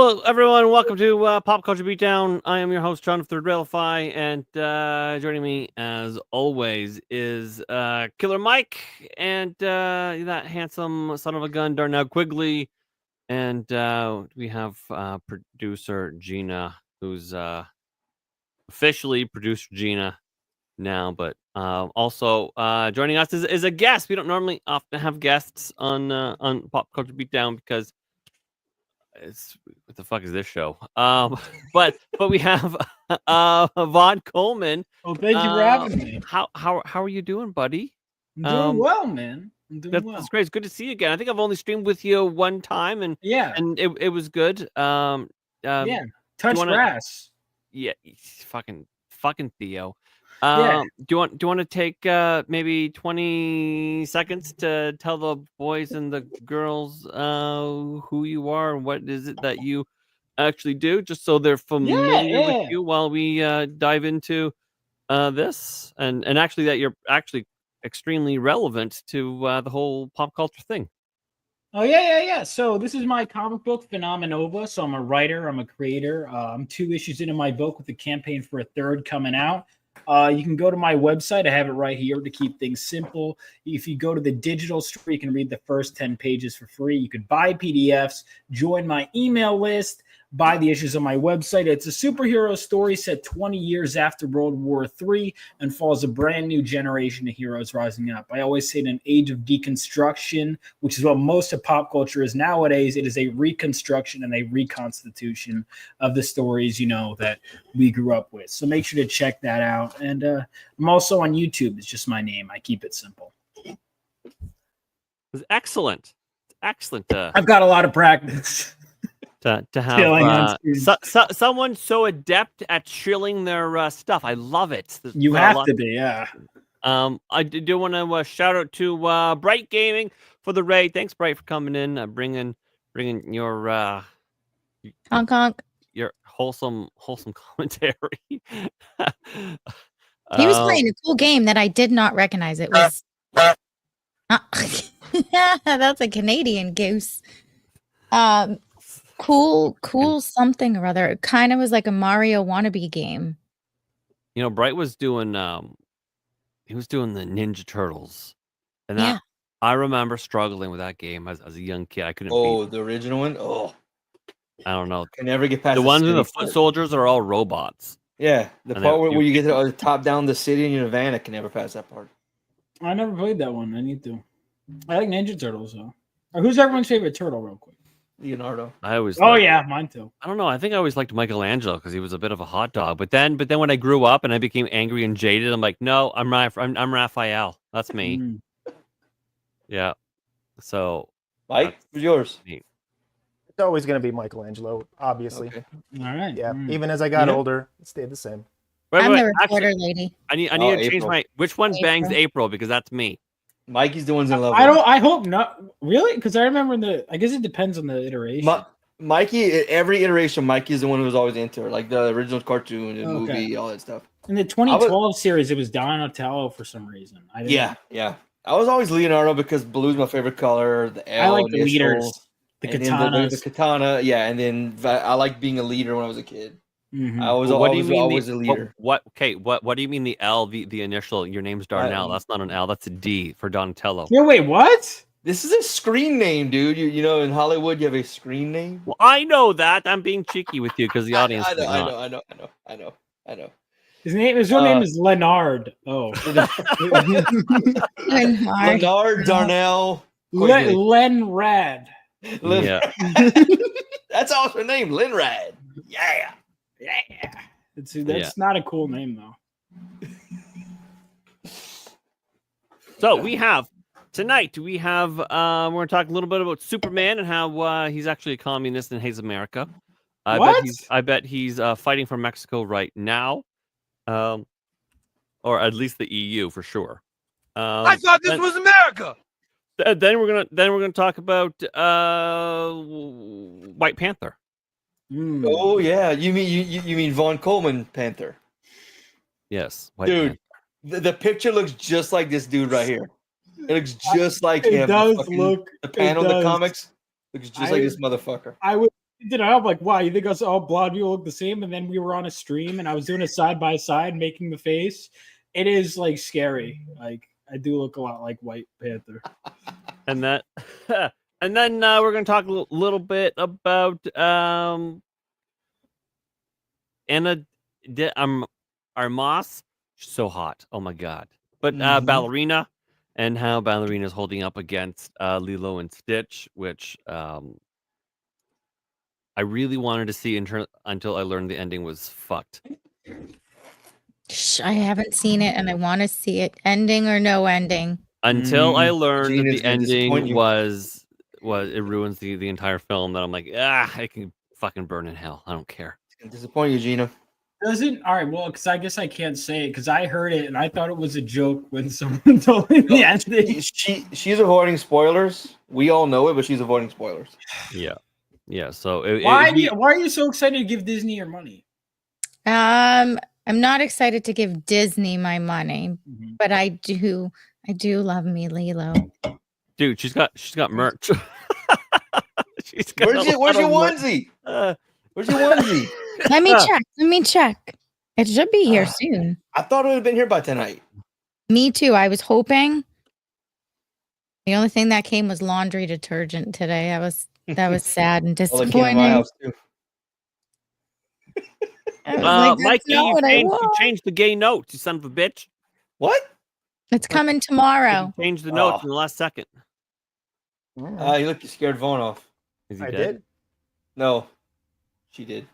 Hello, everyone. Welcome to Pop Culture Beatdown. I am your host, Shawn of Railify, and joining me, as always, is Killer Mike and that handsome son of a gun, Darnell Quigley, and we have Producer Gina, who's officially Producer Gina now, but also joining us is a guest. We don't normally often have guests on Pop Culture Beatdown because what the fuck is this show? But we have Vaughn Coleman. Oh, thank you for having me. How are you doing, buddy? I'm doing well, man. I'm doing well. That's great. It's good to see you again. I think I've only streamed with you one time, and it was good. Touch grass. Yeah, fucking Theo. Do you want to take maybe 20 seconds to tell the boys and the girls who you are and what is it that you actually do, just so they're familiar with you while we dive into this, and actually that you're actually extremely relevant to the whole pop culture thing. Oh yeah. So this is my comic book Phenomenova. So I'm a writer, I'm a creator. I'm 2 issues into my book with a campaign for a 3rd coming out. You can go to my website. I have it right here to keep things simple. If you go to the digital store, you can read the first 10 pages for free. You could buy PDFs, join my email list, buy the issues on my website. It's a superhero story set 20 years after World War III and follows a brand new generation of heroes rising up. I always say in an age of deconstruction, which is what most of pop culture is nowadays, it is a reconstruction and a reconstitution of the stories, that we grew up with. So make sure to check that out. And I'm also on YouTube. It's just my name. I keep it simple. It's excellent. Excellent. I've got a lot of practice. To have someone so adept at shilling their stuff. I love it. You have to be, yeah. I do want to shout out to Bright Gaming for the raid. Thanks, Bright, for coming in, bringing your honk, your wholesome commentary. He was playing a cool game that I did not recognize. It was that's a Canadian goose. Cool something or other. It kind of was like a Mario wannabe game. Bright was doing he was doing the Ninja Turtles. And that I remember struggling with that game as a young kid. I couldn't beat the original one? Oh. I don't know. Can never get past the ones with the foot soldiers are all robots. Yeah. The part where you get to top down the city in your van, I can never pass that part. I never played that one. I need to. I like Ninja Turtles though. Who's everyone's favorite turtle, real quick? Leonardo. I always. Mine too. I don't know. I think I always liked Michelangelo because he was a bit of a hot dog. But then when I grew up and I became angry and jaded, I'm like, no, I'm Raphael. That's me. Yeah. So, Mike, who's yours? It's always going to be Michelangelo, obviously. Okay. All right. Yeah. Even as I got older, it stayed the same. I'm the reporter lady. I need to change which one bangs April because that's me. Mikey's the one's in love. I hope not. Really? Because I remember I guess it depends on the iteration. Mikey, every iteration, Mikey's the one who was always into her, like the original cartoon and movie, all that stuff. In the 2012 series, it was Donatello for some reason. Yeah. I was always Leonardo because blue's my favorite color. The L, I like the leaders, the katanas. The katana, and then I liked being a leader when I was a kid. Mm-hmm. I was always a leader. What do you mean the L, the initial? Your name's Darnell. That's not an L. That's a D for Donatello. Yeah, wait, what? This is a screen name, dude. You know, in Hollywood, you have a screen name. Well, I know that. I'm being cheeky with you because the audience. I know. His real name is Leonard. Oh, Leonard Darnell. Lenrad. Yeah, that's also her name, Lenrad. Yeah. That's not a cool name though. So we're going to talk a little bit about Superman and how he's actually a communist and hates America. I bet he's fighting for Mexico right now, or at least the EU for sure. I thought this was America. Then we're gonna talk about White Panther. Oh yeah, you mean Vaughn Coleman Panther? Yes, dude. The picture looks just like this dude right here. It looks just like him. It does look. The panel, the comics looks just like this motherfucker. I would did I'm like, wow, you think us all blonde people look the same? And then we were on a stream and I was doing a side by side making the face. It is like scary. Like I do look a lot like White Panther. And that, and then we're gonna talk a little bit about Anna Armas. She's so hot. Oh my god. But Ballerina, and how Ballerina's holding up against Lilo and Stitch, which I really wanted to see until I learned the ending was fucked. I haven't seen it, and I want to see it, ending or no ending. Until I learned that Gina's the gonna disappoint ending you. was it ruins the entire film. That I'm like, I can fucking burn in hell. I don't care. It's gonna disappoint you, Gina. Doesn't all right? Well, because I guess I can't say it because I heard it and I thought it was a joke when someone told me the ending. She's avoiding spoilers. We all know it, but she's avoiding spoilers. Yeah. So Why are you so excited to give Disney your money? I'm not excited to give Disney my money, but I do love me Lilo. Dude, she's got merch. Where's your onesie? Where's your onesie? Let me check. It should be here soon. I thought it would have been here by tonight. Me too. I was hoping. The only thing that came was laundry detergent today. That was sad and Well, it came to disappointing. my house too. Mikey, you changed the gay notes, you son of a bitch. What? It's coming tomorrow. You changed the notes in the last second. You look, you scared Vaughn off. Is he I dead? did. No, she did.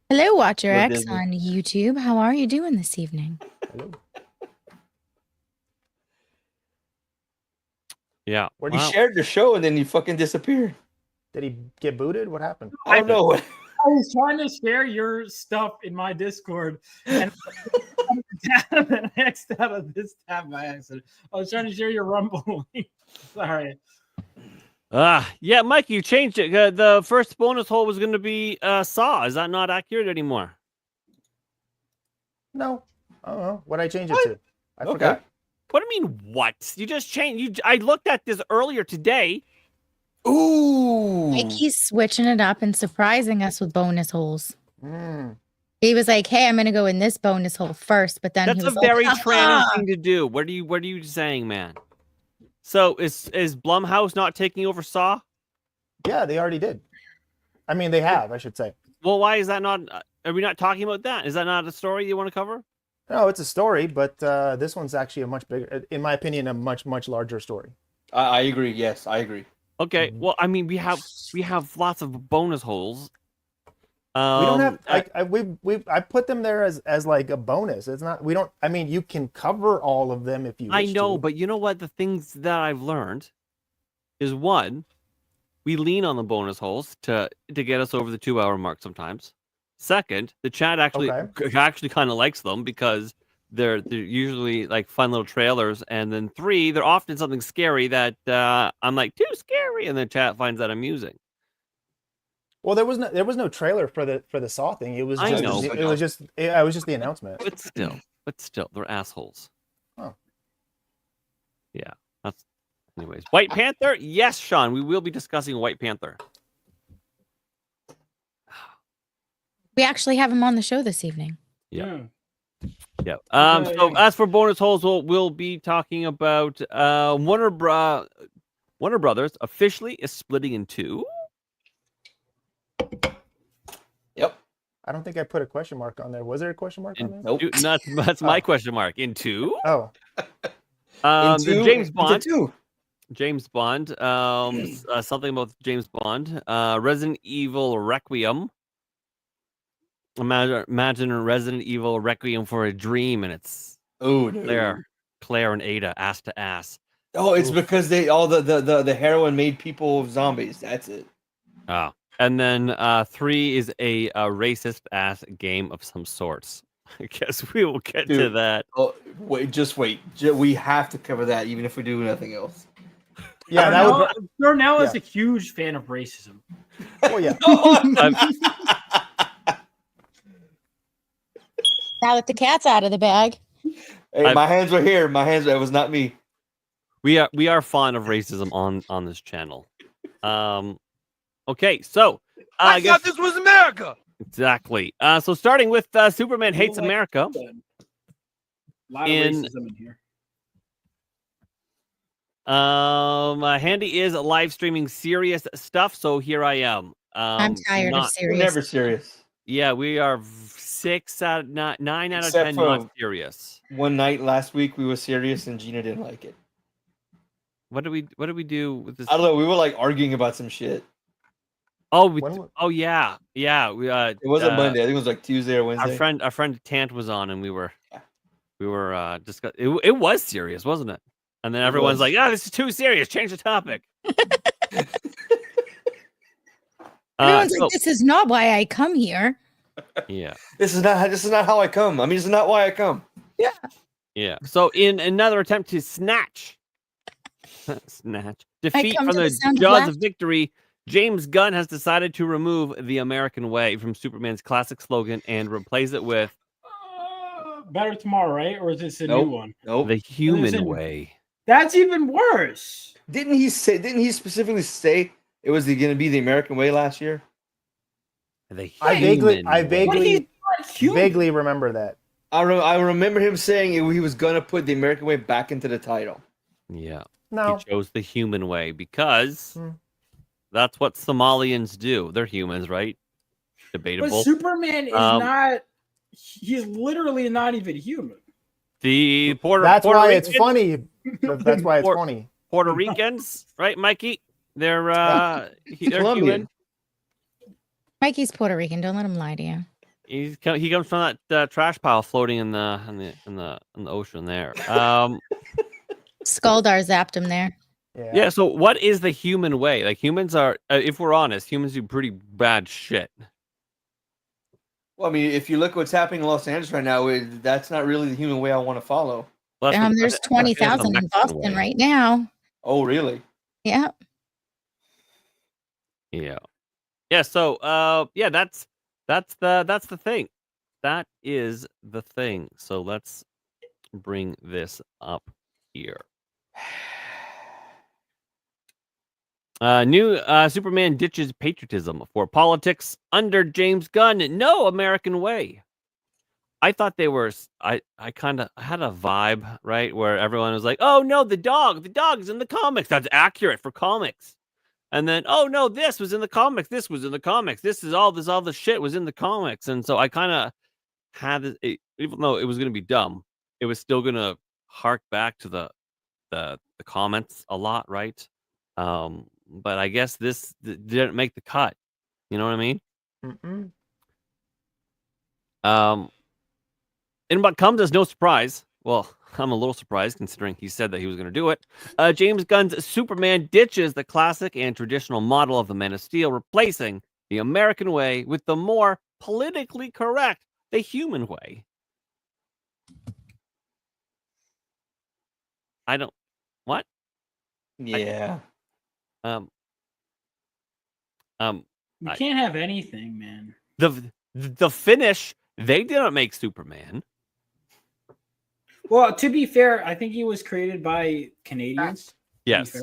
Hello, Watcher We're X Disney. on YouTube. How are you doing this evening? Hello. Yeah. Where'd You shared the show and then you fucking disappeared. Did he get booted? What happened? I know. I was trying to share your stuff in my Discord, and I X'd out of this tab by accident. I was trying to share your Rumble link. Sorry. Yeah, Mike, you changed it. The first bonus hole was going to be Saw. Is that not accurate anymore? No. I don't know. What'd I change it to? I Okay. forgot. What do you mean, what? You just changed. I looked at this earlier today. Ooh. Mikey's switching it up and surprising us with bonus holes. Mm. He was like, "Hey, I'm gonna go in this bonus hole first," but then That's he a was very like, tranny thing to do. What are you saying, man? So is Blumhouse not taking over Saw? Yeah, they already did. I mean, they have, I should say. Well, why is that not? Are we not talking about that? Is that not a story you want to cover? No, it's a story, but this one's actually a much bigger, in my opinion, a much larger story. I agree. Yes, I agree. Okay. Well, I mean, we have lots of bonus holes. We don't have. I put them there as like a bonus. It's not. We don't. I mean, you can cover all of them if you. I wish know, to. but you know what? The things that I've learned is one, we lean on the bonus holes to get us over the 2-hour mark sometimes. Second, the chat actually kind of likes them because they're usually like fun little trailers. And then 3, they're often something scary that I'm like, too scary, and the chat finds that amusing. Well, there was no trailer for the Saw thing. It was I just, know, it was just the announcement. But still, they're assholes. Oh. Yeah. That's anyways. White Panther? Yes, Shawn. We will be discussing White Panther. We actually have him on the show this evening. Yeah. Yeah. So as for bonus holes, we'll be talking about Warner Brothers officially is splitting in 2. Yep. I don't think I put a question mark on there. Was there a question mark on there? Nope. That's my question mark. In 2. Oh. The James Bond. Into 2. James Bond. Something about James Bond. Resident Evil Requiem. Imagine a Resident Evil Requiem for a Dream, and it's Claire and Ada ass to ass. Oh, it's because the heroin made people zombies. That's it. Oh. And then 3 is a racist ass game of some sorts. I guess we will get to that. Oh, just wait. We have to cover that, even if we do nothing else. Yeah, Darnell is a huge fan of racism. Oh yeah. Now that the cat's out of the bag. Hey, my hands were here. It was not me. We are fond of racism on this channel. Okay, so I thought this was America. Exactly. So starting with Superman Hates America. A lot of racism in here. Handy is live streaming serious stuff, so here I am. I'm tired of We're serious. never serious. Yeah, we are 9 out of 10 not serious. One night last week we were serious and Gina didn't like it. What did we do with this? I don't know. We were like arguing about some shit. Oh, yeah. We It wasn't Monday. I think it was like Tuesday or Wednesday. Our friend Tant was on, and we were discussing. It was serious, wasn't it? And then everyone's like, "Oh, this is too serious. Change the topic." Everyone's like, "This is not why I come here." Yeah. This is not how I come. I mean, this is not why I come. Yeah. Yeah. So in another attempt to snatch defeat from the jaws of victory, James Gunn has decided to remove the American way from Superman's classic slogan and replace it with Better Tomorrow, right? Or is this a new one? Nope. the human way. That's even worse. Didn't he specifically say it was going to be the American way last year? I vaguely remember that. I remember him saying he was going to put the American way back into the title. Yeah. No. He chose the human way because that's what Somalians do. They're humans, right? Debatable. But Superman is not. He's literally not even human. The That's Puerto why Ricans, it's funny. That's why it's funny. Puerto Ricans, right, Mikey? They're they're Colombian. human. Mikey's Puerto Rican. Don't let him lie to you. He comes from that trash pile floating in the ocean there. Skuldar zapped him there. Yeah. So what is the human way? Like humans are, if we're honest, humans do pretty bad shit. Well, I mean, if you look at what's happening in Los Angeles right now, that's not really the human way I want to follow. Well, There's 20,000 in Boston right now. Oh, really? Yeah. Yeah. Yeah. So, that's the thing. That is the thing. So let's bring this up here. New Superman ditches patriotism for politics under James Gunn. No American way. I thought they were. I kind of had a vibe, right, where everyone was like, "Oh no, the dog is in the comics. That's accurate for comics." And then, "Oh no, this was in the comics. This was in the comics. This is all the shit was in the comics." And so I kind of had it, even though it was going to be dumb, it was still going to hark back to the comments a lot, right? But I guess this didn't make the cut. You know what I mean? And what comes as no surprise, well, I'm a little surprised considering he said that he was going to do it. James Gunn's Superman ditches the classic and traditional model of the Man of Steel, replacing the American way with the more politically correct, the human way. What? Yeah. You can't have anything, man. The finish, they didn't make Superman. Well, to be fair, I think he was created by Canadians. Yes.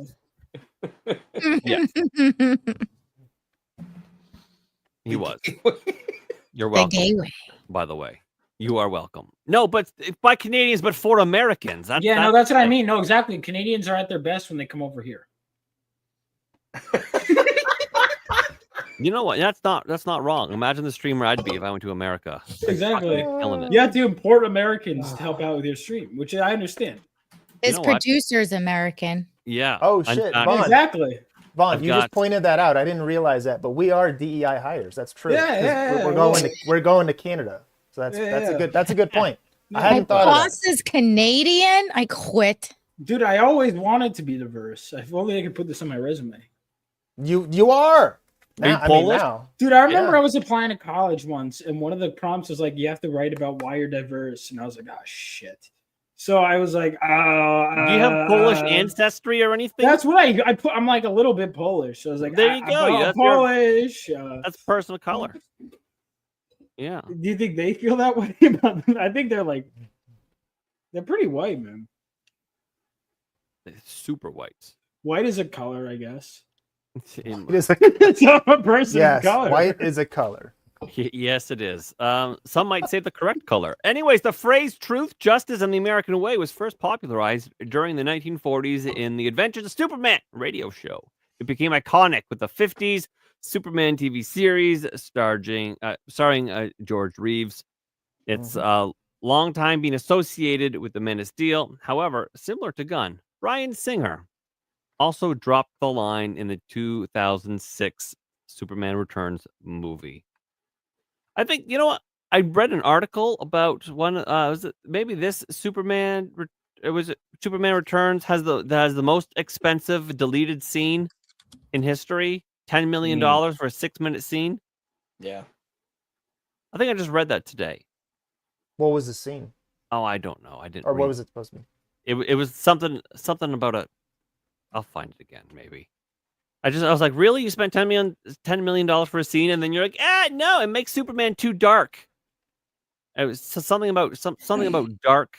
Yes. He was. You're welcome. The gay way. By the way, you are welcome. No, but by Canadians, but for Americans. That's what I mean. No, exactly. Canadians are at their best when they come over here. You know what? That's not wrong. Imagine the streamer I'd be if I went to America. Exactly. Killing it. You have to import Americans to help out with your stream, which I understand. His producer's American. Yeah. Oh shit. Vaughn. Exactly. Vaughn, you just pointed that out. I didn't realize that, but we are DEI hires. That's true. Yeah. We're going to Canada. So that's a good point. I hadn't thought of that. Boss is Canadian. I quit. Dude, I always wanted to be diverse. If only I could put this on my resume. You are. Now. Dude, I remember I was applying to college once, and one of the prompts was like, you have to write about why you're diverse. And I was like, oh, shit. So I was like, do you have Polish ancestry or anything? That's what I put. I'm like a little bit Polish. So I was like, there you go. That's Polish. That's person of color. Yeah. Do you think they feel that way about them? I think they're pretty white, man. Super white. White is a color, I guess. It is It's a person yes, of color. white is a color. Yes, it is. Some might say the correct color. Anyways, the phrase truth, justice, and the American way was first popularized during the 1940s in the Adventures of Superman radio show. It became iconic with the 50s Superman TV series starring George Reeves. It's a long time being associated with the Man of Steel. However, similar to Gunn, Bryan Singer also dropped the line in the 2006 Superman Returns movie. I think, you know what? I read an article about one. Was it maybe this Superman? Superman Returns has the most expensive deleted scene in history. $10 million for a 6-minute scene. Yeah. I think I just read that today. What was the scene? Oh, I don't know. I didn't. Or what was it supposed to be? It was something about a. I'll find it again, maybe. I was like, really? You spent $10 million for a scene, and then you're like, no, it makes Superman too dark. It was something about dark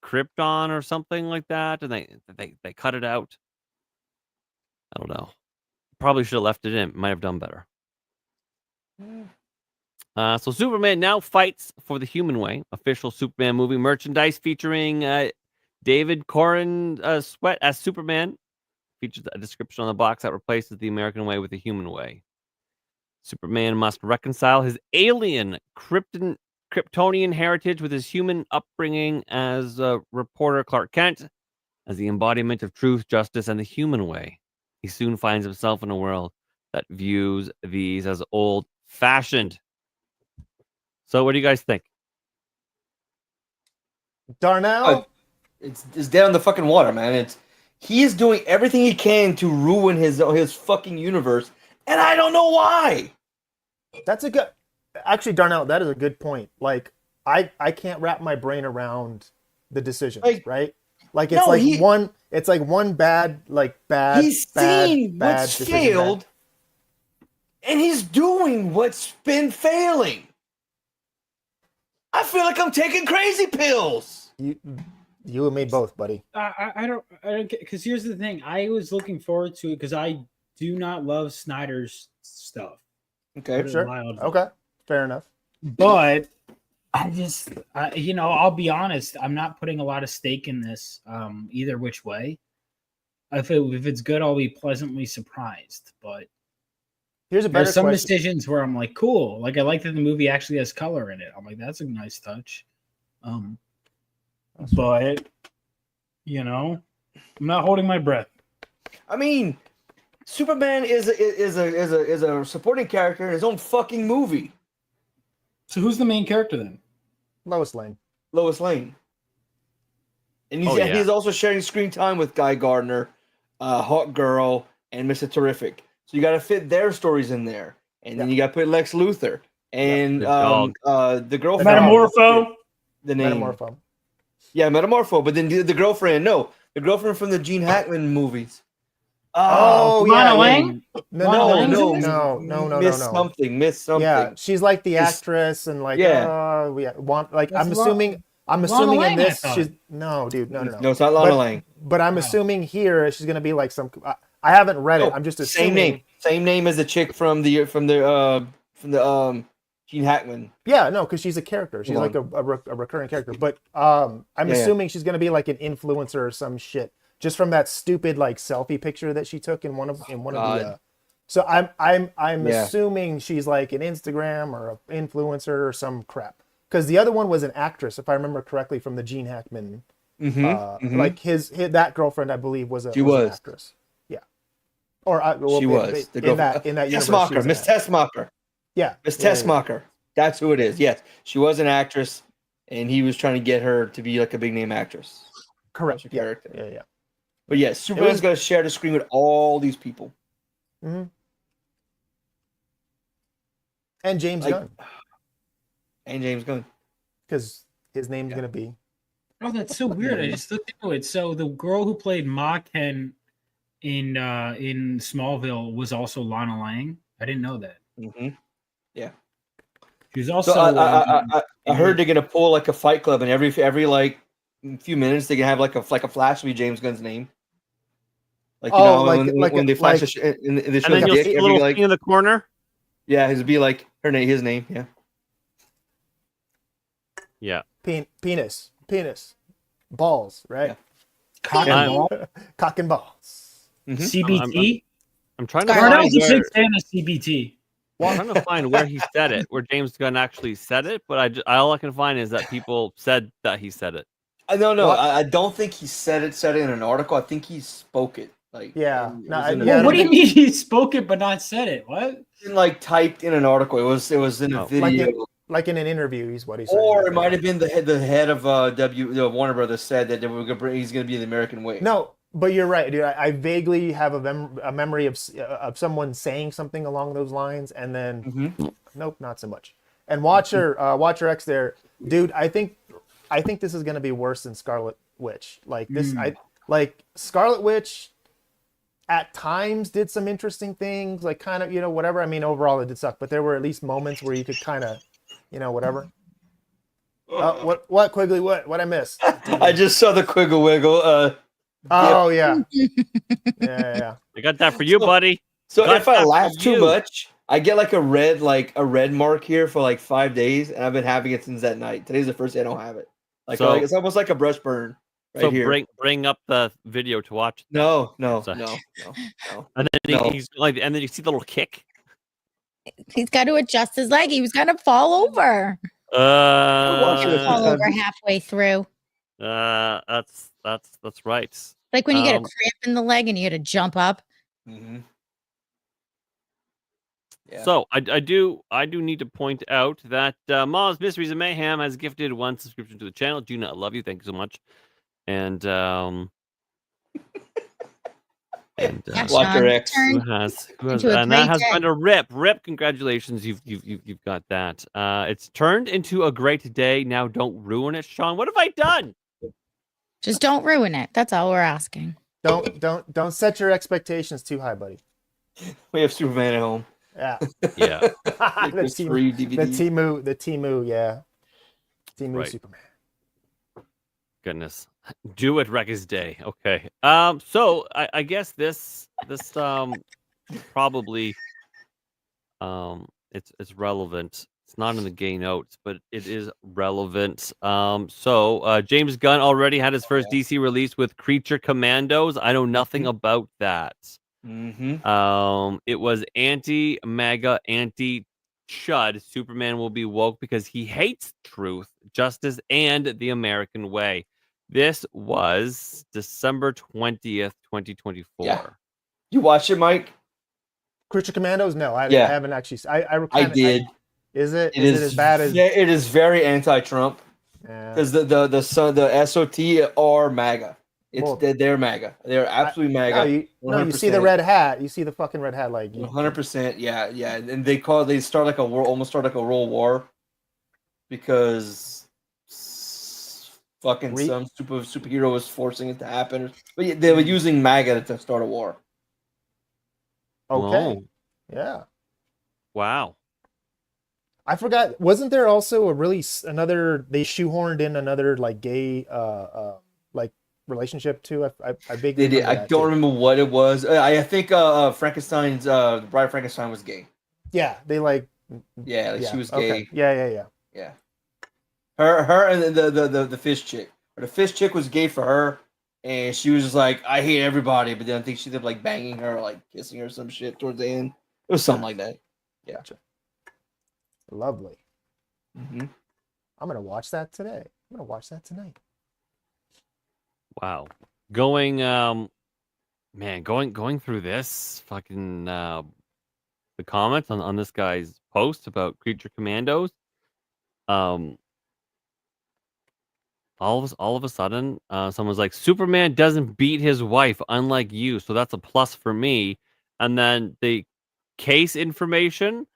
Krypton or something like that, and they cut it out. I don't know. Probably should have left it in. Might have done better. So Superman now fights for the human way. Official Superman movie merchandise featuring David Corrin Sweat as Superman. Features a description on the box that replaces the American way with the human way. Superman must reconcile his alien Kryptonian heritage with his human upbringing as reporter Clark Kent. As the embodiment of truth, justice, and the human way, he soon finds himself in a world that views these as old-fashioned. So what do you guys think? Darnell? It's dead on the fucking water, man. He is doing everything he can to ruin his fucking universe, and I don't know why. That's a good... Actually, Darnell, that is a good point. Like, I can't wrap my brain around the decisions, right? Like, it's one bad He's seen what's failed, and he's doing what's been failing. I feel like I'm taking crazy pills. You and me both, buddy. I don't because here's the thing. I was looking forward to it because I do not love Snyder's stuff. Okay, sure. Okay, fair enough. But I'll be honest. I'm not putting a lot of stake in this either which way. If it's good, I'll be pleasantly surprised. But here's a better there's some question. decisions where I'm like, cool. Like I like that the movie actually has color in it. I'm like, that's a nice touch. But I'm not holding my breath. I mean, Superman is a supporting character in his own fucking movie. So who's the main character then? Lois Lane. And he's also sharing screen time with Guy Gardner, Hawk Girl, and Mr. Terrific. So you got to fit their stories in there, and then you got to put Lex Luthor and the girlfriend. Metamorpho. The name. Metamorpho. Yeah, Metamorpho. But then the girlfriend. No, the girlfriend from the Gene Hackman movies. Lana Lang? No. Miss something. Yeah, she's like the actress, and like I'm assuming in this she's no. No, it's not Lana Lang. But I'm assuming here she's gonna be like some. I haven't read it. I'm just assuming same name as the chick from the Gene Hackman. Yeah, no, because she's a character. She's like a recurring character. But I'm assuming she's gonna be like an influencer or some shit. Just from that stupid like selfie picture that she took in one of the. So I'm assuming she's like an Instagram or an influencer or some crap. Because the other one was an actress, if I remember correctly, from the Gene Hackman. Like his that girlfriend, I believe, was an actress. Yeah. Or she was the girlfriend in that Tessmacher, Miss Tessmacher. Yeah, Miss Tessmacher. That's who it is. Yes, she was an actress, and he was trying to get her to be like a big name actress. Correct. Character. Yeah. But yes, Superman's going to share the screen with all these people. Mm-hmm. And James Gunn. And James Gunn. Because his name's going to be... Oh, that's so weird. I just looked into it. So the girl who played Ma Ken in Smallville was also Lana Lang. I didn't know that. Mm-hmm. Yeah. She was also... So I heard they're going to pull like a Fight Club, and every like few minutes they can have like a flash of James Gunn's name. Like you know like when they flash in the and then you'll see a little thing in the corner. Yeah, it'd be like his name. Yeah. Yeah. Penis, balls, right? Yeah. Cock and ball. Cock and balls. CBT. I'm trying to Darnell's find a big fan of CBT. I'm trying to find where he said it, where James Gunn actually said it, but all I can find is that people said that he said it. No, I don't think he said it in an article. I think he spoke it. Like yeah. What do you mean he spoke it but not said it? What? Like typed in an article. It was in a video. Like in an interview, is what he said. Or it might have been the head of Warner Brothers said that he's going to be the American way. No, but you're right, dude. I vaguely have a memory of someone saying something along those lines, and then nope, not so much. And Watcher X there, dude. I think this is going to be worse than Scarlet Witch. Like this, like Scarlet Witch. At times did some interesting things, like kind of whatever. I mean, overall it did suck, but there were at least moments where you could kind of. Whatever. What Quigley? What I missed? I just saw the Quiggle Wiggle. Oh yeah. Yeah. I got that for you, buddy. So if I laugh too much, I get like a red mark here for like 5 days, and I've been having it since that night. Today's the first day I don't have it. Like it's almost like a brush burn. Right so here. Bring up the video to watch. No. And then he's like, and then you see the little kick. He's got to adjust his leg. He was gonna fall over. Fall over halfway through. That's right. Like when you get a cramp in the leg and you got to jump up. Mm-hmm. Yeah. So I do need to point out that Mom's Mysteries and Mayhem has gifted 1 subscription to the channel. Gina, I love you. Thank you so much. And Watcher X who has and that has gone to Rip. Rip, congratulations, you've got that. It's turned into a great day. Now don't ruin it, Shawn. What have I done? Just don't ruin it. That's all we're asking. Don't set your expectations too high, buddy. We have Superman at home. Yeah. the Timu, yeah. Timu right. Superman. Goodness. Do it, wreck his day. Okay. So I guess this probably it's relevant. It's not in the gay notes, but it is relevant. So James Gunn already had his first DC release with Creature Commandos. I know nothing about that. It was anti-MAGA, anti-chud. Superman will be woke because he hates truth, justice, and the American way. This was December 20th, 2024. Yeah. You watched it, Mike? Creature Commandos? No, I haven't actually. I did. Is it as bad as? Yeah, it is very anti-Trump. Because the SOT are MAGA. They're MAGA. They're absolutely MAGA. You see the red hat. You see the fucking red hat, like 100%. Yeah. And they start like almost start like a world war because fucking some superhero was forcing it to happen. But they were using MAGA to start a war. Okay. Whoa. Yeah. Wow. I forgot. Wasn't there also they shoehorned in another like gay like relationship too? I vaguely they did. I don't remember what it was. I think Frankenstein's Bride of Frankenstein was gay. Yeah, they she was gay. Okay. Yeah. Her and the fish chick. Or the fish chick was gay for her, and she was just like, I hate everybody, but then I think she ended up like banging her, or, like kissing her or some shit towards the end. It was something like that. Yeah. Gotcha. Lovely. Mm-hmm. I'm gonna watch that today. I'm gonna watch that tonight. Wow. Going through this fucking the comments on this guy's post about Creature Commandos. All of a sudden, someone's like, Superman doesn't beat his wife, unlike you, so that's a plus for me. And then the case information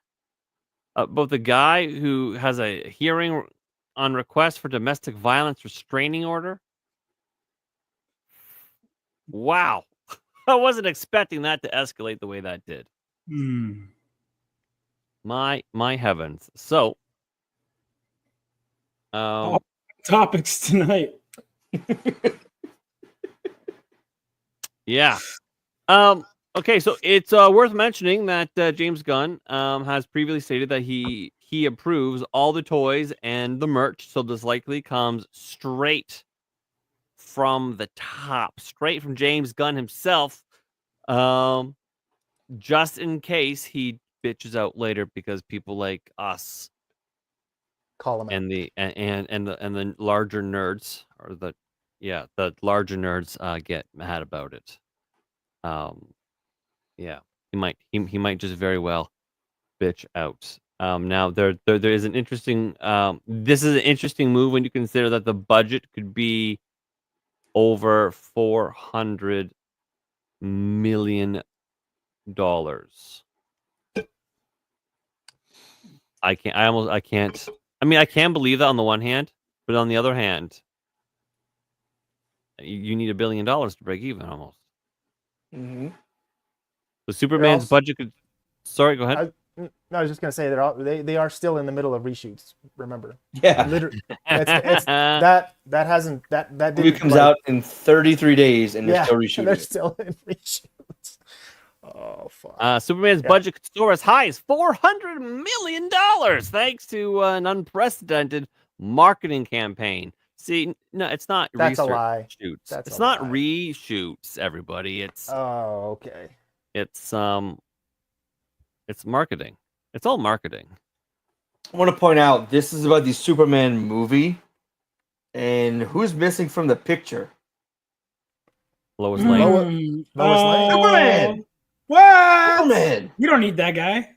about the guy who has a hearing on request for domestic violence restraining order. Wow. I wasn't expecting that to escalate the way that did. My heavens. So topics tonight. Yeah. Okay, so it's worth mentioning that James Gunn has previously stated that he approves all the toys and the merch, so this likely comes straight from the top, straight from James Gunn himself. Just in case he bitches out later because people like us Call him out. and the larger nerds or the larger nerds get mad about it. Yeah, he might just very well bitch out. Now there is an interesting this is an interesting move when you consider that the budget could be over $400 million. I can't. I mean, I can believe that on the one hand, but on the other hand, you need $1 billion to break even almost. Mm-hmm. The Superman's budget could. Sorry, go ahead. I was just gonna say they are still in the middle of reshoots. Remember? Yeah, literally, that didn't movie comes out in 33 days and they're still reshooting. They're still in reshoots. Oh fuck! Superman's budget could soar as high as $400 million thanks to an unprecedented marketing campaign. See, no, it's not. That's a lie. Shoots. It's not reshoots. Everybody, it's. Oh, okay. It's marketing. It's all marketing. I want to point out this is about the Superman movie, and who's missing from the picture? Lois Lane. Lois Lane. Superman. What? Superman. You don't need that guy.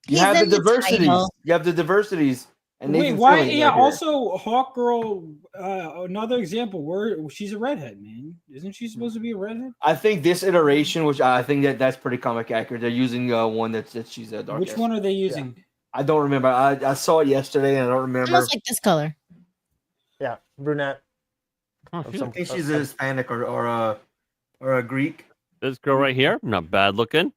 You have the diversities. You have the diversities. And Wait, Nathan why? Fillion Yeah. right here. Also, Hawkgirl. Another example where she's a redhead, man. Isn't she supposed to be a redhead? I think this iteration, which I think that's pretty comic accurate. They're using one that she's a dark. Which one are they using? Yeah. I don't remember. I saw it yesterday, and I don't remember. Almost like this color. Yeah, brunette. Oh, I think she's a Hispanic or a Greek. This girl right here, not bad looking.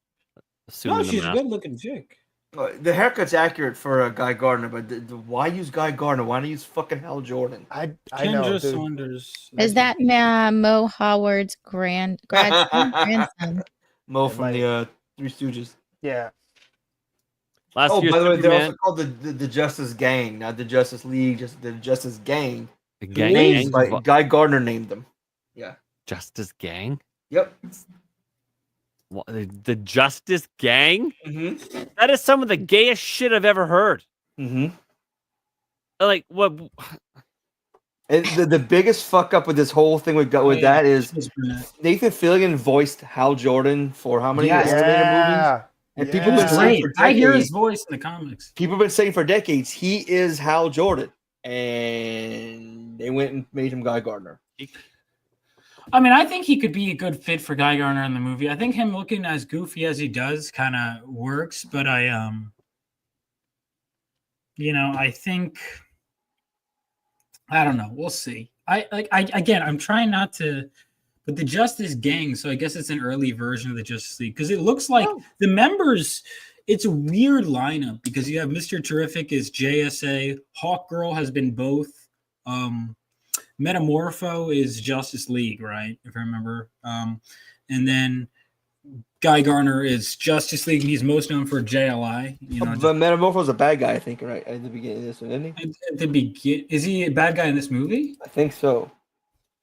No, she's a good-looking chick. The haircut's accurate for Guy Gardner, but why use Guy Gardner? Why not use fucking Hal Jordan? I know. Kendra Dude. Saunders. Is that Mo Howard's grandson? Mo from the Three Stooges. Yeah. Last year's by the way, they're Superman- also called the Justice Gang, not the Justice League, just the Justice Gang. The gang. Names by Guy Gardner named them. Yeah. Justice Gang. Yep. What, the Justice Gang? Mm-hmm. That is some of the gayest shit I've ever heard. Mm-hmm. Like what? And the biggest fuck up with this whole thing with that is Nathan Fillion voiced Hal Jordan for how many animated movies? And people have been saying for decades, I hear his voice in the comics. People have been saying for decades he is Hal Jordan, and they went and made him Guy Gardner. I mean, I think he could be a good fit for Guy Gardner in the movie. I think him looking as goofy as he does kind of works, but I think I don't know. We'll see. I'm trying not to, but the Justice Gang. So I guess it's an early version of the Justice League because it looks like the members. It's a weird lineup because you have Mr. Terrific is JSA, Hawkgirl has been both. Metamorpho is Justice League, right? If I remember. And then Guy Gardner is Justice League. He's most known for JLI. But Metamorpho's a bad guy, I think, right? At the beginning of this one, isn't he? At the begin, is he a bad guy in this movie? I think so.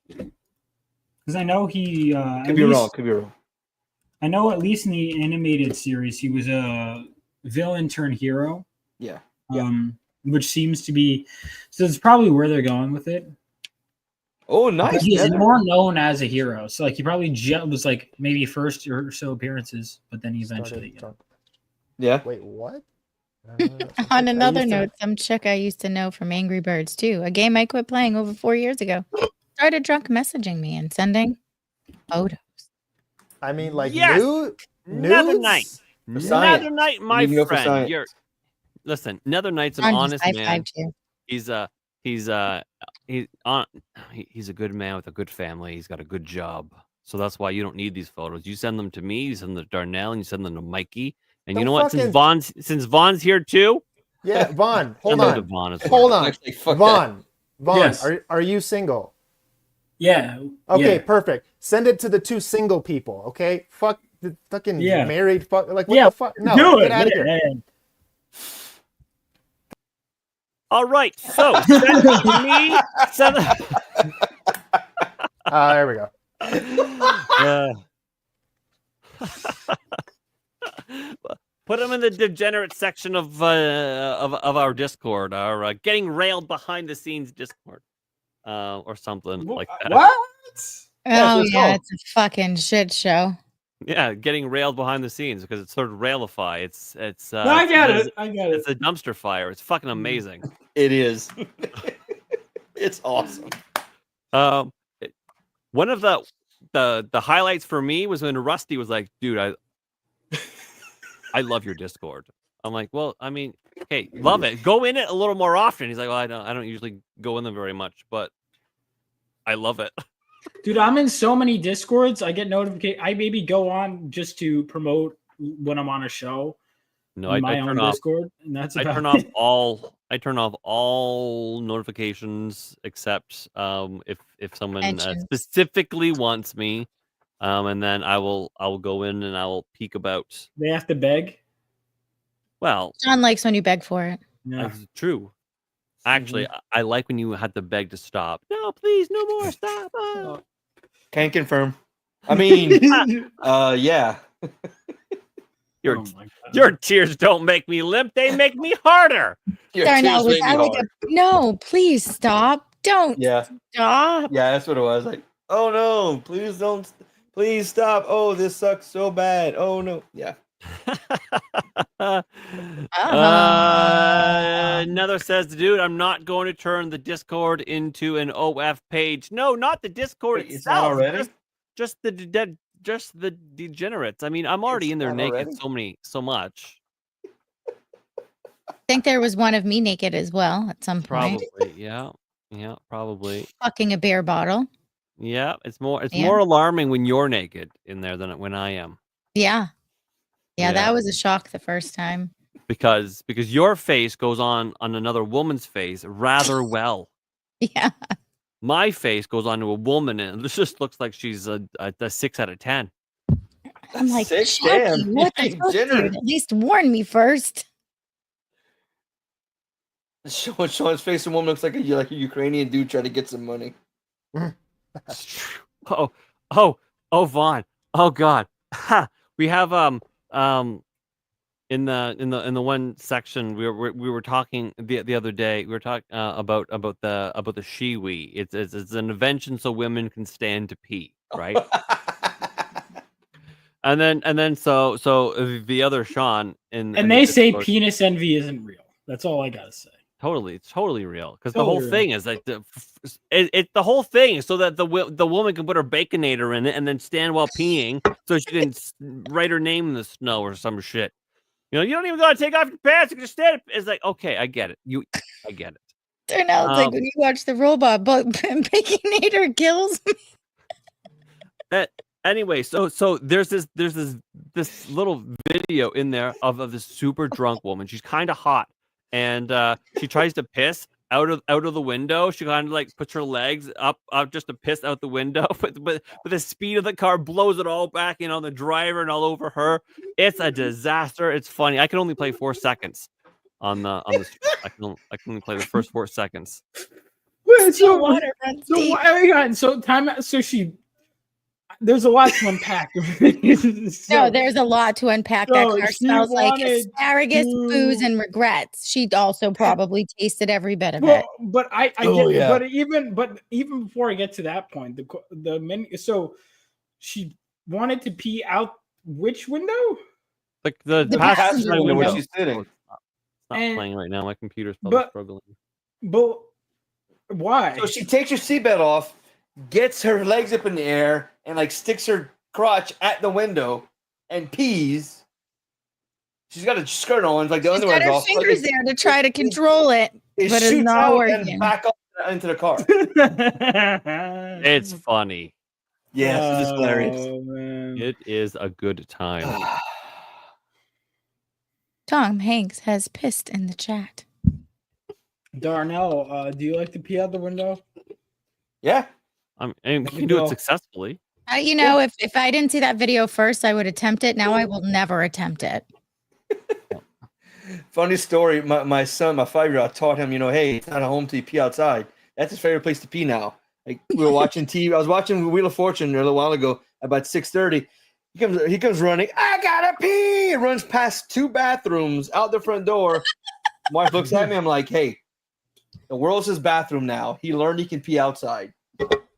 Because I know he could be wrong. I know at least in the animated series he was a villain turned hero. Yeah. Which seems to be so. It's probably where they're going with it. Oh, nice. But he's more known as a hero. So, like, he probably was, like, maybe first or so appearances, but then he eventually... Yeah. Wait, what? On another note, some chick I used to know from Angry Birds, too. A game I quit playing over 4 years ago. Started drunk messaging me and sending photos. I mean, like, yes! Another night, my friend. Nether Knight's an honest man. He's a good man with a good family. He's got a good job. So that's why you don't need these photos. You send them to me, you send them to Darnell, and you send them to Mikey. And you know what? Since Vaughn's here too. Yeah, Vaughn, hold on. Vaughn, Vaughn, yes. are you single? Yeah. Okay, yeah. perfect. Send it to the 2 single people. Okay, fuck the fucking married. Fuck, like what the fuck? No, do get it. out of here. Yeah. All right, so send it to me. Send. There we go. Put them in the degenerate section of our Discord, our getting railed behind the scenes Discord, or something like that. What? Oh yeah, it's a fucking shit show. Yeah, getting railed behind the scenes because it's sort of Railify. It's No, I get it. I get it. It's a dumpster fire. It's fucking amazing. It is. It's awesome. One of the highlights for me was when Rusty was like, "Dude, I love your Discord." I'm like, "Well, I mean, okay, love it. Go in it a little more often." He's like, "Well, I don't usually go in them very much, but I love it." Dude, I'm in so many Discords. I get notifications. I maybe go on just to promote when I'm on a show. No, I turn off Discord, and that's I about turn off all notifications except if someone specifically wants me, and then I will go in and I will peek about. They have to beg. Well, Shawn likes when you beg for it. Yeah. That's true. Actually, I like when you had to beg to stop. No, please, no more. Stop. Oh. Can't confirm. I mean, yeah. Your tears don't make me limp; they make me harder. Darnell, was that like no? Please stop! Don't. Yeah. Stop. Yeah, that's what it was. Like, oh no, please don't. Please stop. Oh, this sucks so bad. Oh no. Yeah. Another says, dude, I'm not going to turn the Discord into an OF page. No, not the Discord itself. It's not already? Just the degenerates. I mean, I'm already in there naked so much. I think there was one of me naked as well at some point. Probably, yeah, probably. Fucking a beer bottle. Yeah, it's more alarming when you're naked in there than when I am. Yeah, that was a shock the first time. Because your face goes on another woman's face rather well. Yeah. My face goes onto a woman and this just looks like she's a 6 out of 10. I'm like, Chucky, what the fuck, dude? At least warn me first. Shawn's face, a woman looks like a Ukrainian dude trying to get some money. Oh, Vaughn. Oh God. We have in the one section we were talking the other day. We were talking about the shiwi. It's an invention so women can stand to pee, right? and then so the other Shawn and they say penis envy isn't real. That's all I gotta say. Totally, it's totally real because the whole thing is like the whole thing is so that the woman can put her baconator in it and then stand while peeing so she can write her name in the snow or some shit. You know, you don't even gotta take off your pants. You can just stand. It's like, okay, I get it. I get it. Darnell, it's like when you watch the robot, but baconator kills me. Anyway, so there's this little video in there of this super drunk woman. She's kind of hot. And she tries to piss out of the window. She kind of like puts her legs up just to piss out the window, but the speed of the car blows it all back in on the driver and all over her. It's a disaster. It's funny. I can only play 4 seconds on the. I can only play the first 4 seconds. Wait, so she. There's a lot to unpack. No, there's a lot to unpack. That car smells like asparagus, booze, and regrets. She also probably tasted every bit of it. But I get. But even before I get to that point, the menu. So she wanted to pee out which window? Like the passenger window where she's sitting. It's not playing right now. My computer's probably struggling. But why? So she takes her seatbelt off, gets her legs up in the air, and like sticks her crotch at the window and pees. She's got a skirt on, like the underwear's off. She's got her fingers there to try to control it, but it's not working. And back up into the car. It's funny. Yes, it's hilarious. Man. It is a good time. Tom Hanks has pissed in the chat. Darnell, do you like to pee out the window? Yeah. And you can do it successfully. You know, if I didn't see that video first, I would attempt it. Now I will never attempt it. Funny story. My son, my 5-year-old, taught him, hey, it's not a home till you pee outside. That's his favorite place to pee now. Like we were watching TV. I was watching Wheel of Fortune a little while ago, about 6:30. He comes running. I gotta pee. He runs past 2 bathrooms out the front door. Wife looks at me. I'm like, hey, the world's his bathroom now. He learned he can pee outside.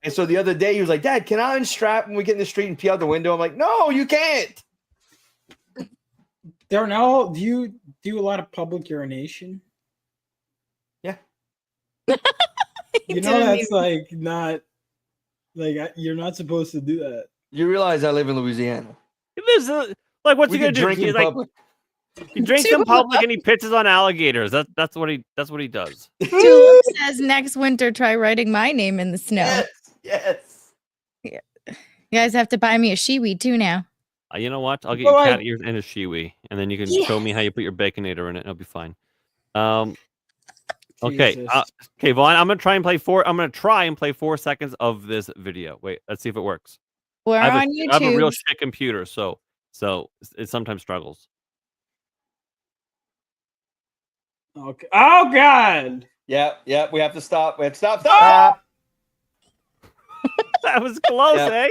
And so the other day he was like, Dad, can I unstrap when we get in the street and pee out the window? I'm like, no, you can't. Darnell, do you do a lot of public urination? Yeah. That's like not like you're not supposed to do that. You realize I live in Louisiana. Like, what's he gonna do? Drink in public. He drinks in public and he pisses on alligators. That's what he does. Tulip says next winter try writing my name in the snow. Yes. Yeah. You guys have to buy me a shiwi too now. You know what? I'll get you cat ears and a shiwi, and then you can show me how you put your baconator in it. It'll be fine. Okay. Okay, Vaughn. I'm gonna try and play 4 seconds of this video. Wait, let's see if it works. We're on YouTube. I have a real shit computer, so it sometimes struggles. Okay. Oh God. Yeah. We have to stop. Stop. That was close, eh?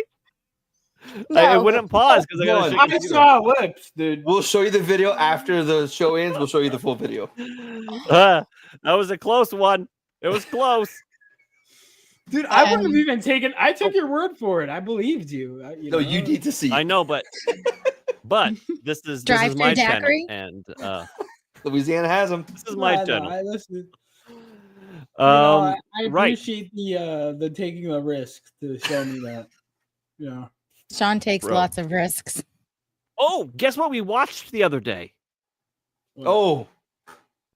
No. It wouldn't pause because I saw lips, dude. We'll show you the video after the show ends. We'll show you the full video. That was a close one. It was close. Dude, I wouldn't have even taken. I took your word for it. I believed you. You need to see. I know, but this is my channel, and Louisiana has them. This is my channel. I appreciate the taking the risk to show me that. Yeah. Shawn takes lots of risks. Oh, guess what we watched the other day? Oh,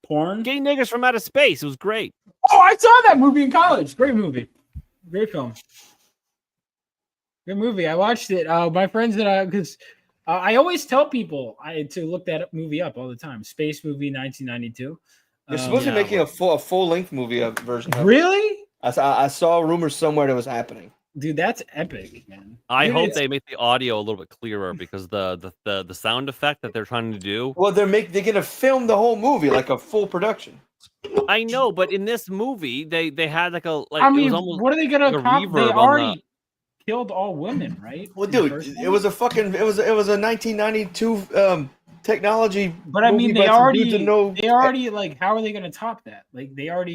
porn? Gay Niggas from Outer Space. It was great. Oh, I saw that movie in college. Great movie. Great film. Good movie. I watched it. My friends and I, because I always tell people to look that movie up all the time. Space movie 1992. They're supposed to be making a full-length movie version of it. Really? I saw rumors somewhere that was happening. Dude, that's epic, man. I hope they make the audio a little bit clearer because the sound effect that they're trying to do. Well, they're gonna film the whole movie like a full production. I know, but in this movie, they had like. I mean, it was almost what are they gonna accomplish? They already killed all women, right? Well, dude, it was a 1992 technology. But I mean, they already like, how are they gonna top that? Like, they're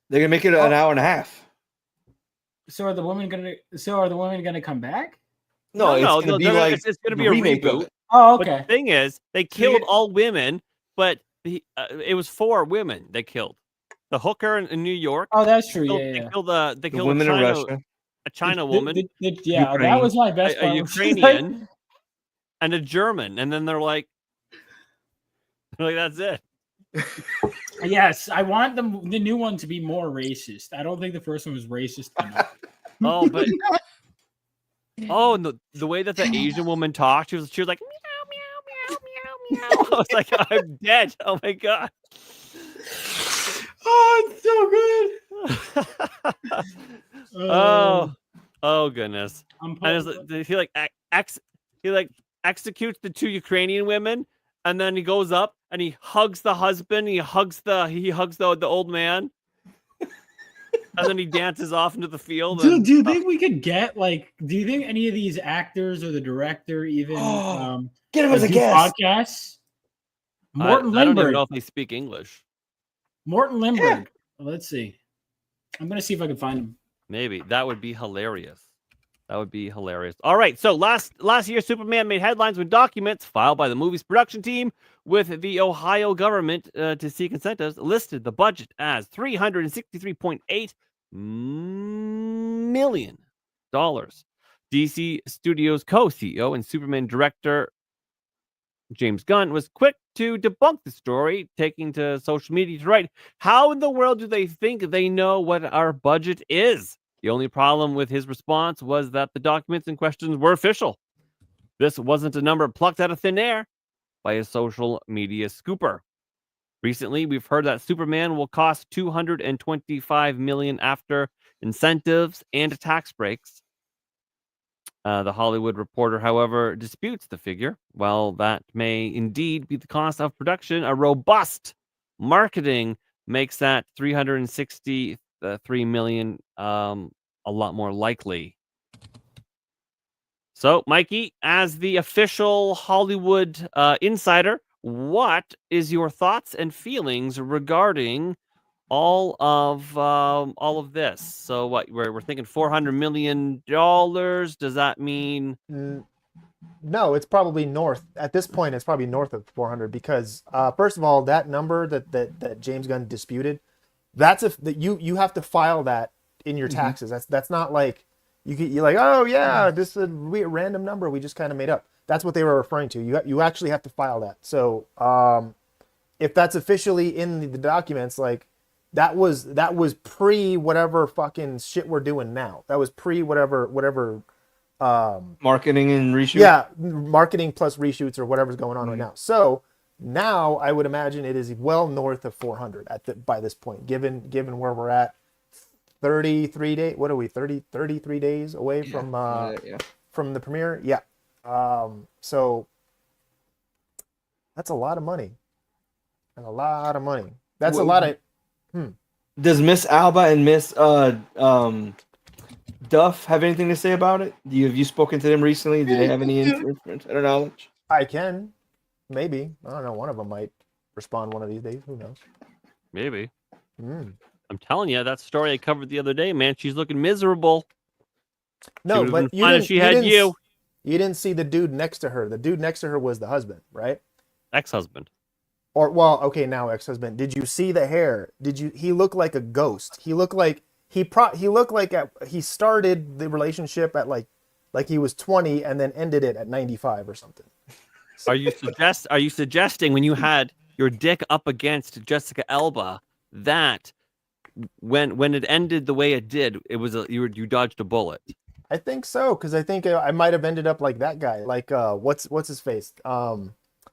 gonna make it an hour and a half. So are the women gonna come back? No, it's gonna be like it's gonna be a reboot. Oh, okay. But the thing is, they killed all women, but it was 4 women they killed. The hooker in New York. Oh, that's true. They killed the women in Russia. A China woman. Ukraine, that was my best. A Ukrainian and a German, and then they're like, that's it. Yes, I want the new one to be more racist. I don't think the first one was racist enough. Oh, but and the way that the Asian woman talked, she was like meow meow meow meow meow. I was like, I'm dead. Oh my god. Oh, it's so good. Oh goodness. He executes the 2 Ukrainian women, and then he goes up and he hugs the husband. He hugs the old man, and then he dances off into the field. Dude, do you think we could get do you think any of these actors or the director even get him as a guest? Podcasts? Morton Lindbergh. I don't even know if they speak English. Morton Lindbergh. Yeah. Let's see. I'm gonna see if I can find him. Maybe that would be hilarious. All right, so last year, Superman made headlines when documents filed by the movie's production team with the Ohio government to seek incentives listed the budget as $363.8 million. DC Studios co-CEO and Superman director James Gunn was quick to debunk the story, taking to social media to write, "How in the world do they think they know what our budget is?" The only problem with his response was that the documents in question were official. This wasn't a number plucked out of thin air by a social media scooper. Recently, we've heard that Superman will cost $225 million after incentives, and tax breaks. The Hollywood Reporter, however, disputes the figure. While that may indeed be the cost of production, a robust marketing makes that $363 million a lot more likely. So, Mikey, as the official Hollywood insider, what is your thoughts and feelings regarding all of this? So, what we're thinking $400 million. Does that mean? No, it's probably north. At this point, it's probably north of 400 because, first of all, that number that James Gunn disputed, that's you have to file that in your taxes. That's not like you're like, oh yeah, this is a random number we just kind of made up. That's what they were referring to. You actually have to file that. So if that's officially in the documents, like that was pre whatever fucking shit we're doing now. That was pre whatever marketing and reshoot. Yeah, marketing plus reshoots or whatever's going on right now. So now I would imagine it is well north of 400 by this point, given where we're at. 33 days. What are we? 33 days away from the premiere. Yeah. So that's a lot of money. And a lot of money. That's a lot of. Does Miss Alba and Miss Duff have anything to say about it? Have you spoken to them recently? Do they have any inference or knowledge? I can, maybe. I don't know. One of them might respond one of these days. Who knows? Maybe. I'm telling you, that story I covered the other day, man. She's looking miserable. No, but you didn't see the dude next to her. The dude next to her was the husband, right? Ex-husband. Or well, okay, now ex-husband. Did you see the hair? He looked like a ghost. He looked like he started the relationship at like he was 20 and then ended it at 95 or something. Are you suggesting when you had your dick up against Jessica Alba that when it ended the way it did, it was you dodged a bullet? I think so, because I think I might have ended up like that guy. Like what's his face?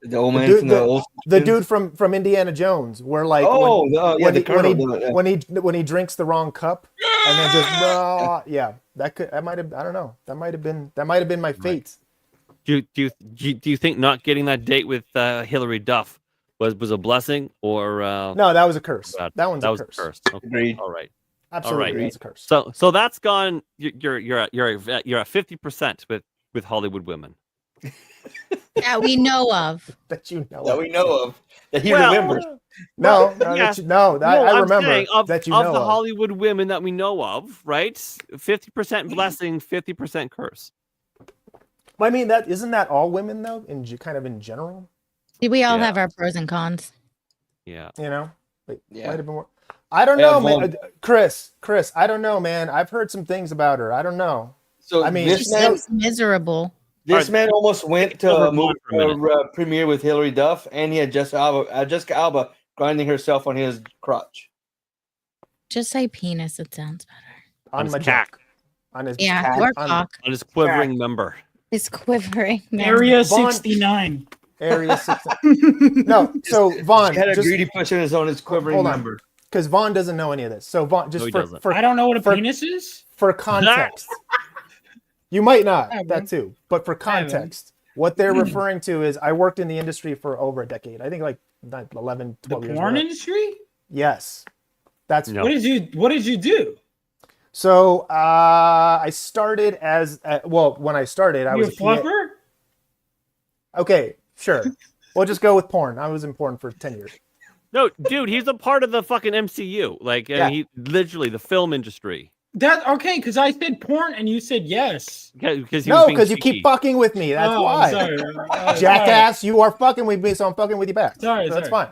The old man, the dude from Indiana Jones, where like when he drinks the wrong cup and then just that might have, I don't know, that might have been my fate. Do you think not getting that date with Hillary Duff was a blessing or no? That was a curse. That was a curse. Okay. Agreed. All right. Absolutely, all right. That's a curse. So that's gone. You're at 50% with Hollywood women. That we know of. That you know. That we know of. That he remembers. I remember that you know of the Hollywood women that we know of, right? 50% blessing, 50% curse. Well, I mean, isn't that all women though? In general. We all have our pros and cons. Yeah. You know. Might have been more. I don't know, man. Chris, I don't know, man. I've heard some things about her. I don't know. So I mean, she seems miserable. This man almost went to a premiere with Hillary Duff, and he had Jessica Alba grinding herself on his crotch. Just say penis. It sounds better. On my cock. On his or cock. On his quivering member. His quivering member. Area 69. Area 69. No, so Vaughn he had a greedy push on his quivering member. Because Vaughn doesn't know any of this. So Vaughn, just for I don't know what a penis is. For context. You might not, that too. But for context, what they're referring to is I worked in the industry for over a decade. I think like 11, 12 years. The porn industry? Yes. That's what did you do? So I started as when I started, I was a fluffer? Okay, sure. We'll just go with porn. I was in porn for 10 years. No, dude, he's a part of the fucking MCU. Like he literally the film industry. That okay? Because I said porn and you said yes. Because you keep fucking with me. That's why. Sorry. Jackass, you are fucking with me, so I'm fucking with you back. Sorry, that's fine.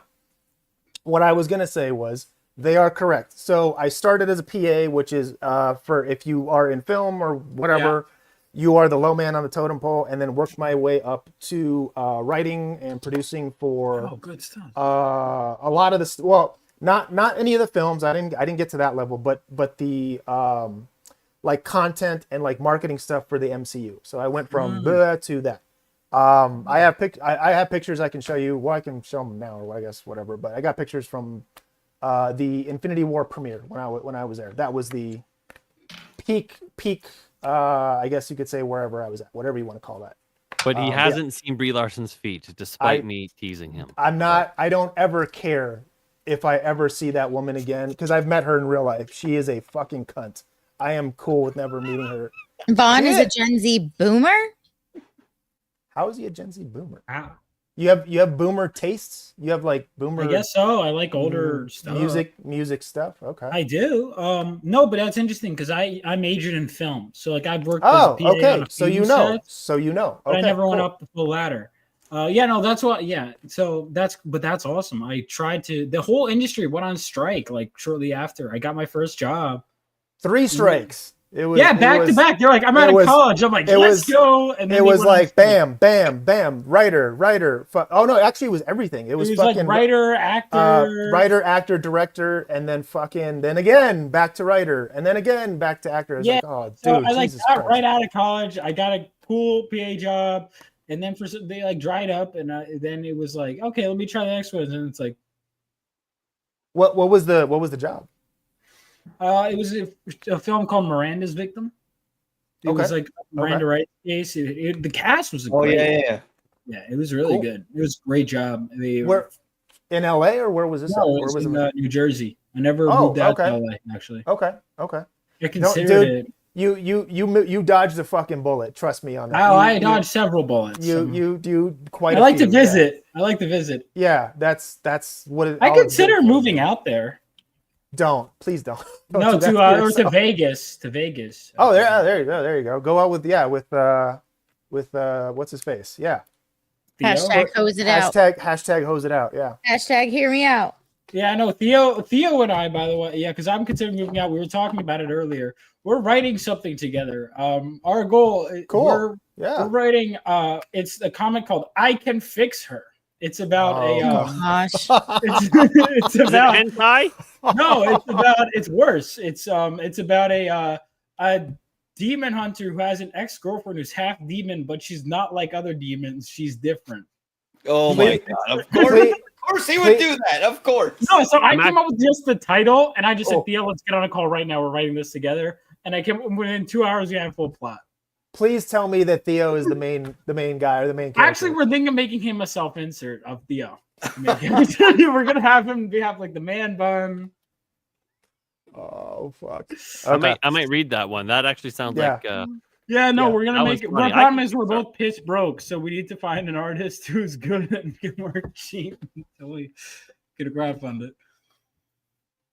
What I was gonna say was they are correct. So I started as a PA, which is for if you are in film or whatever, you are the low man on the totem pole, and then worked my way up to writing and producing for good stuff. A lot of this. Well, not any of the films. I didn't get to that level, but the like content and like marketing stuff for the MCU. So I went from to that. I have pictures I can show you. Well, I can show them now, or I guess whatever. But I got pictures from the Infinity War premiere when I was there. That was the peak. I guess you could say wherever I was at, whatever you want to call that. But he hasn't seen Brie Larson's feet, despite me teasing him. I'm not. I don't ever care if I ever see that woman again because I've met her in real life. She is a fucking cunt. I am cool with never meeting her. Vaughn is a Gen Z boomer. How is he a Gen Z boomer? Wow. You have boomer tastes. You have like boomer. I guess so. I like older stuff. Music stuff. Okay. I do. No, but that's interesting because I majored in film, so like I've worked. Oh, as a PA okay. on a So few you know. sets, So you know. but Okay, I never went cool. up the full ladder. Yeah, no, that's what. Yeah, so that's awesome. I tried to. The whole industry went on strike like shortly after I got my first job. 3 strikes. It was back to back. They're like, I'm out of college. I'm like, let's go. And then it was like bam, bam, bam. Writer. Oh no, actually, it was everything. It was fucking like writer, actor, director, and then then again back to writer, and then again back to actor. It's like, oh, dude, so I like Jesus got Christ. right out of college. I got a cool PA job, and then they like dried up, and then it was like, okay, let me try the next one, and it's like, what was the job? It was a film called Miranda's Victim. It was like Miranda Wright case. The cast was great. Yeah, it was really good. It was a great job. Where in LA or where was this? No, it was in New Jersey. I never moved out to LA actually. Okay. I considered it. You dodged a fucking bullet. Trust me on that. Oh, I dodged several bullets. You quite. I like to visit. I like to visit. Yeah, that's what it. I consider moving out there. Please don't. No, to Vegas. To Vegas. Oh, there you go. There you go. Go out with what's his face? Yeah. Hashtag hose it out. Hashtag hose it out. Yeah. Hashtag hear me out. Yeah, I know. Theo and I, by the way, because I'm considering moving out. We were talking about it earlier. We're writing something together. Our goal. Cool. We're writing. It's a comic called "I Can Fix Her." It's about gosh. It's about hentai. No, it's worse. It's about a demon hunter who has an ex-girlfriend who's half demon, but she's not like other demons. She's different. Oh my god! Of course he would do that. Of course. No, so I came up with just the title, and I just said, "Theo, let's get on a call right now. We're writing this together." And I came within 2 hours. We had a full plot. Please tell me that Theo is the main guy or the main character. Actually, we're thinking of making him a self-insert of Theo. We're gonna have him have like the man bun. Oh fuck! Okay. I might read that one. That actually sounds like. We're gonna make it. Funny. The problem is we're both piss broke, so we need to find an artist who's good and can work cheap until we get a crowdfund it.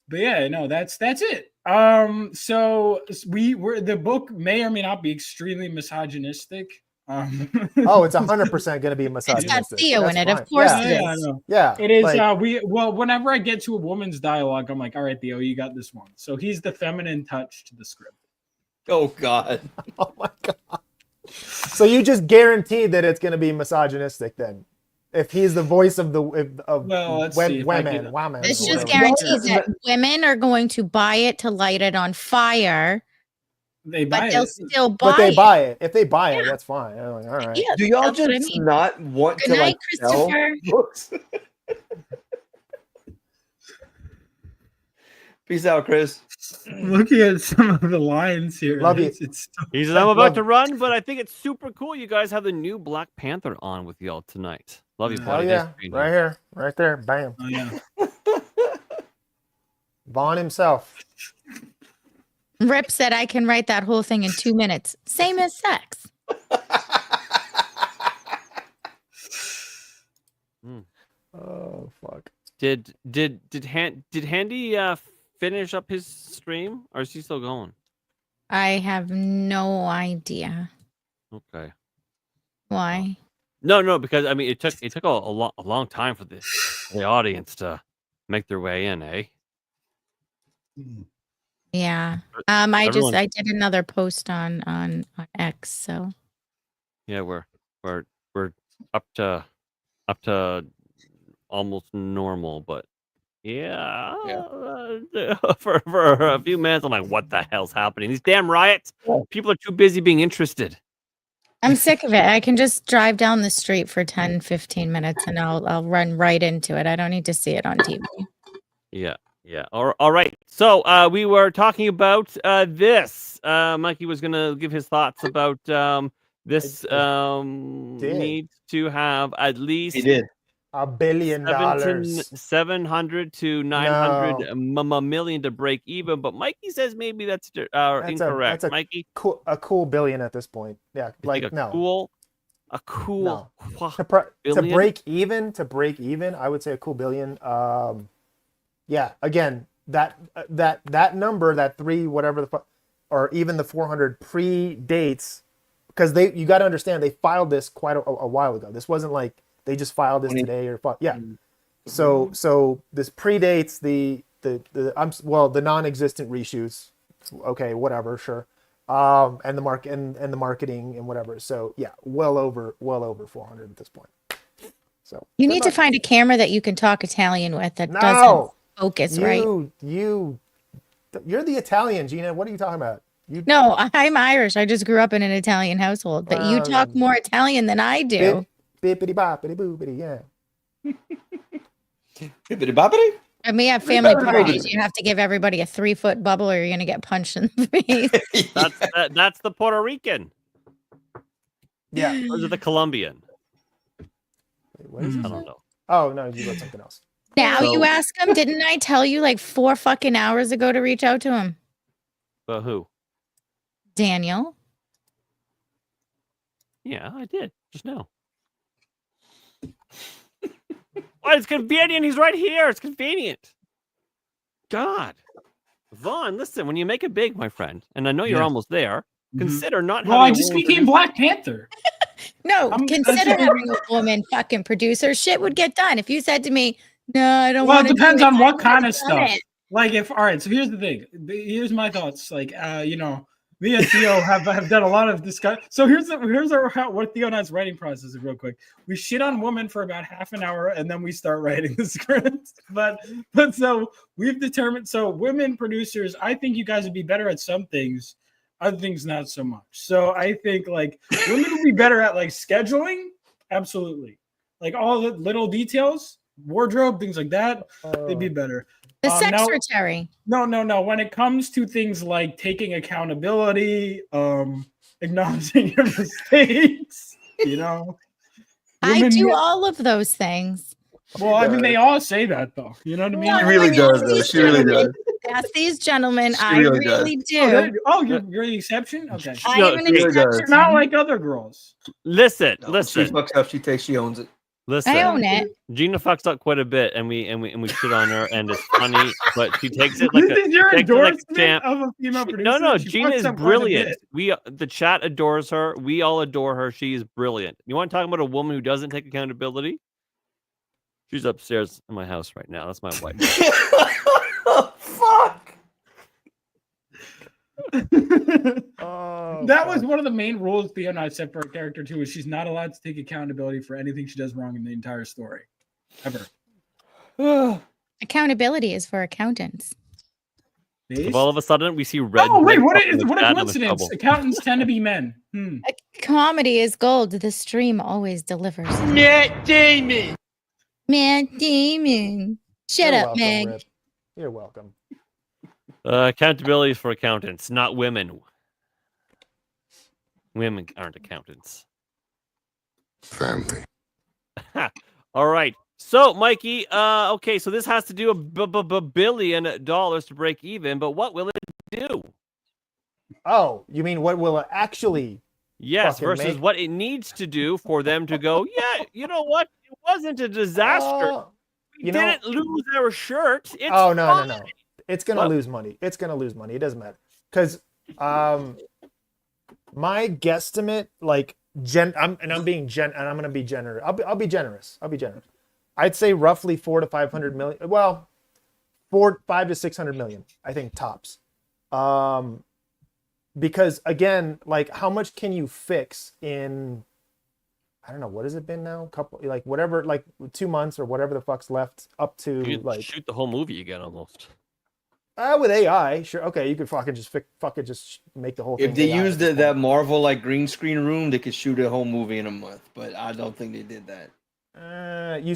But yeah, no, that's it. So the book may or may not be extremely misogynistic. Oh, it's 100% going to be misogynistic. It's got Theo in it, of course it is. Yeah, it is. Whenever I get to a woman's dialogue, I'm like, all right, Theo, you got this one. So he's the feminine touch to the script. Oh God! Oh my God! So you just guarantee that it's going to be misogynistic then? If he's the voice of women. This just guarantees that women are going to buy it to light it on fire. They'll still buy it. But they buy it. If they buy it, that's fine. I'm like, all right. Yeah, do y'all just not want Good to night, sell Christopher. books? Peace out, Chris. Looking at some of the lines here. Love you. He says, I'm about to run, but I think it's super cool. You guys have the new Black Panther on with y'all tonight. Love you, buddy. Oh, yeah. Right here. Right there. Bam. Oh, yeah. Vaughn himself. Rip said I can write that whole thing in 2 minutes. Same as sex. Oh fuck. Did Handy finish up his stream, or is he still going? I have no idea. Okay. Why? No, because I mean it took a long time for the audience to make their way in, eh? Yeah. I did another post on X, so Yeah, we're up to almost normal, but yeah. For a few minutes, I'm like, what the hell's happening? These damn riots. People are too busy being interested. I'm sick of it. I can just drive down the street for 10, 15 minutes and I'll run right into it. I don't need to see it on TV. Yeah. Yeah. All right. So we were talking about this. Mikey was gonna give his thoughts about this. Needs to have at least He did. $1 billion. 700 to 900 million to break even. But Mikey says maybe that's incorrect. Mikey, a cool billion at this point. Yeah, like no. A cool no. To break even, I would say a cool billion. Yeah, again, that number, that 3 whatever the fuck, or even the 400 predates, because you got to understand they filed this quite a while ago. This wasn't like they just filed this today or yeah. So this predates the non-existent reshoots. Okay, whatever, sure. And the marketing and whatever. So yeah, well over 400 at this point. So you need to find a camera that you can talk Italian with that doesn't focus, right? You're the Italian, Gina. What are you talking about? No, I'm Irish. I just grew up in an Italian household, but you talk more Italian than I do. Bippity boppity boopity, yeah. Bippity boppity? And we have family parties. You have to give everybody a 3-foot bubble, or you're gonna get punched in the face. That's the Puerto Rican. Yeah, those are the Colombian. Wait, what is I don't know. Oh no, you wrote something else. Now you ask him. Didn't I tell you like 4 fucking hours ago to reach out to him? But who? Daniel. Yeah, I did just now. What? It's convenient. He's right here. It's convenient. God, Vaughn, listen. When you make it big, my friend, and I know you're almost there, consider not. Well, I just became Black Panther. No, consider having a woman fucking producer. Shit would get done. If you said to me, "No, I don't." Well, it depends on what kind of stuff. Like, if all right. So here's the thing. Here's my thoughts. Like, me and Theo have done a lot of discussion. So here's what Theo and I's writing process is real quick. We shit on women for about half an hour, and then we start writing the script. But so we've determined. So women producers, I think you guys would be better at some things, other things not so much. So I think like women would be better at like scheduling, absolutely. Like all the little details, wardrobe, things like that, they'd be better. The secretary. No. When it comes to things like taking accountability, acknowledging your mistakes, I do all of those things. Well, I mean, they all say that, though. You know what I mean? She really does, though. She really does. Ask these gentlemen. I really do. Oh, you're the exception? Okay. I am an exception. Not like other girls. Listen. She fucks up. She owns it. Listen, I own it. Gina fucks up quite a bit, and we shit on her, and it's funny, but she takes it like this is your endorsement of a female producer. No, Gina is brilliant. The chat adores her. We all adore her. She is brilliant. You want to talk about a woman who doesn't take accountability? She's upstairs in my house right now. That's my wife. Fuck. That was one of the main rules Theo and I set for her character too, is she's not allowed to take accountability for anything she does wrong in the entire story. Ever. Accountability is for accountants. If all of a sudden we see red. Oh wait, what a coincidence. Accountants tend to be men. A comedy is gold. The stream always delivers. Matt Damon. Shut up, Meg. Rip. You're welcome. Accountability is for accountants, not women. Women aren't accountants. Family. All right. So, Mikey, okay, so this has to do $1 billion to break even, but what will it do? Oh, you mean what will it actually? Yes, versus what it needs to do for them to go, yeah, you know what? It wasn't a disaster. We didn't lose our shirt. It's no. It's going to lose money. It's going to lose money. It doesn't matter. Because my guesstimate, like, I'm going to be generous. I'll be generous. I'd say roughly 400 to 500 million. Well, 500 to 600 million, I think, tops. Because, again, like, how much can you fix in, I don't know, what has it been now? Whatever, 2 months or whatever the fuck's left up to, you shoot the whole movie again almost. With AI, sure. Okay, you could fucking just make the whole thing. If they used that Marvel green screen room, they could shoot a whole movie in a month. But I don't think they did that. But you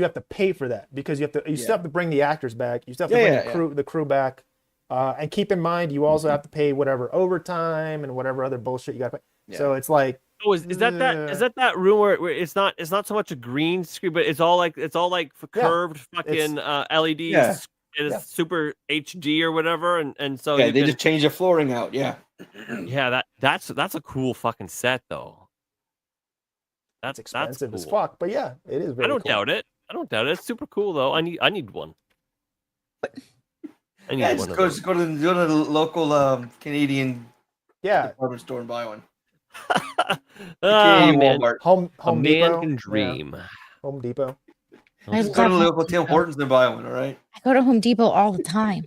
have to pay for that because you still have to bring the actors back. You still have to bring the crew back. And keep in mind, you also have to pay whatever overtime and whatever other bullshit you got to pay. Yeah. So it's like, oh, is that room where it's not so much a green screen, but it's all like curved fucking LEDs. Yeah. It's super HD or whatever, and so they just change the flooring out. Yeah, that's a cool fucking set though. That's expensive cool. as fuck, but yeah, it is. Very I don't cool. doubt it. It's super cool though. I need one. Just go to the local Canadian department store and buy one. Walmart. Home man Depot. Can dream. Yeah. Home Depot. Just go to the local Tim Hortons and buy one. All right. I go to Home Depot all the time.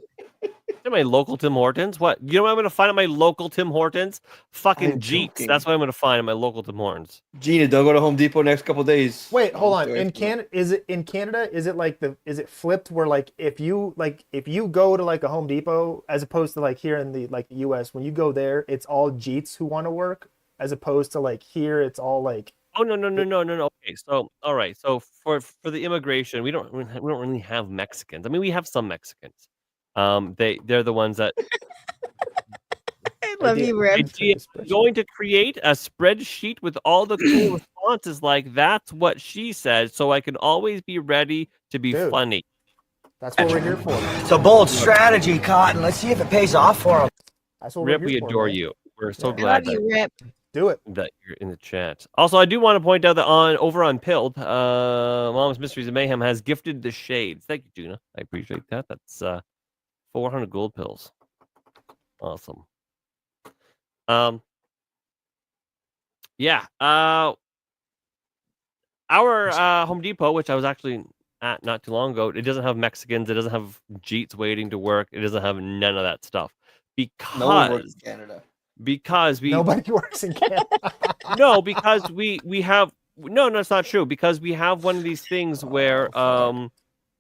My local Tim Hortons? What? You know what I'm going to find at my local Tim Hortons? Fucking Jeets. That's what I'm going to find at my local Tim Hortons. Gina, don't go to Home Depot next couple days. Wait, hold on. In Canada, is it flipped where like if you go to like a Home Depot as opposed to like here in the like the US, when you go there, it's all Jeets who want to work as opposed to like here it's all like oh no. Okay, so all right. So for the immigration, we don't really have Mexicans. I mean, we have some Mexicans. They're the ones that I love you, Rip. Going to create a spreadsheet with all the cool responses like that's what she said, so I can always be ready to be funny. That's what we're here for. It's a bold strategy, Cotton. Let's see if it pays off for him. That's what Rip, we're here we adore for, you. We're so I glad love you, Rip. Do it. That you're in the chat. Also, I do want to point out that over on Pilled, Mom's Mysteries of Mayhem has gifted the shades. Thank you, Gina. I appreciate that. That's 400 gold pills. Awesome. Yeah. Our Home Depot, which I was actually at not too long ago, it doesn't have Mexicans. It doesn't have Jeets waiting to work. It doesn't have none of that stuff because no one works in Canada. Because nobody works in Canada. No, because we have no, it's not true. Because we have one of these things where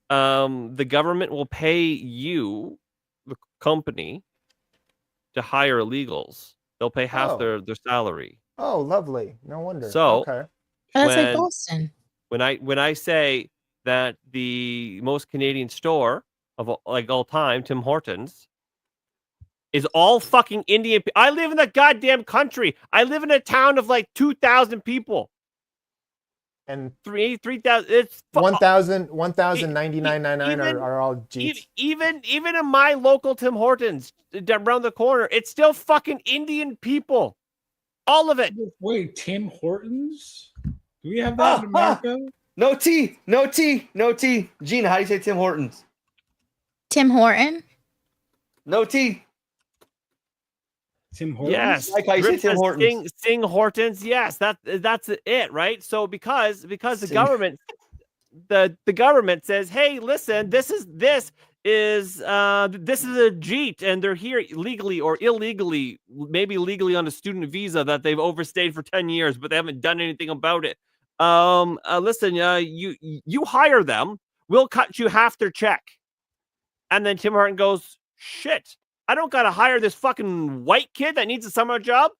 the government will pay you, the company, to hire illegals. They'll pay half their salary. Oh, lovely. No wonder. So okay. That's like Boston. When I say that the most Canadian store of like all time, Tim Hortons, is all fucking Indian. I live in the goddamn country. I live in a town of like 2,000 people. And 3,000. It's 1,099.99 are all Jeets. Even in my local Tim Hortons around the corner, it's still fucking Indian people. All of it. Wait, Tim Hortons? Do we have that in America? No T. Gina, how do you say Tim Hortons? Tim Horton? No T. Tim Hortons? Yes. Like how you say Tim Hortons. Sing Hortons. Yes, that's it, right? So because the government says, hey, listen, this is a Jeet, and they're here legally or illegally, maybe legally on a student visa that they've overstayed for 10 years, but they haven't done anything about it. Listen, you hire them, we'll cut you half their check. And then Tim Horton goes, shit, I don't got to hire this fucking white kid that needs a summer job.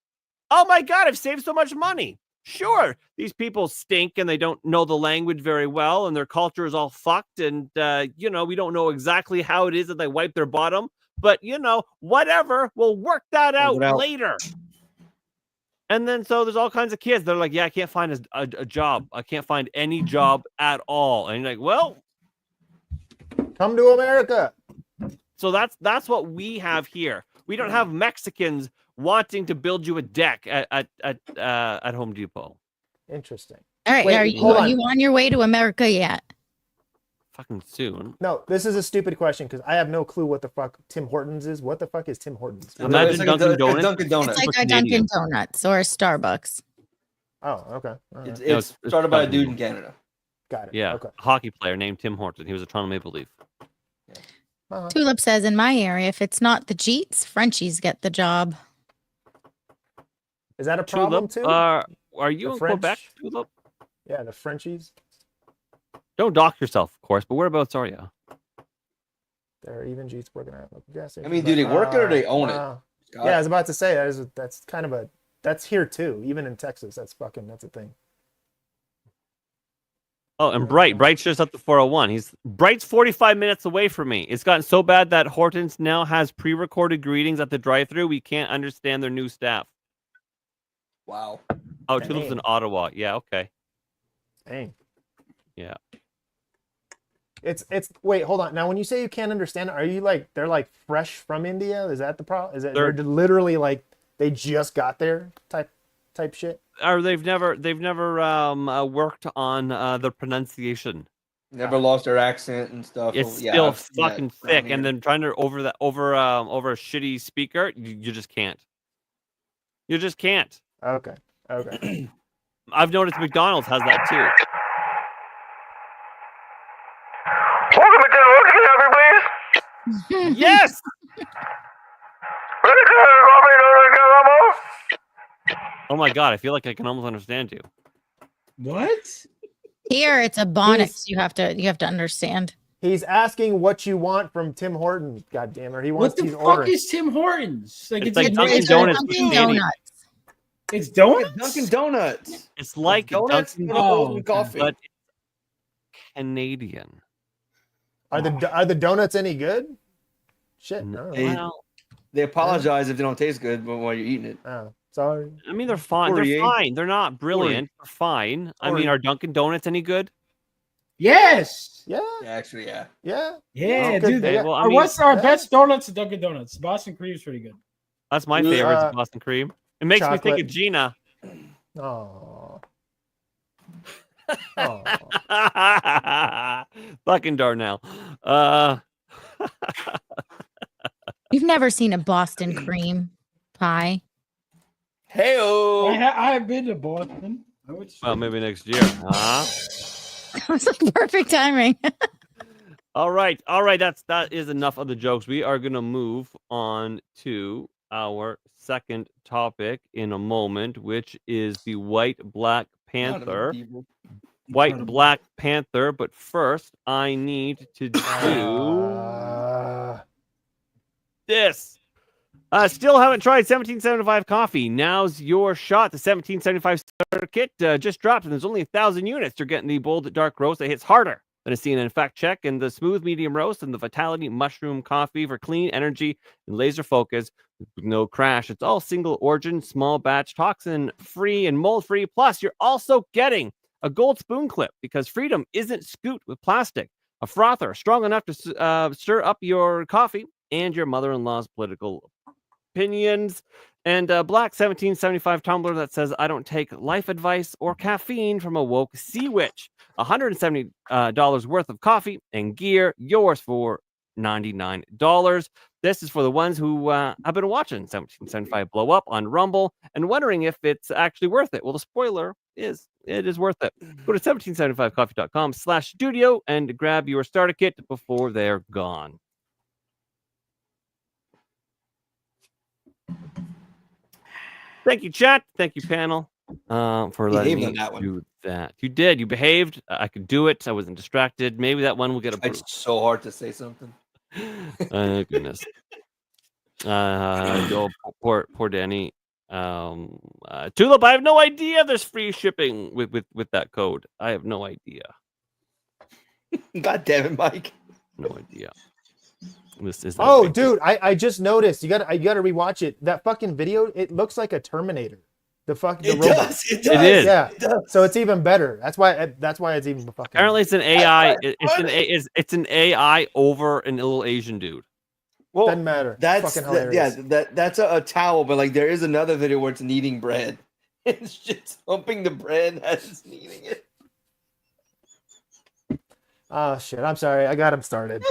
Oh my God, I've saved so much money. Sure, these people stink and they don't know the language very well and their culture is all fucked. And, we don't know exactly how it is that they wipe their bottom. But, whatever, we'll work that out later. And then so there's all kinds of kids. They're like, yeah, I can't find a job. I can't find any job at all. And you're like, well, come to America. So that's what we have here. We don't have Mexicans wanting to build you a deck at Home Depot. Interesting. All right, are you on your way to America yet? Fucking soon. No, this is a stupid question because I have no clue what the fuck Tim Hortons is. What the fuck is Tim Hortons? Imagine Dunkin' Donuts. Dunkin' Donuts. It's like a Dunkin' Donuts or a Starbucks. Oh, okay. Right. It's started by a dude in Canada. Got it. Yeah, okay. A hockey player named Tim Horton. He was a Toronto Maple Leaf. Uh-huh. Tulip says, in my area, if it's not the Jeets, Frenchies get the job. Is that a problem Tulip, too? Are you The in French? Quebec, Tulip? Yeah, the Frenchies. Don't dock yourself, of course, but whereabouts are you? They're even Jeets working at local gas station. I mean, do they work it or they own it? Yeah, I was about to say that's kind of that's here too. Even in Texas, that's a thing. Oh, and Bright's just up to 401. Bright's 45 minutes away from me. It's gotten so bad that Hortons now has pre-recorded greetings at the drive-thru. We can't understand their new staff. Wow. Oh, Tulip's in Ottawa. Yeah, okay. Dang. Yeah. It's wait, hold on. Now when you say you can't understand, are you like they're like fresh from India? Is that the problem? Is it they're literally like they just got there type shit? Or they've never worked on the pronunciation. Never lost their accent and stuff. It's still fucking thick, and then trying to over a shitty speaker, you just can't. You just can't. Okay. I've noticed McDonald's has that too. Yes. Oh my god, I feel like I can almost understand you. What? Here it's a bonnet. You have to understand. He's asking what you want from Tim Hortons. God damn it. He wants what the fuck is Tim Hortons? Like it's like Dunkin' Donuts. It's donuts. Dunkin' Donuts. It's like donuts Dunkin' with coffee, but Canadian. Are the donuts any good? Shit, no. They apologize if they don't taste good, but while you're eating it. Oh, sorry. I mean, they're fine. They're fine. They're not brilliant. They're fine. I mean, are Dunkin' Donuts any good? Yes. Yeah. Actually, yeah. Yeah. Yeah, dude. Well, I mean, what's our best donuts at Dunkin' Donuts? Boston Cream's pretty good. That's my favorite. Is Boston Cream. It makes me think of Gina. Oh. Fucking Darnell. You've never seen a Boston cream pie? Hey-o. I have been to Boston. Well, maybe next year. That was like perfect timing. All right. That is enough of the jokes. We are gonna move on to our second topic in a moment, which is the White Black Panther. White Black Panther. But first, I need to do this. Still haven't tried 1775 coffee. Now's your shot. The 1775 starter kit just dropped, and there's only 1,000 units. You're getting the bold dark roast that hits harder than a CNN fact check, and the smooth medium roast, and the Vitality mushroom coffee for clean energy and laser focus with no crash. It's all single origin, small batch, toxin free and mold free. Plus, you're also getting a gold spoon clip because freedom isn't scooped with plastic. A frother strong enough to stir up your coffee and your mother-in-law's political opinions, and a black 1775 tumbler that says, I don't take life advice or caffeine from a woke sea witch. $170 worth of coffee and gear, yours for $99. This is for the ones who have been watching 1775 blow up on Rumble and wondering if it's actually worth it. Well, the spoiler is it is worth it. Go to 1775coffee.com/studio and grab your starter kit before they're gone. Thank you, chat. Thank you, panel, for letting me do that. You did. You behaved. I could do it. I wasn't distracted. Maybe that one will get approved. It's so hard to say something. Goodness. Poor Danny. Tulip, I have no idea there's free shipping with that code. I have no idea. God damn it, Mike. No idea. This is dude, I just noticed. You gotta rewatch it. That fucking video, it looks like a Terminator. The fucking robot. It does. Yeah. It does. So it's even better. That's why it's even fucking. Apparently, it's an AI. It's an AI over an little Asian dude. Well, doesn't matter. That's fucking hilarious. That's a towel, but like there is another video where it's kneading bread. It's just humping the bread as it's kneading it. Oh shit! I'm sorry. I got him started.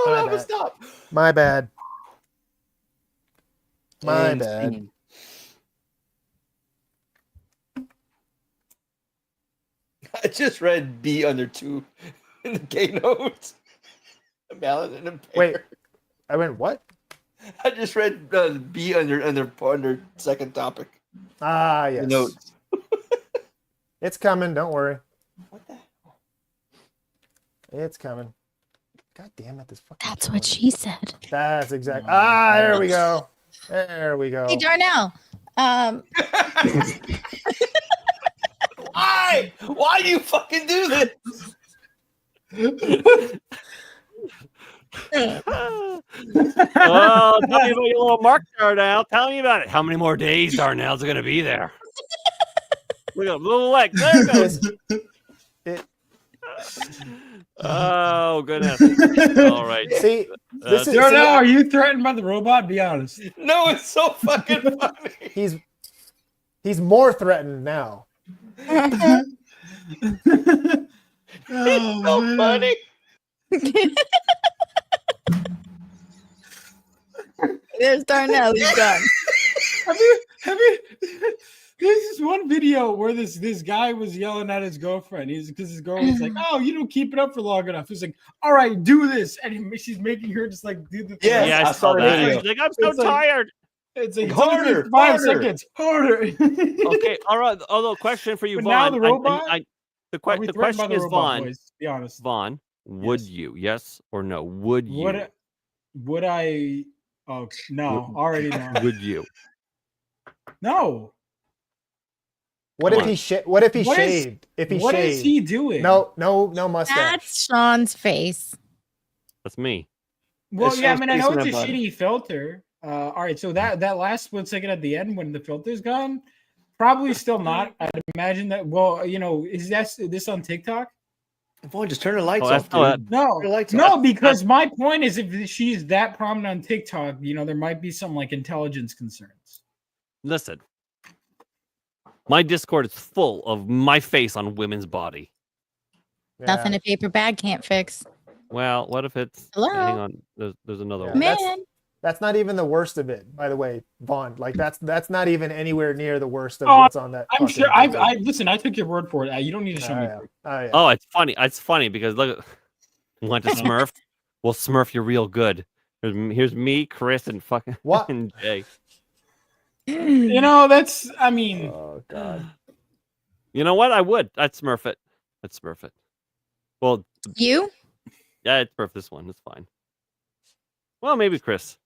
No, stop. My bad. My bad. Scene. I just read B under 2 in the gay notes. A ballad and a pair. Wait, I went what? I just read B under second topic. Ah, yes. The notes. It's coming. Don't worry. What the hell? It's coming. God damn it! This fucking. That's what she said. That's exactly. Ah, there we go. There we go. Hey, Darnell. Why? Why do you fucking do this? Oh, tell me about your little mark, Darnell. Tell me about it. How many more days Darnell's going to be there? Look at little leg. There it goes. Oh, goodness. All right. See, this is Darnell, are you threatened by the robot? Be honest. No, it's so fucking funny. He's more threatened now. It's so funny. There's Darnell. He's gone. Have you? There's this one video where this guy was yelling at his girlfriend. Because his girl was like, "Oh, you don't keep it up for long enough." He's like, "All right, do this," and she's making her just like do the thing. Yeah, I saw that. She's like, "I'm so tired." It's like harder, 5 seconds harder. Okay, all right. Although, question for you, But Vaughn. now the robot. The question is, Vaughn. Boys, be honest. Vaughn, would you? Yes or no? Would you? Would I? Oh no! Already no. Would you? No. What if he shaved? What if he shaved? What is he doing? No mustache. That's Shawn's face. That's me. Well, It's yeah, I Shawn's mean, I face know on it's a that body. shitty filter. All right, so that last split second at the end when the filter's gone, probably still not. I'd imagine that. Well, is this on TikTok? Vaughn, just turn the lights Oh, off, that's- dude. No, Turn the lights no, off. because my point is, if she's that prominent on TikTok, there might be some like intelligence concerns. Listen, my Discord is full of my face on women's body. Nothing a paper bag can't fix. Well, what if it's? Hello? Hang on, there's another Yeah. one. Man, That's not even the worst of it, by the way, Vaughn. Like that's not even anywhere near the worst of Oh, what's on that. I'm fucking sure. thing. I listen. I took your word for it. You don't need to show me. Oh, yeah. Oh, it's funny. It's funny because look, want to Smurf? We'll Smurf you real good. Here's me, Chris, and fucking What? and Jay. That's. I mean, Oh god. You know what? I'd Smurf it. I'd Smurf it. Well, you? yeah, I'd Smurf this one. It's fine. Well, maybe Chris.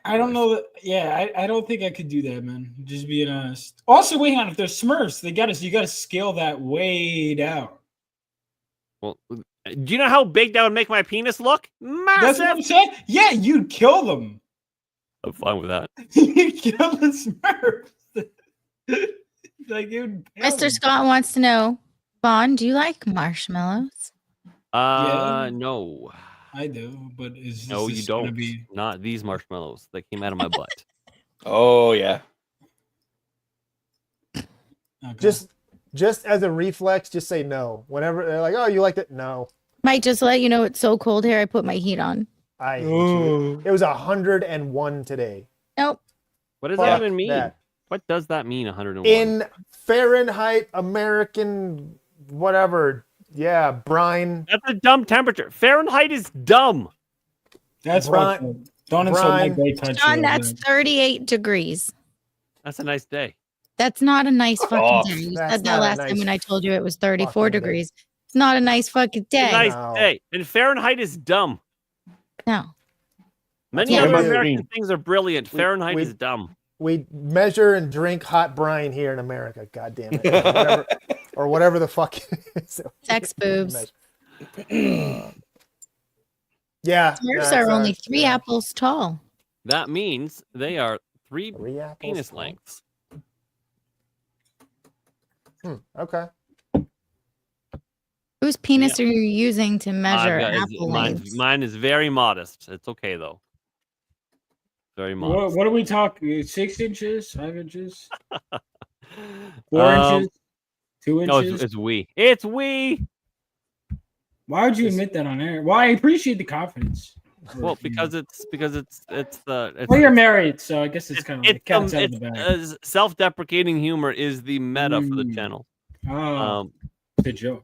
I don't know that. Yeah, I don't think I could do that, man. Just being honest. Also, wait on. If there's Smurfs, you got to scale that way down. Well, do you know how big that would make my penis look? Massive. That's what I'm saying. Yeah, you'd kill them. I'm fine with that. You'd kill the Smurfs. Like, Mr. Scott wants to know, Vaughn, do you like marshmallows? No. I do, but is No, this you gonna don't. be? Not these marshmallows that came out of my butt. Oh yeah. Okay. Just as a reflex, just say no. Whenever they're like, "Oh, you liked it?" No. Might just let you know it's so cold here. I put my heat on. I hate Ooh. you. It was 101 today. Nope. What does Fuck that even mean? that. What does that mean? 101 In Fahrenheit, American, whatever. Yeah, brine. That's a dumb temperature. Fahrenheit is dumb. That's Brian- right. Don't insult my Brian- great touch. Shawn, here, that's man. 38 degrees. That's a nice day. That's not a nice fucking off. day. You That's said that not a last time nice when I told you it was 34 fucking day. degrees. It's not a nice fucking It's a day. nice No. day. And Fahrenheit is dumb. No. Many Yeah, other but- American things are brilliant. We- Fahrenheit we- is dumb. We measure and drink hot brine here in America. God damn it. Or whatever the fuck it is. Sex boobs. Yeah. Smurfs are only 3 apples tall. That means they are 3 3 apples penis tall? lengths. Okay. Whose penis are you using to measure I've got- apple mine, lengths? mine is very modest. It's okay though. Very modest. What do we talk? 6 inches? 5 inches? 4 Um, inches? 2 No, inches? it's we. It's we. Why would you admit that on air? Well, I appreciate the confidence. Well, because it's the. Well, you're married, so I guess it's kind of like It's, cats out of the bag. self-deprecating humor is the meta for the Mm. channel. Oh, the joke.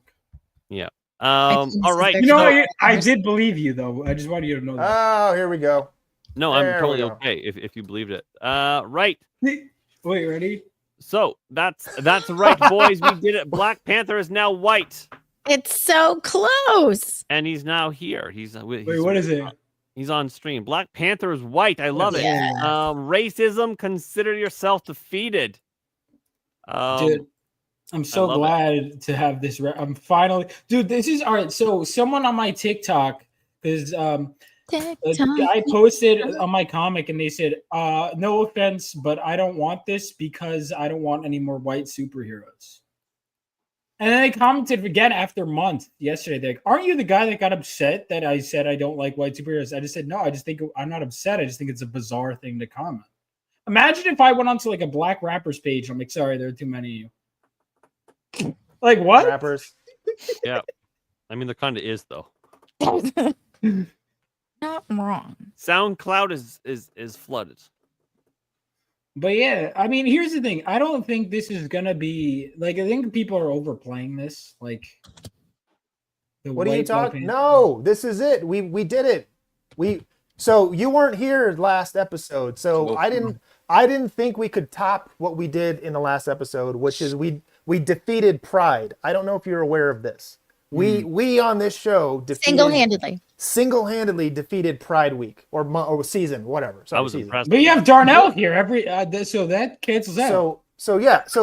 All right. You know, so- I did believe you though. I just wanted you to know that. Oh, here we go. no, I'm there we totally go. okay if you believed it. Right. Wait, ready? So that's right, boys. We did it. Black Panther is now white, It's so close. and he's now here. He's Wait, what is it? He's on stream. Black Panther is white. I love it. Yeah. Racism. Consider yourself defeated. Dude, I'm so glad to have this. I'm finally, dude. This is all right. So someone on my TikTok, because a guy posted on my comic, and they said, "No offense, but I don't want this because I don't want any more white superheroes." And then they commented again after months yesterday. They're like, "Aren't you the guy that got upset that I said I don't like white superheroes?" I just said, "No, I just think I'm not upset. I just think it's a bizarre thing to comment." Imagine if I went onto like a black rappers page. I'm like, "Sorry, there are too many of you." Like what? Rappers. Yeah, I mean, there kind of is though. Not wrong. SoundCloud is flooded. But yeah, I mean, here's the thing. I don't think this is gonna be like. I think people are overplaying this. Like, what are you talking? No, this is it. We did it. So you weren't here last episode. So I didn't think we could top what we did in the last episode, which is we defeated Pride. I don't know if you're aware of this. We on this show single-handedly defeated Pride Week or season, whatever. Sorry, I was season. impressed. But you have Darnell here so that cancels out. So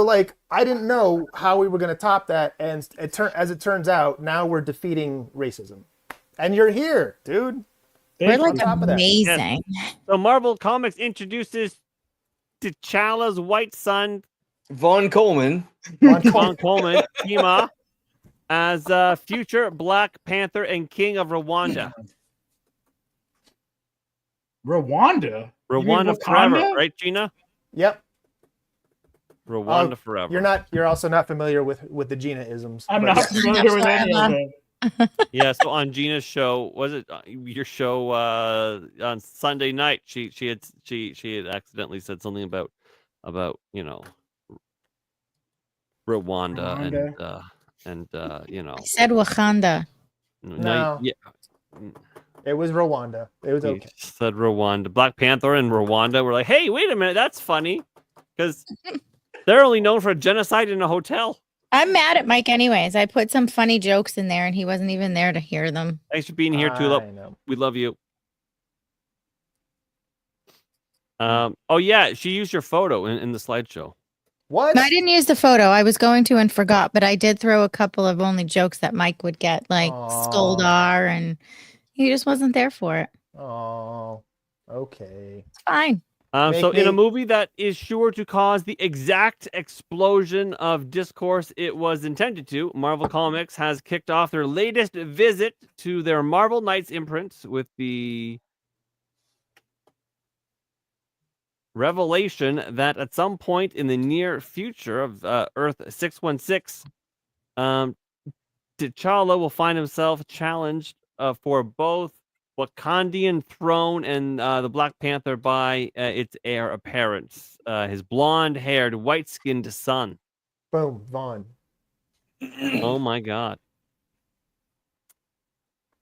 like I didn't know how we were going to top that, and as it turns out, now we're defeating racism, and you're here, dude. We're like amazing. Yes. So Marvel Comics introduces T'Challa's white son, Von Coleman, Kima, as future Black Panther and King of Rwanda. Rwanda forever, right, Gina? Yep. Rwanda forever. You're also not familiar with the Gina-isms. I'm not familiar with any of it. Yeah, so on Gina's show, was it your show on Sunday night? She had accidentally said something about Rwanda. and I said Wakanda. No. Yeah. It was Rwanda. It was okay. Said Rwanda. Black Panther and Rwanda were like, hey, wait a minute, that's funny. Because they're only known for a genocide in a hotel. I'm mad at Mike anyways. I put some funny jokes in there and he wasn't even there to hear them. Thanks for being here, Tulip. We love you. Oh yeah, she used your photo in the slideshow. What? No, I didn't use the photo. I was going to and forgot, but I did throw a couple of only jokes that Mike would get, like Skoldar, and he just wasn't there for it. Oh, okay. It's fine. So in a movie that is sure to cause the exact explosion of discourse it was intended to, Marvel Comics has kicked off their latest visit to their Marvel Knights imprints with the revelation that at some point in the near future of Earth 616, T'Challa will find himself challenged for both Wakandian throne and the Black Panther by its heir apparent, his blonde-haired, white-skinned son. Boom, Vaughn. Oh my God!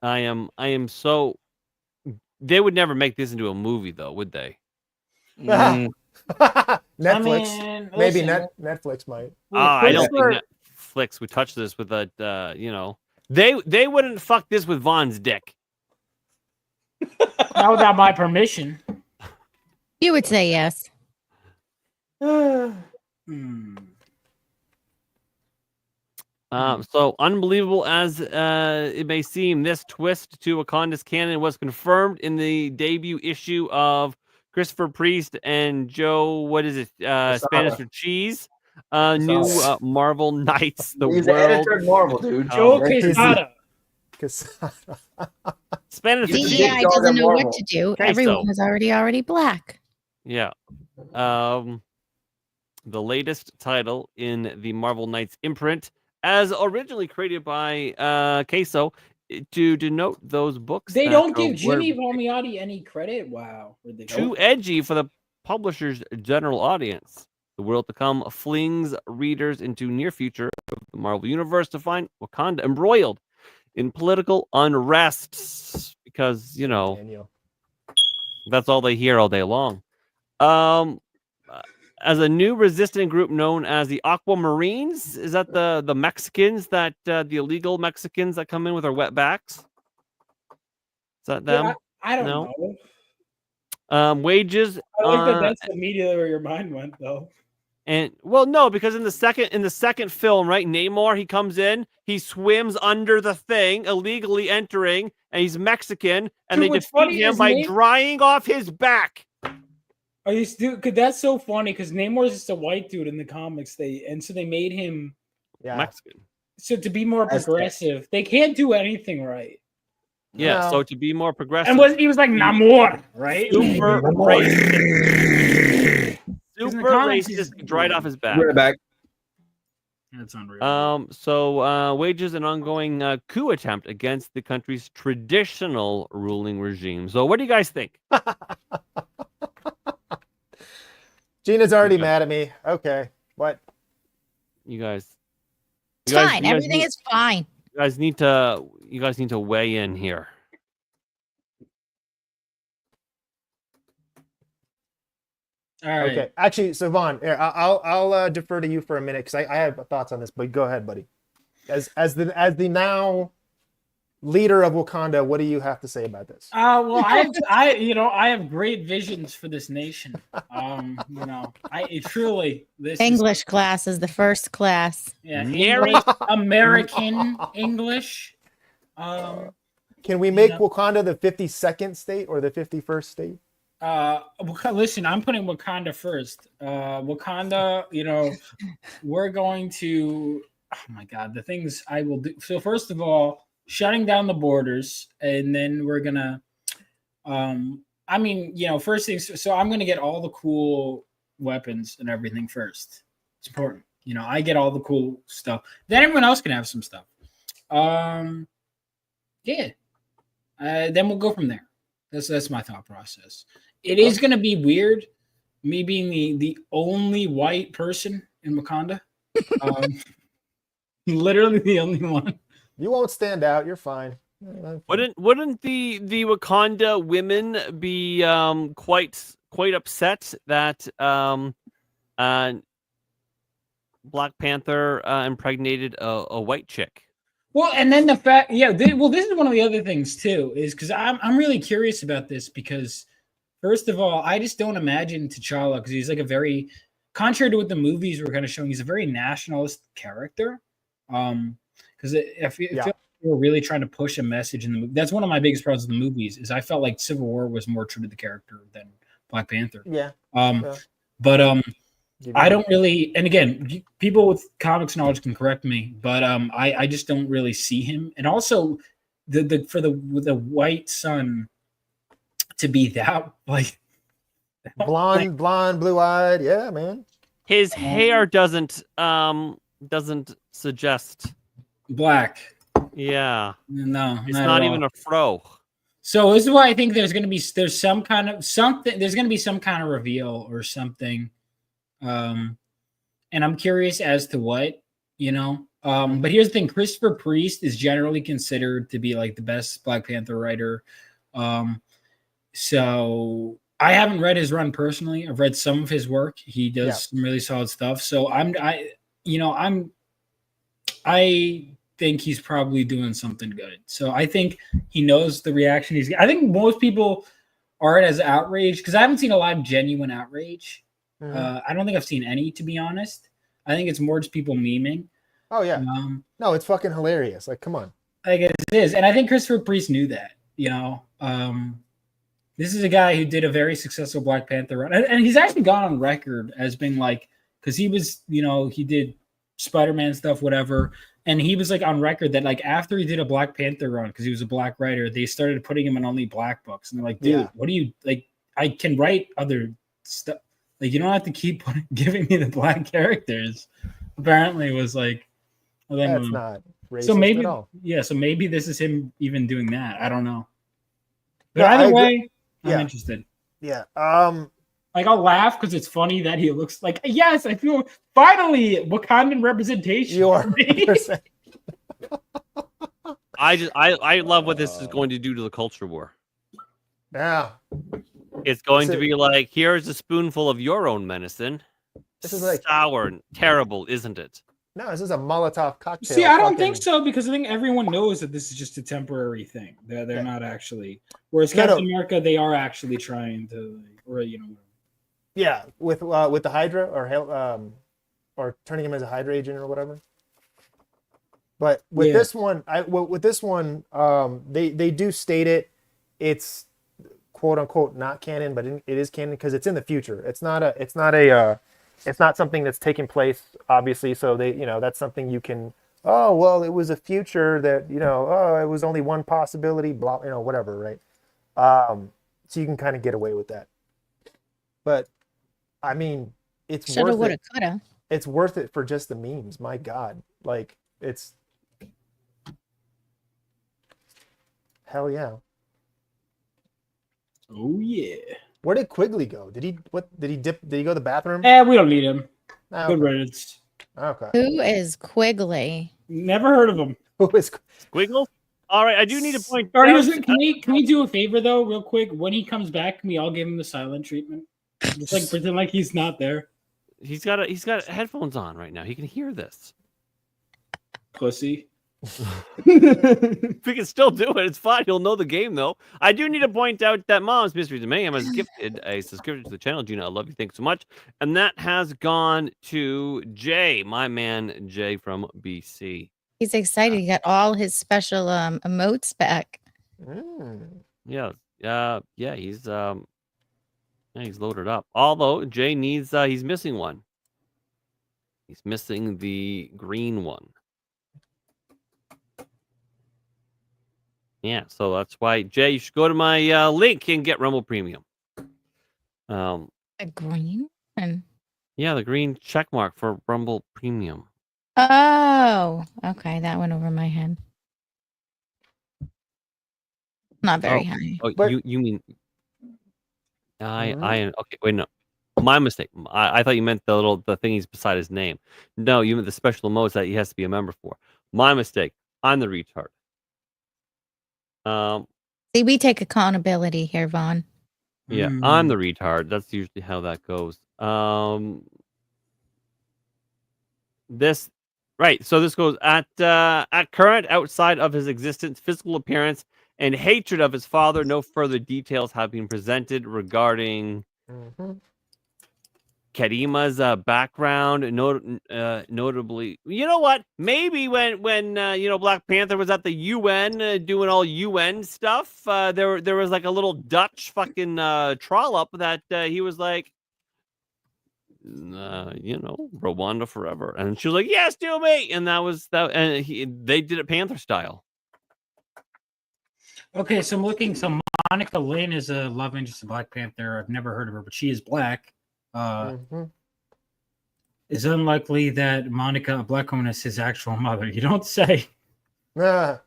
I am so. They would never make this into a movie, though, would they? Netflix, maybe listen, Netflix might. I don't think Netflix would touch this with a. They wouldn't fuck this with Vaughn's dick. Not without my permission. You would say yes. So unbelievable as it may seem, this twist to Wakanda's canon was confirmed in the debut issue of Christopher Priest and Joe, what is it? Spanish for cheese. New Marvel Knights, the He's world. the editor at Marvel, dude. Joe Quesada. Spanish for cheese. DEI doesn't know what to do. Everyone is already black. Yeah. The latest title in the Marvel Knights imprint, as originally created by Queso, to denote those books. They don't give Jimmy Palmiotti any credit. Wow. Too edgy for the publisher's general audience. The world to come flings readers into near future of the Marvel Universe to find Wakanda embroiled in political unrest because, that's all they hear all day long. As a new resistant group known as the Aquamarines, is that the Mexicans that the illegal Mexicans that come in with their wetbacks? Is that them? Yeah, I don't know. Wages. I like that's immediately where your mind went, though. And well, no, because in the second film, right, Namor, he comes in, he swims under the thing, illegally entering, and he's Mexican, and Dude, they defeat him by drying off his back. Are you still? Cause that's so funny. Because Namor's just a white dude in the comics. So they made him Mexican. So to be more progressive, they can't do anything right. Yeah. No. So to be more progressive, And he was like Namor, right? Super racist. Super racist. Dried off his back. We're back. That's unreal. So wages an ongoing coup attempt against the country's traditional ruling regime. So what do you guys think? Gina's already mad at me. Okay, what? You guys. It's fine. Everything is fine. You guys need to weigh in here. All right. Okay, actually, so Vaughn, I'll defer to you for a minute because I have thoughts on this. But go ahead, buddy. As the now leader of Wakanda, what do you have to say about this? Well, I have great visions for this nation. This English class is the first class. Yeah, American English. Can we make Wakanda the 52nd state or the 51st state? Listen, I'm putting Wakanda first. Wakanda, we're going to. Oh my God, the things I will do. So first of all, shutting down the borders, and then we're gonna. First things. So I'm gonna get all the cool weapons and everything first. It's important. I get all the cool stuff. Then everyone else can have some stuff. Then we'll go from there. That's my thought process. It is going to be weird, me being the only white person in Wakanda. Literally the only one. You won't stand out. You're fine. Wouldn't the Wakanda women be quite upset that Black Panther impregnated a white chick? Well, and then the fact, this is one of the other things too, is because I'm really curious about this because, first of all, I just don't imagine T'Challa because he's like a very, contrary to what the movies were kind of showing, he's a very nationalist character. Because I feel like we're really trying to push a message in the movie. That's one of my biggest problems with the movies is I felt like Civil War was more true to the character than Black Panther. Yeah. But I don't really, and again, people with comics knowledge can correct me, but I just don't really see him. And also, for the white son to be that like blonde, blue-eyed, yeah, man. His hair doesn't suggest black. Yeah, no, it's not even a fro. So this is why I think there's going to be some kind of reveal or something. And I'm curious as to what, but here's the thing. Christopher Priest is generally considered to be like the best Black Panther writer. So I haven't read his run personally. I've read some of his work. He does some really solid stuff. So I think he's probably doing something good. So I think he knows the reaction I think most people aren't as outraged because I haven't seen a lot of genuine outrage. I don't think I've seen any, to be honest. I think it's more just people memeing. Oh yeah. No, it's fucking hilarious. Like, come on. I guess it is, and I think Christopher Priest knew that. This is a guy who did a very successful Black Panther run, and he's actually gone on record as being like, because he was, he did Spider-Man stuff, whatever, and he was like on record that like after he did a Black Panther run, because he was a black writer, they started putting him in only black books, and they're like, dude, what do you like? I can write other stuff. Like, you don't have to keep giving me the black characters. Apparently, it was like, well, that's not racist at all. Yeah. So maybe this is him even doing that. I don't know. But either way, I'm interested. Yeah. Like I'll laugh because it's funny that he looks like. Yes, I feel finally Wakandan representation. You are. I love what this is going to do to the culture war. Yeah. It's going to be like, here's a spoonful of your own medicine. This is like sour and terrible, isn't it? No, this is a Molotov cocktail. See, I don't think so because I think everyone knows that this is just a temporary thing. They're not actually. Whereas Captain America, they are actually trying to, Yeah, with the Hydra or turning him as a Hydra agent or whatever. But with this one, they do state it. It's quote unquote not canon, but it is canon because it's in the future. It's not something that's taking place, obviously. So that's something you can. Oh well, it was a future that it was only one possibility. Blah, whatever, right? So you can kind of get away with that. But I mean, it's Shoulda, worth woulda, it. coulda. It's worth it for just the memes. My God, like it's hell yeah. Oh yeah. Where did Quigley go? Did he dip? Did he go to the bathroom? We don't need him. Oh, Good okay. riddance. Okay. Who is Quigley? Never heard of him. Who is Squiggles? All right, I do need to point Or out. can we do a favor though, real quick? When he comes back, can we all give him the silent treatment? Just like pretend like he's not there. He's got headphones on right now. He can hear this. Pussy. We can still do it. It's fine. He'll know the game, though. I do need to point out that Mom's Mysteries of Mayhem has gifted a subscription to the channel. Gina, I love you. Thanks so much. And that has gone to Jay, my man Jay from BC. He's excited. He got all his special emotes back. Yeah. He's loaded up. Although Jay needs, he's missing one. He's missing the green one. Yeah, so that's why, Jay, you should go to my link and get Rumble Premium. A green one? Yeah, the green check mark for Rumble Premium. Oh, okay. That went over my head. Not very high. Oh, you mean... okay, wait, no. My mistake. I thought you meant the thingies beside his name. No, you meant the special emotes that he has to be a member for. My mistake. I'm the retard. See, we take accountability here, Vaughn. Yeah, I'm the retard. That's usually how that goes. This goes at current, outside of his existence, physical appearance, and hatred of his father. No further details have been presented regarding Karima's background, notably. You know what? Maybe when Black Panther was at the UN doing all UN stuff, there was like a little Dutch fucking trollop that he was like, Rwanda forever, and she was like, yes, do me, and that was that, and they did it Panther style. Okay, so I'm looking. So Monica Lynn is a love interest of Black Panther. I've never heard of her, but she is black. It's unlikely that Monica, a black woman, is his actual mother. You don't say. Rip,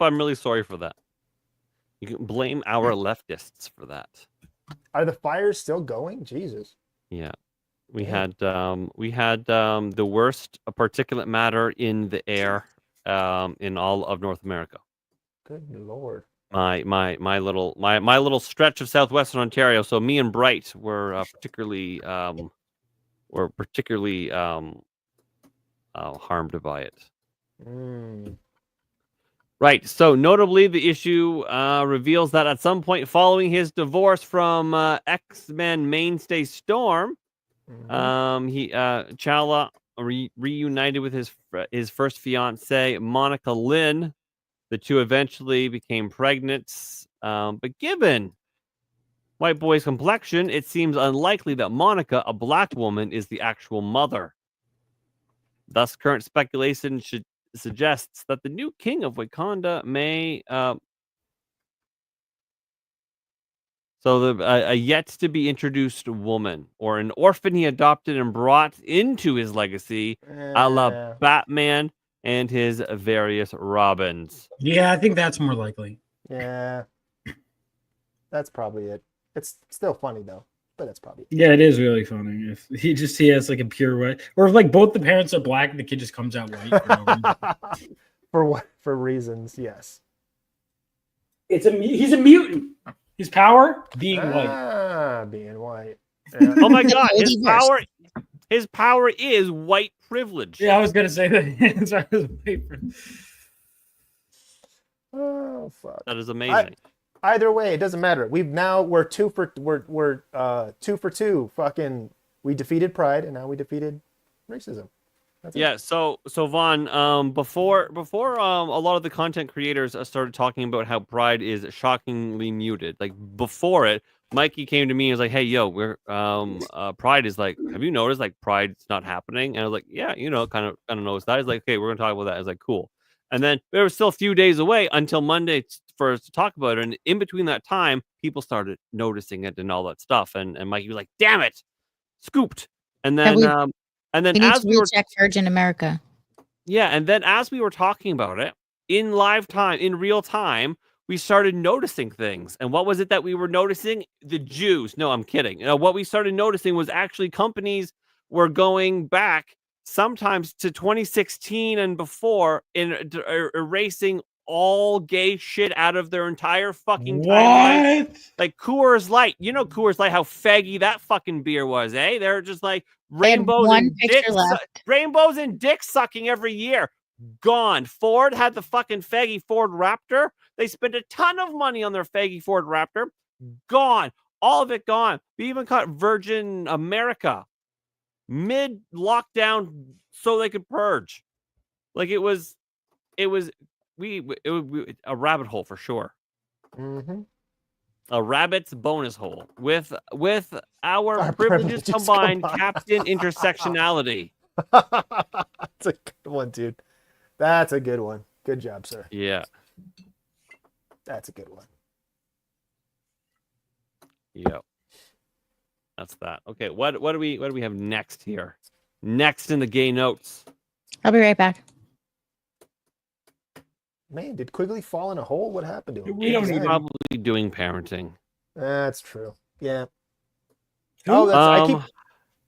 I'm really sorry for that. You can blame our leftists for that. Are the fires still going? Jesus. Yeah. We had the worst particulate matter in the air in all of North America. Good Lord. My little stretch of southwestern Ontario. So me and Bright were particularly harmed by it. Right. So notably, the issue reveals that at some point following his divorce from X-Men mainstay Storm, Chala reunited with his first fiancée, Monica Lynn. The two eventually became pregnant, but given White Boy's complexion, it seems unlikely that Monica, a black woman, is the actual mother. Thus, current speculation suggests that the new king of Wakanda may... a yet-to-be-introduced woman, or an orphan he adopted and brought into his legacy, a la Batman and his various Robins. Yeah, I think that's more likely. Yeah. That's probably it. It's still funny, though. But that's probably it. Yeah, it is really funny. If he has like a pure white, or if like both the parents are black, the kid just comes out white. For what? For reasons, yes. He's a mutant. His power being white. Being white. Yeah. Oh my God! His power is white privilege. Yeah, I was gonna say that. Oh fuck! That is amazing. Either way, it doesn't matter. We're 2 for 2. Fucking, we defeated Pride, and now we defeated racism. That's yeah. So Vaughn, before a lot of the content creators started talking about how Pride is shockingly muted. Like before it, Mikey came to me and was like, "Hey, yo, we're Pride is like, have you noticed like Pride's not happening?" And I was like, "Yeah, kind of noticed that." He's like, "Okay, we're gonna talk about that." I was like, "Cool." And then there was still a few days away until Monday for us to talk about it. And in between that time, people started noticing it and all that stuff. And Mikey was like, "Damn it, scooped." And then we need as to we were recheck Virgin America. yeah, and then as we were talking about it in live time, in real time, we started noticing things. And what was it that we were noticing? The Jews. No, I'm kidding. What we started noticing was actually companies were going back sometimes to 2016 and before in erasing all gay shit out of their entire fucking timeline. Like Coors Light. You know Coors Light, how faggy that fucking beer was, eh? They're just like rainbows and dick sucking every year. Gone. Ford had the fucking faggy Ford Raptor. They spent a ton of money on their faggy Ford Raptor. Gone. All of it gone. We even caught Virgin America mid-lockdown so they could purge. Like it was a rabbit hole for sure. Mm-hmm. A rabbit's bonus hole with our privileges combined, Captain Intersectionality. That's a good one, dude. That's a good one. Good job, sir. Yeah. That's a good one. Yep. That's that. Okay, what do we have next here? Next in the gay notes. I'll be right back. Man, did Quigley fall in a hole? What happened to him? He's probably doing parenting. That's true. Yeah. Who? Oh, that's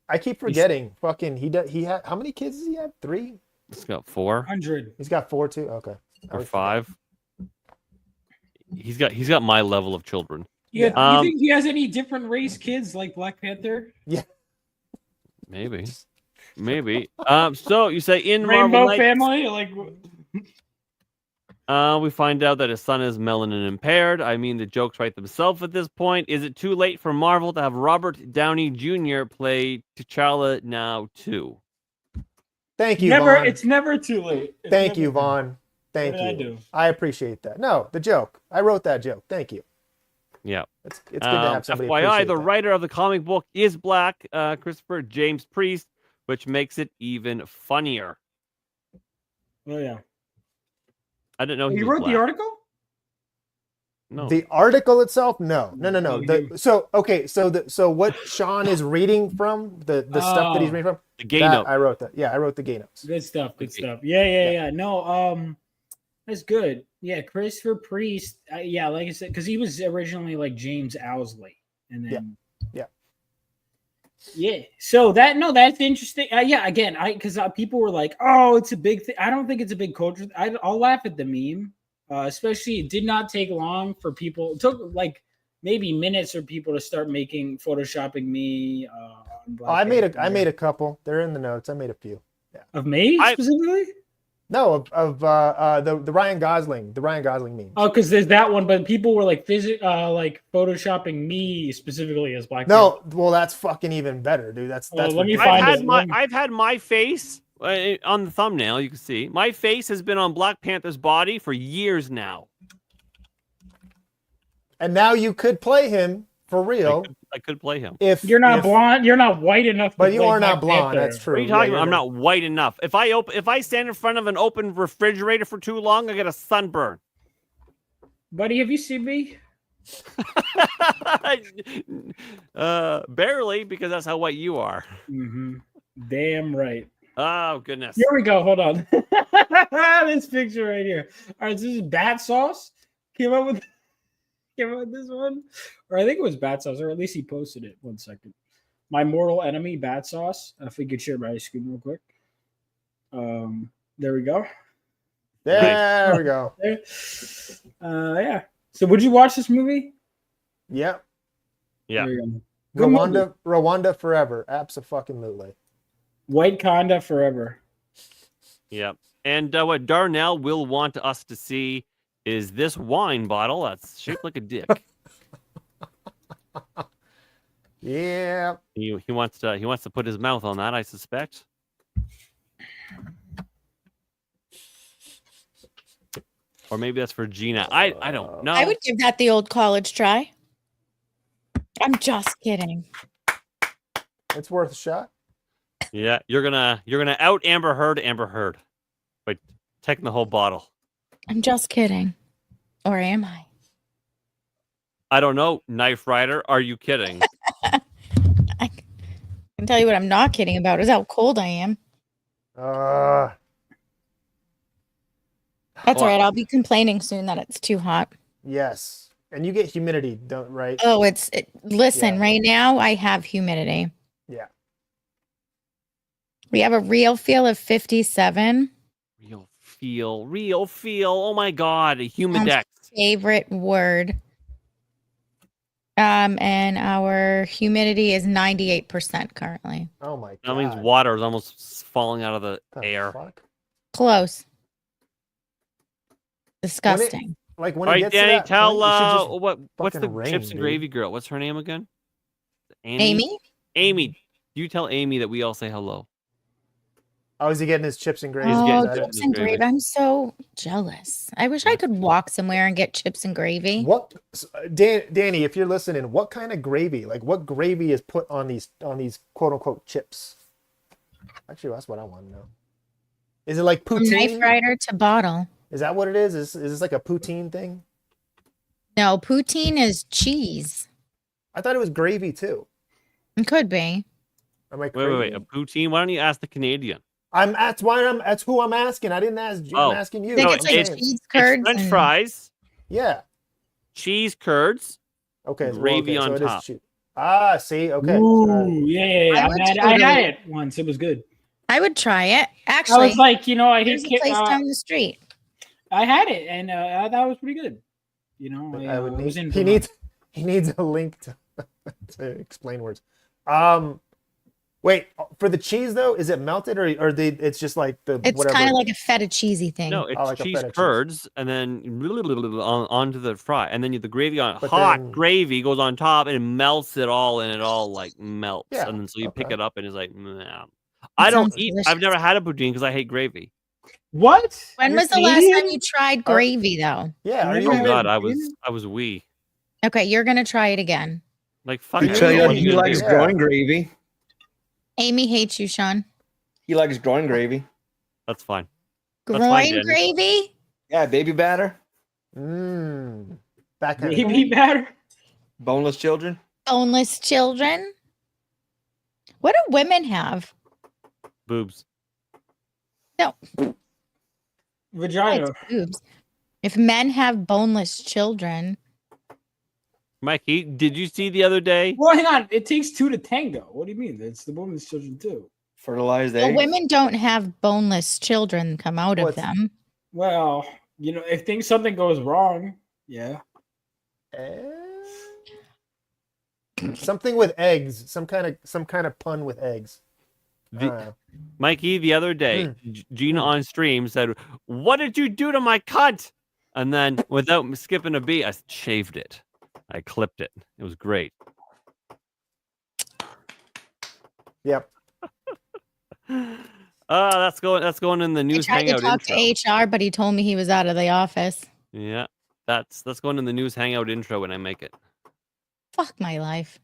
I keep forgetting. Fucking he had how many kids does he have? 3? He's got 4. 100. He's got 4 too. Okay. Or 5. He's got my level of children. Yeah. You think he has any different race kids like Black Panther? Yeah. Maybe. So you say in Rainbow Marvel family? Like we find out that his son is melanin impaired. I mean, the jokes write themselves at this point. Is it too late for Marvel to have Robert Downey Jr. play T'Challa now too? Thank you, Vaughn. It's never too late. Thank you, Vaughn. Thank you. I appreciate that. No, the joke. I wrote that joke. Thank you. Yeah. It's good to have somebody FYI, the that. writer of the comic book is black, Christopher James Priest, which makes it even funnier. Oh yeah. I didn't know he wrote the article. No. The article itself, no. So what Shawn is reading from, the stuff that he's reading from, the gay note. I wrote that. Yeah, I wrote the gay notes. Good stuff. Yeah. No, that's good. Yeah, Christopher Priest. Yeah, like I said, because he was originally like James Owsley, and then yeah. So that's interesting. Yeah, again, because people were like, "Oh, it's a big thing." I don't think it's a big culture. I'll laugh at the meme. Especially, it did not take long for people. It took like maybe minutes for people to start photoshopping me. I made a couple. They're in the notes. I made a few. Yeah. Of me specifically? No, of the Ryan Gosling meme. Oh, because there's that one, but people were like photoshopping me specifically as Black No, Panther. well, that's fucking even better, dude. That's let me I've had my face on the thumbnail. You can see my face has been on Black Panther's body for years now. And now you could play him for real. I could play him. If you're not blonde, you're not white enough. But you are not blonde. That's true. What are you talking about? I'm not white enough. If I stand in front of an open refrigerator for too long, I get a sunburn. Buddy, have you seen me? Barely, because that's how white you are. Mm-hmm. Damn right. Oh goodness. Here we go. Hold on. This picture right here. All right, so this is Bat Sauce. Came up with this one, or I think it was Bat Sauce, or at least he posted it. 1 second. My mortal enemy, Bat Sauce. If we could share my screen real quick. There we go. There we go. Yeah. So, would you watch this movie? Yep. Yeah. Rwanda forever. Abso-fucking-lutely. White Conda forever. Yeah. And what Darnell will want us to see is this wine bottle that's shaped like a dick. Yeah. He wants to put his mouth on that, I suspect. Or maybe that's for Gina. I don't know. I would give that the old college try. I'm just kidding. It's worth a shot. Yeah, you're gonna out Amber Heard by taking the whole bottle. I'm just kidding. Or am I? I don't know, Knife Rider. Are you kidding? I can tell you what I'm not kidding about is how cold I am. That's all right. I'll be complaining soon that it's too hot. Yes. And you get humidity, right? Oh, listen, Yeah. right now I have humidity. Yeah. We have a real feel of 57. Real feel. Oh my God, a humidex. Favorite word. And our humidity is 98% currently. Oh my God. That means water is almost falling out of the air. Fuck? Close. Disgusting. When All right, it gets Danny, to that tell point, what's the rain, chips and dude. gravy girl? What's her name again? Amy? Amy, you tell Amy that we all say hello. Oh, is he getting his chips and gravy? Oh, Is that chips it? and gravy. I'm so jealous. I wish I could walk somewhere and get chips and gravy. What, Danny? If you're listening, what kind of gravy? Like, what gravy is put on these quote unquote chips? Actually, that's what I want to know. Is it like From poutine? knife rider to bottle. Is that what it is? Is this like a poutine thing? No, poutine is cheese. I thought it was gravy too. It could be. Am I Wait, crazy? a poutine? Why don't you ask the Canadian? That's who I'm asking. I didn't ask you. Oh. I'm asking you. I think No, it's like it's- cheese curds. It's French and- fries, Yeah. cheese curds, Okay. Gravy on it is top. See. Okay. Ooh, yeah. I would I totally- had it once. It was good. I would try it. I Actually, was like, I there's hate a place down the street. I had it, and I thought it was pretty good. I would was in he Vermont. needs a link to explain words. Wait, for the cheese though, is it melted or it's just like the It's whatever? kind of like a feta cheesy thing. No, it's like a cheese feta cheese. curds, and then onto the fry, and then the gravy on But hot then- gravy goes on top, and it melts it all, and it all like melts, Yeah, and then so you pick okay. it up, and it's like, nah. I don't sounds eat. delicious. I've never had a poutine because I hate gravy. What? When You're was the last time Canadian? you tried gravy, though? Yeah, are Never you Oh had God, Poutine? I was wee. Okay, you're gonna try it again. Like fuck. He it, tell you what that are he gonna likes do? Yeah. groin gravy. Amy hates you, Shawn. He likes groin gravy. That's fine. That's fine, Groin Danny. gravy? Yeah, baby batter, that kind of Baby thing. batter. boneless children. Boneless children? What do women have? Boobs. No, Vagina. it's boobs. If men have boneless children, Mikey, did you see the other day? Well, hang on. It takes two to tango. What do you mean? It's the boneless children too. Fertilized well, eggs. women don't have boneless children come out of What's- them. Well, if something goes wrong, yeah. Something with eggs. Some kind of pun with eggs. I The- don't know. Mikey, the other day, Gina on stream said, "What did you do to my cunt?" And then, without skipping a beat, I shaved it. I clipped it. It was great. Yep. That's going in the I news tried to hangout talk intro. to HR, but he told me he was out of the office. Yeah, that's going in the news hangout intro when I make it. Fuck my life.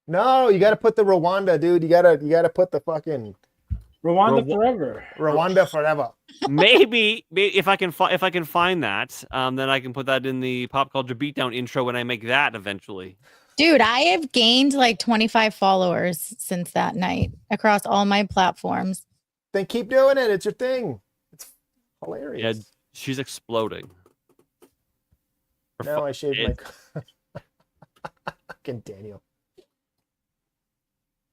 No, you got to put the Rwanda, dude. You gotta put the fucking Rwanda forever. Rwanda forever. Maybe if I can find that, then I can put that in the Pop Culture Beatdown intro when I make that eventually. Dude, I have gained like 25 followers since that night across all my platforms. Then keep doing it. It's your thing. It's Yeah, hilarious. she's exploding. Her Now fu- I shaved it- my fucking Daniel.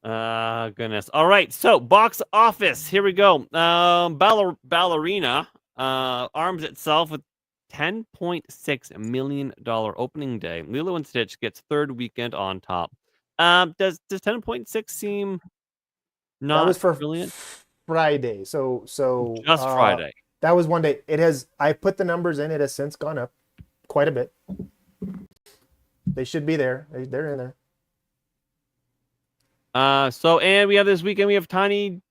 Goodness. All right, so box office. Here we go. Ballerina arms itself with $10.6 million opening day. Lilo and Stitch gets third weekend on top. Does 10.6 seem not That was for brilliant? Friday. So Just Friday. That was one day. I put the numbers in. It has since gone up quite a bit. They should be there. They're in there. And we have this weekend, we have Tiny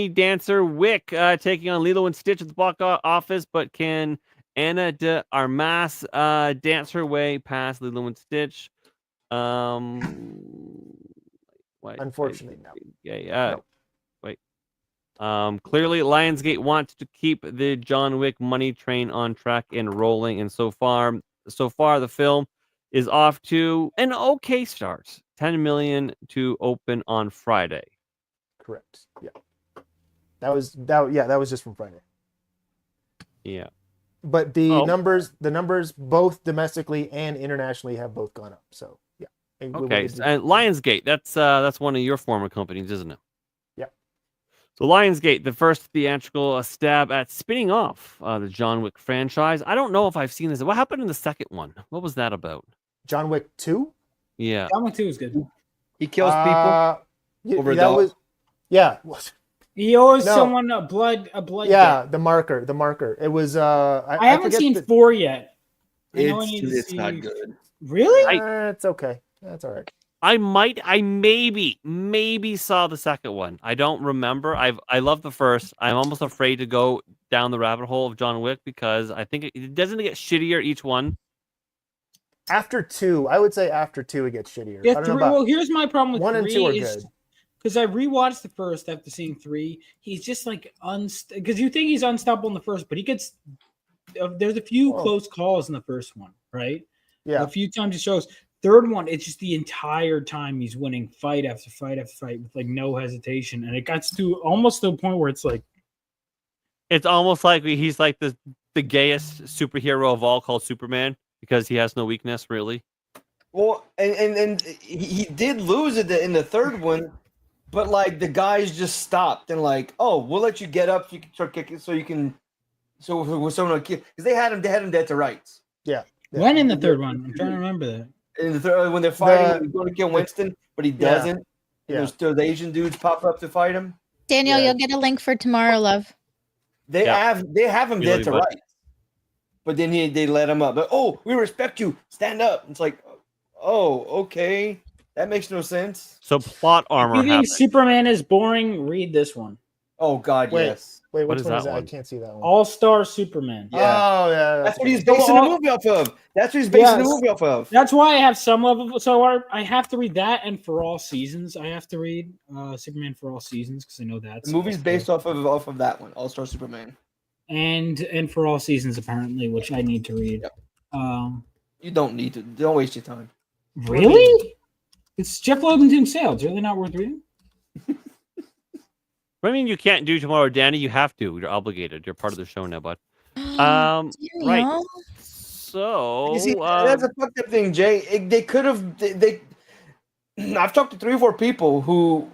Dancer Wick taking on Lilo and Stitch at the box office, but can Ana de Armas dance her way past Lilo and Stitch? Unfortunately, no. No. Wait. Clearly, Lionsgate wants to keep the John Wick money train on track and rolling, and so far, the film is off to an okay start. $10 million to open on Friday. Correct. Yeah. That was just from Friday. Yeah. But the numbers both domestically and internationally have both gone up. So yeah. Okay. And Lionsgate, that's one of your former companies, isn't it? Yeah. So Lionsgate, the first theatrical stab at spinning off the John Wick franchise. I don't know if I've seen this. What happened in the second one? What was that about? John Wick 2? Yeah. John Wick 2 is good. He kills people over a that dog. was, yeah. He owes someone a blood. Yeah, debt. the marker. It was. I haven't seen 4 yet. It's not good. Really? It's okay. That's all right. I maybe saw the second one. I don't remember. I love the first. I'm almost afraid to go down the rabbit hole of John Wick because I think it doesn't get shittier each one. After 2, I would say after 2 it gets shittier. Yeah, I don't know about, well, here's my problem with 1 and 2 are 3 good. because I rewatched the first after seeing 3. He's just like because you think he's unstoppable in the first, but he gets there's a few close calls in the first one, right? Yeah. A few times it shows. Third one, it's just the entire time he's winning fight after fight after fight with like no hesitation, and it gets to almost to the point where it's like it's almost like he's like the gayest superhero of all, called Superman, because he has no weakness really. Well, and he did lose it in the third one, but like the guys just stopped and like, oh, we'll let you get up so you can start kicking, so someone because they had him dead to rights. Yeah. When in the third one? I'm trying to remember that. In the third, when they're fighting, he's going to kill Winston, but he doesn't. Yeah. Those Asian dudes pop up to fight him. Daniel, you'll get a link for tomorrow, love. They have him We dead love to you, bud. rights, but then they let him up. But, oh, we respect you. Stand up. It's like, oh, okay, that makes no sense. So plot armor. If you think happened. Superman is boring, read this one. Oh God, yes. Wait, What which is one is that that? one? I can't see that one. All-Star Superman. Yeah. Oh, yeah. That's what he's basing the movie off of. That's what he's basing the movie off of. That's why I have some level. So I have to read that, and For All Seasons, I have to read Superman For All Seasons because I know that's The movie's based off of that one, All-Star Superman. and For All Seasons apparently, which I need to read. Yep. You don't need to. Don't waste your time. Really? It's Jeff Lowenthal sale. It's really not worth reading. I mean, you can't do tomorrow, Danny. You have to. You're obligated. You're part of the show now, bud. Right. Daniel? So You see, that's a fucked up thing, Jay. They could have. I've talked to 3 or 4 people who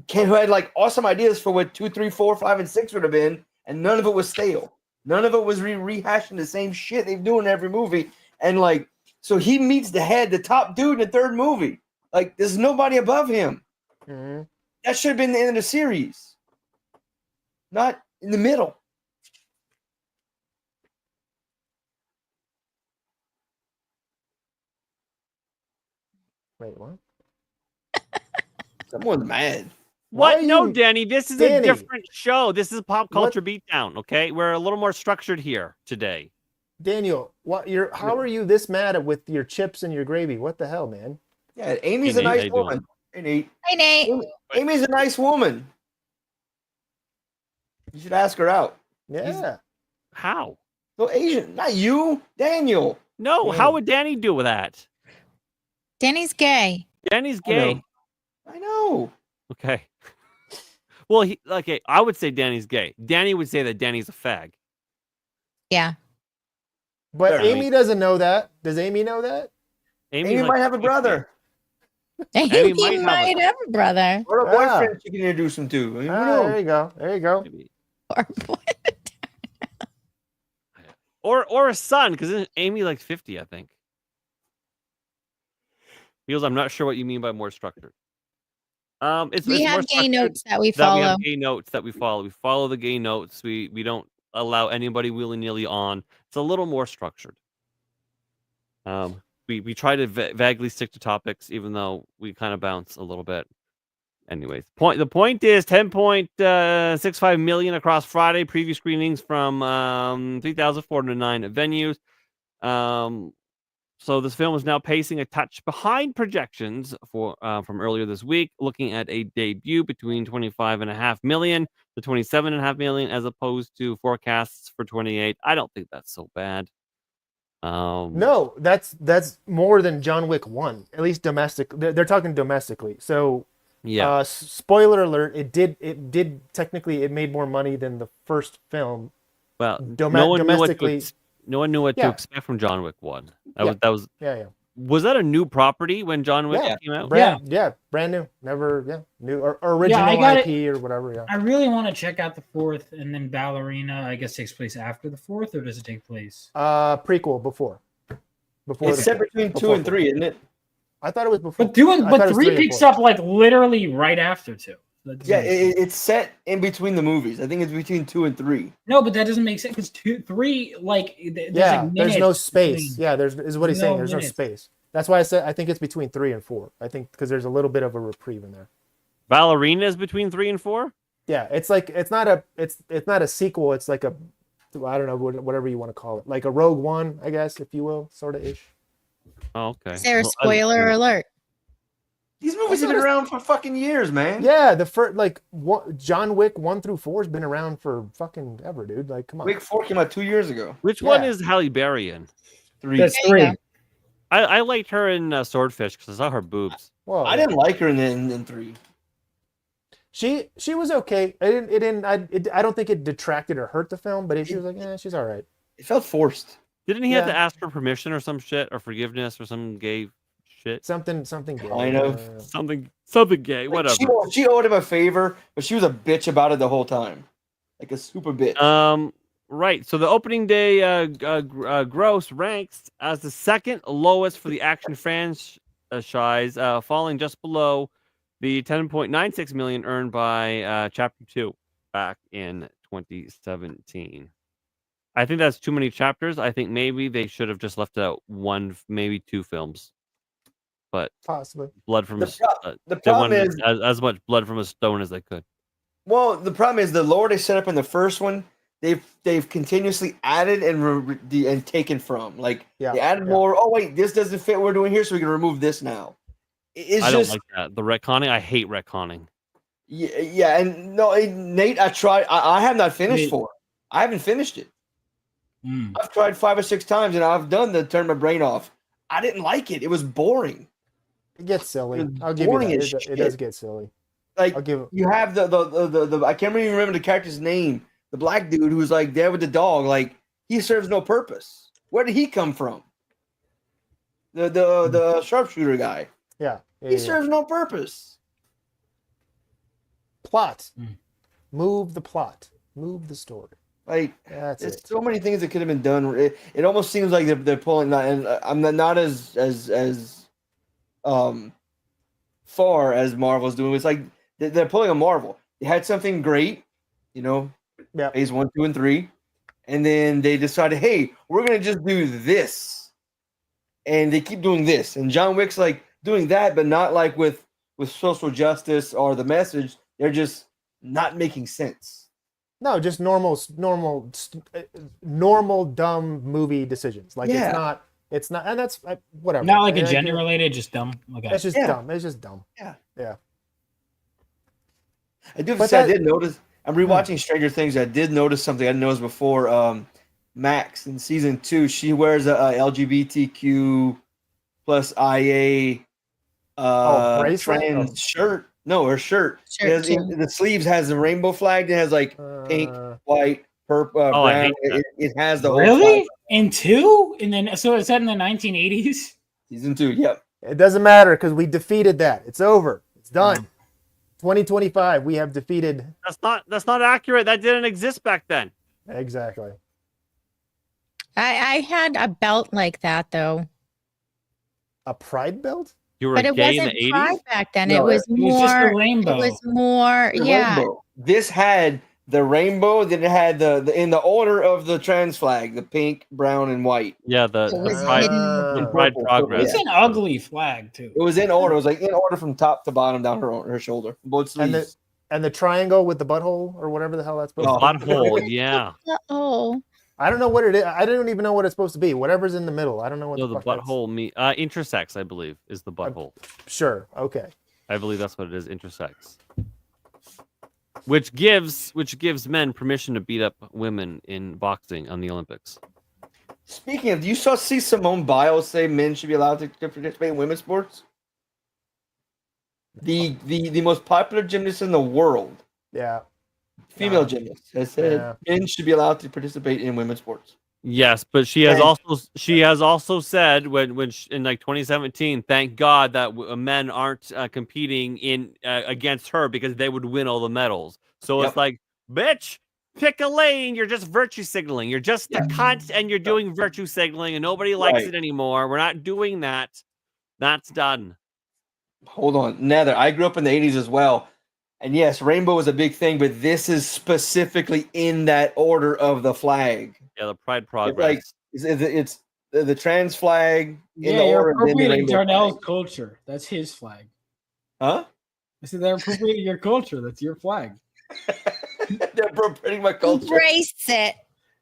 had like awesome ideas for what 2, 3, 4, 5, and 6 would have been, and none of it was stale. None of it was rehashing the same shit they do in every movie. And like, so he meets the top dude in the third movie. Like, there's nobody above him. Mm-hmm. That should have been the end of the series, not in the middle. Wait, what? Someone's mad. Why what? are No, you- Danny. This is Danny. a different show. This is Pop Culture Beatdown. Okay, we're a little more structured here today. Daniel, how are you this mad with your chips and your gravy? What the hell, man? Yeah, Amy's Hey, a Nate, how nice you doing? woman. Hey, Nate. Hi, Nate. Amy's a nice woman. You should ask her out. Yeah. How? No, Asian, not you, Daniel. No, Danny. how would Danny do with that? Danny's gay. Danny's I know. gay. I know. Okay. Well, I would say Danny's gay. Danny would say that Danny's a fag. Yeah. But Fair Amy doesn't know that. Does Amy know that? Amy's Amy like might have a 50. brother He might might have have a brother. or a Yeah. boyfriend she can introduce him to. I mean, who Ah, knows? there you go. There you go. Maybe. Poor boy. Or a son, because isn't Amy like 50, I think. Feels I'm not sure what you mean by more structured. We It's more have gay structured notes that we that we follow. have gay notes that we follow. We follow the gay notes. We don't allow anybody willy-nilly on. It's a little more structured. We try to vaguely stick to topics, even though we kind of bounce a little bit. Anyways, the point is 10.65 million across Friday. Preview screenings from 3,409 venues. So this film is now pacing a touch behind projections from earlier this week, looking at a debut between 25.5 million to 27.5 million, as opposed to forecasts for 28. I don't think that's so bad. No, that's more than John Wick 1, at least domestic. They're talking domestically. So yeah. Spoiler alert: it did technically it made more money than the first film. Well, domestically. No one knew what to expect from John Wick 1. That was Was that a new property when John Wick came out? Brand new. Never new or original IP or whatever. I really want to check out the fourth, and then Ballerina, I guess, takes place after the fourth, or does it take place? Prequel before. It's set between 2 and 3, isn't it? I thought it was before. But 3 picks up like literally right after 2. It's set in between the movies. I think it's between 2 and 3. No, but that doesn't make sense because 3 there's no space. Yeah, is what he's saying. There's no space. That's why I said I think it's between 3 and 4. I think because there's a little bit of a reprieve in there. Ballerina is between 3 and 4. Yeah, it's like it's not a sequel. It's like I don't know, whatever you want to call it, like a Rogue One, I guess, if you will, sort of ish. Oh, okay. Is there a spoiler alert? These movies have been around for fucking years, man. Yeah, the first John Wick 1 through 4 has been around for fucking ever, dude. Like, come on. Wick 4 came out 2 years ago. Which one is Halle Berry in? 3. That's 3. I liked her in Swordfish because I saw her boobs. Well, I didn't like her in 3. She was okay. I don't think it detracted or hurt the film, but she was like, she's all right. It felt forced. Didn't he have to ask for permission or some shit or forgiveness or some gay shit? Something gay. I know. Something gay. Whatever. She owed him a favor, but she was a bitch about it the whole time, like a super bitch. Right. So the opening day gross ranks as the second lowest for the action franchise, falling just below the 10.96 million earned by Chapter 2 back in 2017. I think that's too many chapters. I think maybe they should have just left out 1, maybe 2 films. But possibly blood from the problem is as much blood from a stone as they could. Well, the problem is the lore they set up in the first one, they've continuously added and taken from. Like they added more. Oh wait, this doesn't fit what we're doing here, so we can remove this now. I don't like that. The retconning, I hate retconning. Yeah, and no, Nate, I tried. I have not finished 4. I haven't finished it. I've tried 5 or 6 times, and I've done the turn my brain off. I didn't like it. It was boring. It gets silly. I'll give you that. It does get silly. Like you have the I can't even remember the character's name. The black dude who's like there with the dog. Like he serves no purpose. Where did he come from? The sharpshooter guy. Yeah. He serves no purpose. Plot. Move the plot. Move the story. Like there's so many things that could have been done. It almost seems like they're pulling that, and I'm not as far as Marvel's doing. It's like they're pulling a Marvel. They had something great, phase 1, 2, and 3, and then they decided, hey, we're gonna just do this, and they keep doing this. And John Wick's like doing that, but not like with social justice or the message. They're just not making sense. No, just normal dumb movie decisions. Like it's not, and that's whatever. Not like agenda related, just dumb. Okay. It's just dumb. It's just dumb. Yeah. I do have to say, I did notice. I'm rewatching Stranger Things. I did notice something I didn't notice before. Max in season 2, she wears a LGBTQ plus IA trans shirt. No, her shirt. The sleeves has the rainbow flag. It has like pink, white, purple, brown. It has the whole really in 2, and then so it's set in the 1980s. Season 2, yep. It doesn't matter because we defeated that. It's over. It's done. 2025. We have defeated. That's not accurate. That didn't exist back then. Exactly. I had a belt like that though. A pride belt? You were gay in the 80s back then. No, it was more. Just a rainbow. It was more. Yeah. Rainbow. This had the rainbow. Then it had the in the order of the trans flag, the pink, brown, and white. Yeah, It was the hidden. Pride Purple, Progress. It's an ugly flag too. It was in order. It was like in order from top to bottom down her shoulder, both sleeves. And the triangle with the butthole or whatever the hell that's supposed to be. Butthole, yeah. Oh, I don't know what it is. I don't even know what it's supposed to be. Whatever's in the middle. I don't know what No, the the fuck butthole intersex, I believe, is the butthole. Sure. Okay. I believe that's what it is, intersex. Which gives men permission to beat up women in boxing on the Olympics. Speaking of, you see Simone Biles say men should be allowed to participate in women's sports. The most popular gymnast in the world, Yeah. female gymnast, has said men should be allowed to participate in women's sports. Yes, but she has also said when in like 2017, thank God that men aren't competing in against her because they would win all the medals. So it's like, bitch, pick a lane. You're just virtue signaling. You're just a cunt, and you're doing virtue signaling, and nobody likes it anymore. We're not doing that. That's done. Hold on, Nether. I grew up in the 80s as well. And yes, rainbow was a big thing, but this is specifically in that order of the flag. Yeah, the Pride Progress. It's the trans flag in the you're order. And then the appropriating rainbow Darnell's flag. culture. That's his flag. Huh? I said they're appropriating your culture. That's your flag. They're appropriating my culture. embrace it.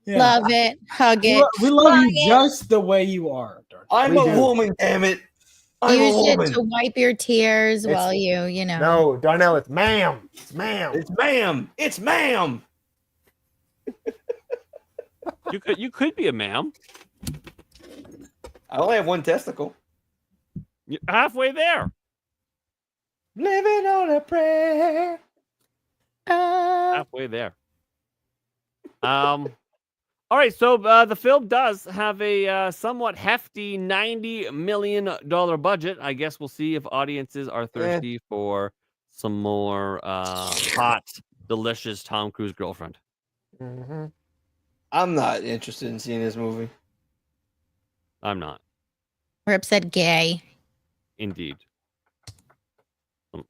Yeah. Love it. Hug it. We love hug you it. just the way you are, Darnell. I'm We a do. woman, damn it. I'm a Use it woman. to wipe your tears It's- while you know. No, Darnell, it's ma'am. It's ma'am. It's ma'am. It's ma'am. You could be a ma'am. I only have one testicle. You're halfway there. Living on a prayer. Halfway there. All right, so the film does have a somewhat hefty $90 million budget. I guess we'll see if audiences are thirsty for some more hot, delicious Tom Cruise girlfriend. Mm-hmm. I'm not interested in seeing this movie. I'm not, Rip said gay. indeed. I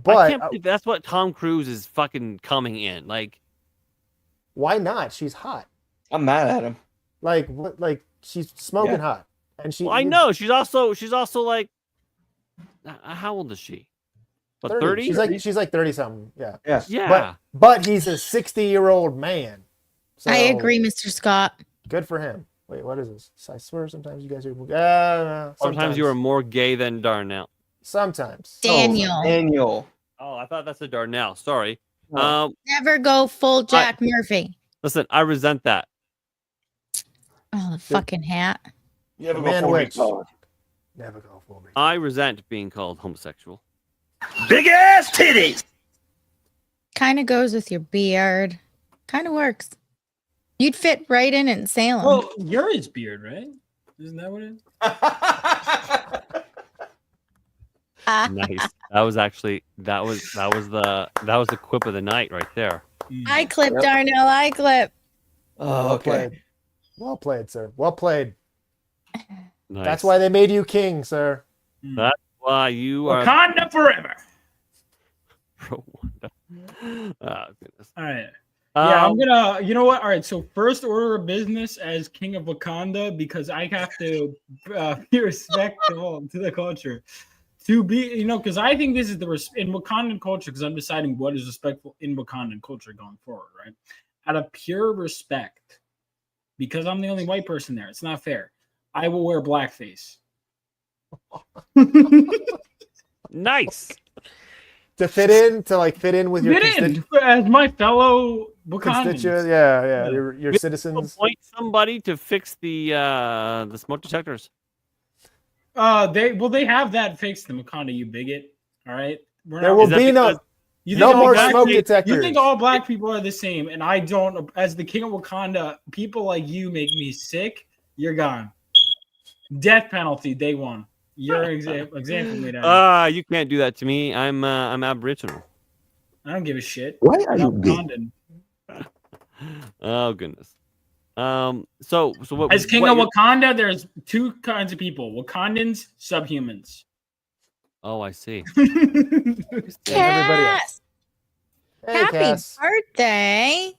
But can't believe that's what Tom Cruise is fucking coming in. Like, why not? She's hot. I'm mad at him. Like what? Like she's smoking hot, and she. well, I know she's also like, how old is she? But 30? She's like 30 something. Yeah. Yes. Yeah. But he's a 60-year-old man. So I agree, Mr. Scott. Good for him. Wait, what is this? I swear sometimes you guys Sometimes are. Sometimes you are more gay than Darnell. Sometimes. Daniel. Daniel. Oh, I thought that's a Darnell. Sorry. Oh. Never go full Jack Murphy. Listen, I resent that. Oh, the fucking hat. You have a Man full witch. retard. Never go full retard. I resent being called homosexual. Big ass titties. Kind of goes with your beard. Kind of works. You'd fit right in Salem. Well, you're his beard, right? Isn't that what it is? Nice. That was actually that was the quip of the night right there. I clip, Darnell. I clip. Oh, okay. Well played, sir. Well played. Nice. That's why they made you king, sir. That's why you are. Wakanda forever. Rwanda. Oh, goodness. All right. Yeah, I'm Um, gonna. You know what? All right. So first order of business as king of Wakanda, because I have to be respectful to the culture. To be, because I think this is in Wakandan culture. Because I'm deciding what is respectful in Wakandan culture going forward, right? Out of pure respect, because I'm the only white person there. It's not fair. I will wear blackface. Nice. To fit in with your As my fellow constituents. Wakandans. Yeah. Your We citizens. appoint somebody to fix the smoke detectors. They have that fixed in Wakanda, you bigot. All right. There will be no You no think all more black smoke people- detectors. You think all black people are the same, and I don't. As the king of Wakanda, people like you make me sick. You're gone. Death penalty, day one. You're example made out. You can't do that to me. I'm Aboriginal. I don't give a shit. Why are you I'm gay? Wakandan. Oh goodness. So what? As king what of you're- Wakanda, there's two kinds of people: Wakandans, subhumans. Oh, I see. And everybody else. Yes. Hey, Happy Cass. birthday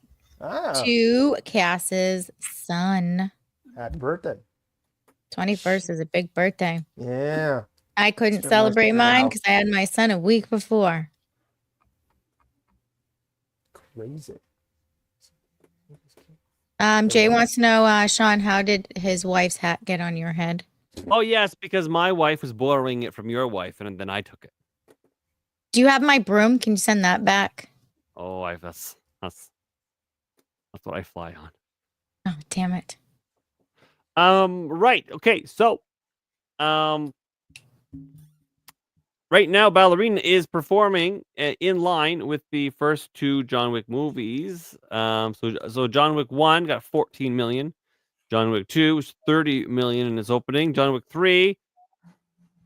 to Cass's son. Happy birthday. 21st is a big birthday. Yeah. I couldn't celebrate mine because I had my son a week before. Crazy. Jay wants to know, Shawn, how did his wife's hat get on your head? Oh yes, because my wife was borrowing it from your wife, and then I took it. Do you have my broom? Can you send that back? Oh, that's what I fly on. Oh, damn it. Right. Okay. So, right now, Ballerina is performing in line with the first two John Wick movies. So John Wick 1 got 14 million. John Wick 2 was 30 million in its opening. John Wick 3,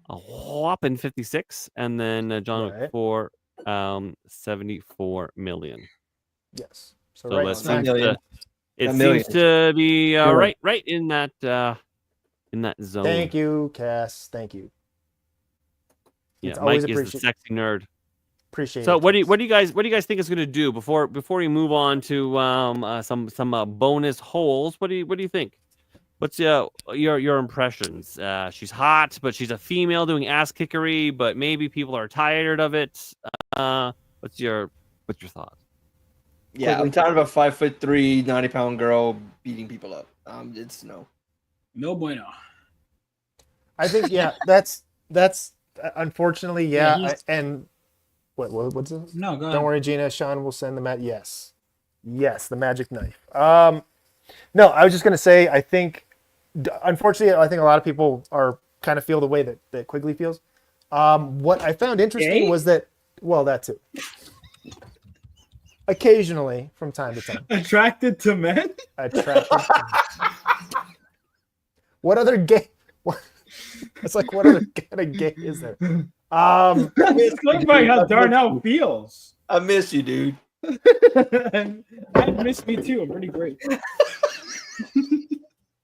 a whopping 56, and then John Wick 4, 74 million. Yes. So right that on seems track. it seems to be right in that zone. Thank you, Cass. Thank you. Yeah, It's Mike always is the sexy nerd. Appreciate So it. what do you guys think it's gonna do before we move on to some bonus holes? What do you think? What's your impressions? She's hot, but she's a female doing ass kickery, but maybe people are tired of it. What's your thought? Yeah, I'm tired of a 5'3", 90-pound girl beating people up. It's no bueno. I think that's unfortunately and what's this? No, go ahead. Don't worry, Gina. Shawn will send them at yes, the magic knife. No, I was just gonna say I think unfortunately I think a lot of people are kind of feel the way that Quigley feels. What I found interesting was that that too. Occasionally, from time to time. Attracted to men? What other gay? It's like, what other kind of gay is there? It's like how Darnell feels. I miss you, dude. I miss me too. I'm pretty great.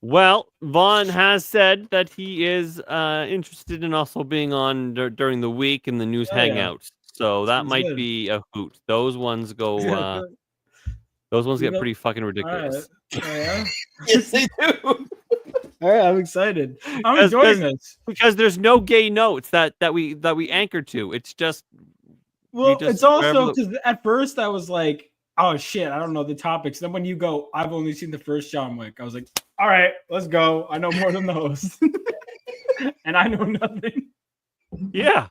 Well, Vaughn has said that he is interested in also being on during the week in the news hangouts. So that might be a hoot. Those ones go. Those ones get pretty fucking ridiculous. Right. Oh, yeah? Yes, they do. All right, I'm excited. I'm enjoying this because there's no gay notes that we anchor to. It's just. It's also because at first I was like, "Oh shit, I don't know the topics." Then when you go, "I've only seen the first John Wick," I was like, "All right, let's go. I know more than those," and I know nothing. Yeah.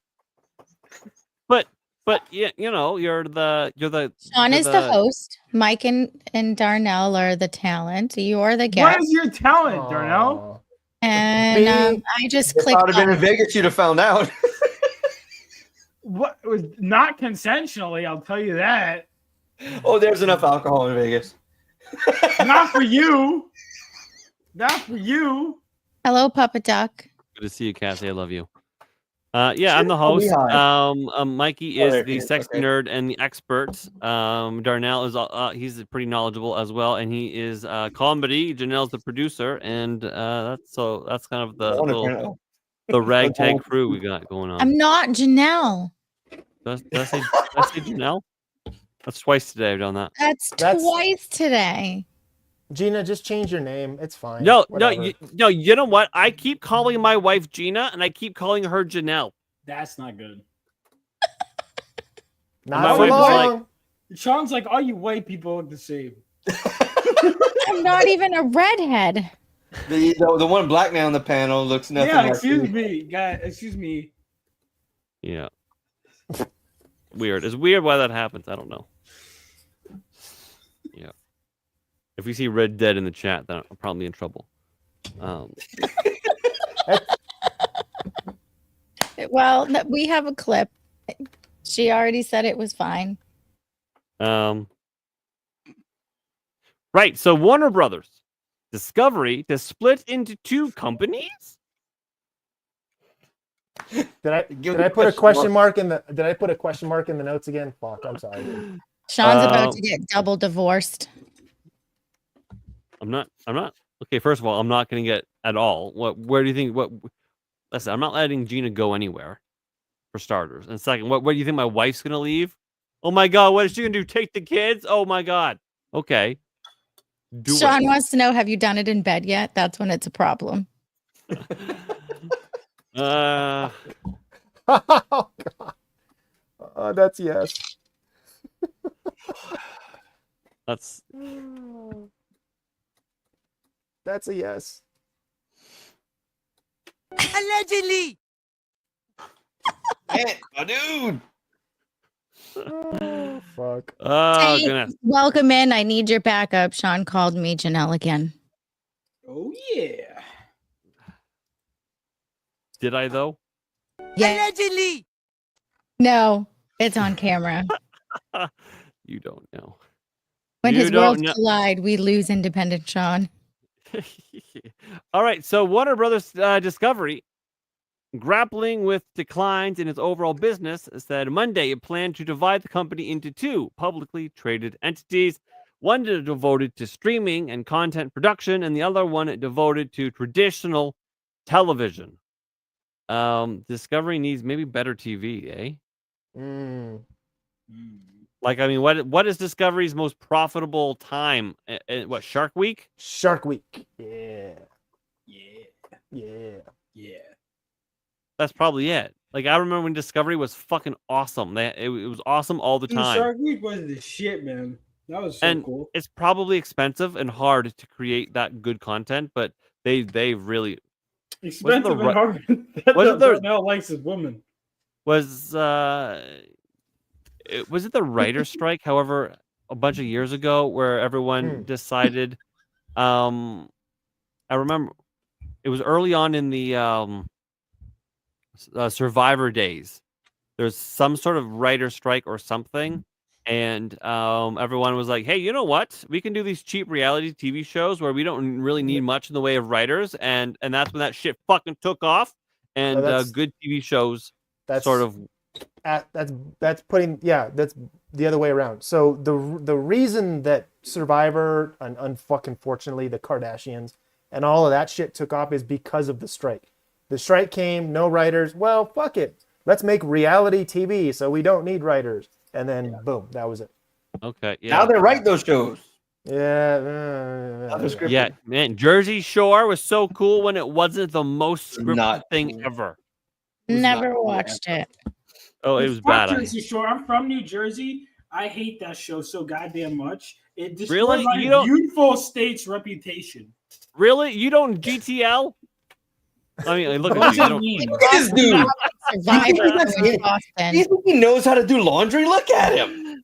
But yeah, you're the Shawn is the host. Mike and Darnell are the talent. You are the guest. What is your talent, Darnell? And I just clicked. If I'd have been in Vegas, you'd have found out. What was not consensually? I'll tell you that. Oh, there's enough alcohol in Vegas. Not for you. Not for you. Hello, Papa Duck. Good to see you, Cassie. I love you. Yeah, I'm the host. Mikey is the sexy nerd and the expert. Darnell is he's pretty knowledgeable as well, and he is comedy. Janelle's the producer, and that's kind of the ragtag crew we got going on. I'm not Janelle. Did I say Janelle? That's twice today I've done that. That's twice today. Gina, just change your name. It's fine. No, you know what? I keep calling my wife Gina, and I keep calling her Janelle. That's not good. Not for long. Shawn's like, all you white people look the same. I'm not even a redhead. The one black man on the panel looks nothing like excuse me, guy. Excuse me. Yeah. Weird. It's weird why that happens. I don't know. Yeah. If we see Red Dead in the chat, then I'm probably in trouble. Well, we have a clip. She already said it was fine. Right. So Warner Brothers Discovery to split into two companies. Did I put a question mark in the? Did I put a question mark in the notes again? Fuck, I'm sorry. Shawn's about to get double divorced. I'm not. Okay, first of all, I'm not going to get at all. Where do you think? Listen, I'm not letting Gina go anywhere, for starters. And second, where do you think my wife's going to leave? Oh my god, what is she gonna do? Take the kids? Oh my god. Okay. Do Shawn it. wants to know, have you done it in bed yet? That's when it's a problem. Oh God. Oh, that's yes. That's That's a yes. Allegedly. Man, my dude. Oh, fuck. oh Hey, goodness. welcome in. I need your backup. Shawn called me Janelle again. Oh yeah. Did I though? Yeah. Allegedly. No, it's on camera. You don't know. When You his don't worlds know. collide, we lose independent Shawn. All right, so Warner Brothers Discovery, grappling with declines in its overall business, said Monday it planned to divide the company into two publicly traded entities, one devoted to streaming and content production, and the other one devoted to traditional television. Discovery needs maybe better TV, eh? Mm. Like, I mean, what is Discovery's most profitable time? What, Shark Week? Shark Week. Yeah. Yeah. Yeah. Yeah. That's probably it. Like, I remember when Discovery was fucking awesome. It was awesome all the Dude, time. Shark Week was the shit, man. That was so And cool. it's probably expensive and hard to create that good content, but they really Expensive and ri- hard. wasn't the- Darnell likes his woman. was was it the writer's strike, however, a bunch of years ago where everyone decided I remember it was early on in the Survivor days. There's some sort of writer strike or something, and everyone was like, "Hey, you know what? We can do these cheap reality TV shows where we don't really need much in the way of writers," and that's when that shit fucking took off, and good TV shows sort of. That's putting that's the other way around. So the reason that Survivor and unfucking fortunately the Kardashians and all of that shit took off is because of the strike. The strike came, no writers. Well, fuck it. Let's make reality TV so we don't need writers. And then boom, that was it. Okay, yeah. Now they write those shows. Yeah, man. Jersey Shore was so cool when it wasn't the most scripted thing ever. Never watched it. Oh, it was bad. Jersey Shore. I'm from New Jersey. I hate that show so goddamn much. It destroyed Really? my You don't- beautiful state's reputation. Really? You don't GTL? I mean, look What at you. does You that mean? Look at this dude. Survivor in Boston. He knows how to do laundry. Look at him.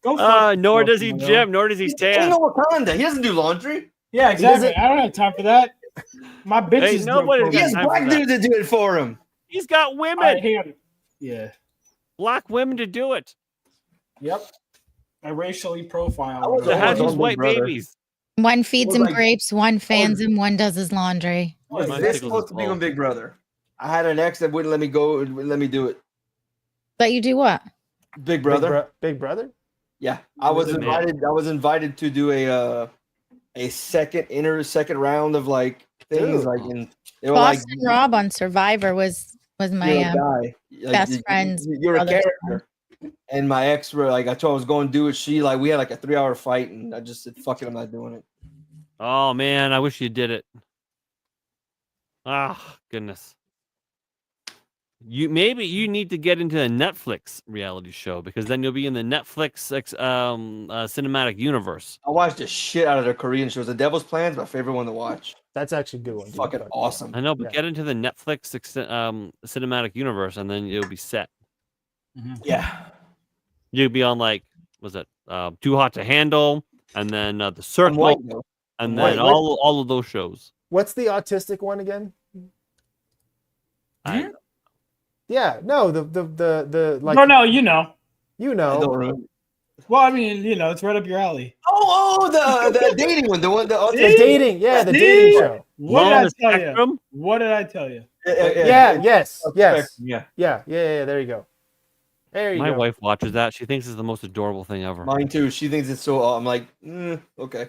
Nor does he gym, nor does he He's tan. Wakanda. He doesn't do laundry. Yeah, exactly. I don't have time for that. My bitches. nobody's He has time for black that. dudes that do it for him. He's got women. Yeah. Black women to do it. Yep. I racially profile. To have his white babies. One feeds was him like- grapes, one fans him, one does his laundry. Was My this tickles supposed his to be on balls. Big Brother? I had an ex that wouldn't let me go. Wouldn't let me do it. But you do what? Big Brother. Big Brother? Yeah, I was Man. invited. I was invited to do a second round of like things. Dude. Like, and they were Boston like, Rob on Survivor was my "You're a guy. Like, best friend's You're a brother's character." And my ex were like, I told her I was going to do it. She like, we had like a 3-hour fight, and I just said, "Fuck it, I'm not doing it." Oh man, I wish you did it. Ah, goodness. Maybe you need to get into a Netflix reality show because then you'll be in the Netflix cinematic universe. I watched the shit out of the Korean shows. The Devil's Plan is my favorite one to watch. That's actually a good one. dude. Fucking awesome. I know, but Yeah. get into the Netflix cinematic universe and then you'll be set. Yeah. You'll be on like, was it Too Hot to Handle, and then The I'm Circle, white, though. and white. then all of those shows. What's the autistic one again? I- Yeah, no, the like No, you know. you I know. don't remember. Well, I mean, it's right up your alley. Oh, the dating one, the one, the The dating, yeah, the dating show. What Lone did I tell you? Spectrum? What did I tell you? Yeah, yes. Yeah. Yeah, there you go. There you My go. wife watches that. She thinks it's the most adorable thing ever. Mine too. She thinks it's so. I'm like, okay.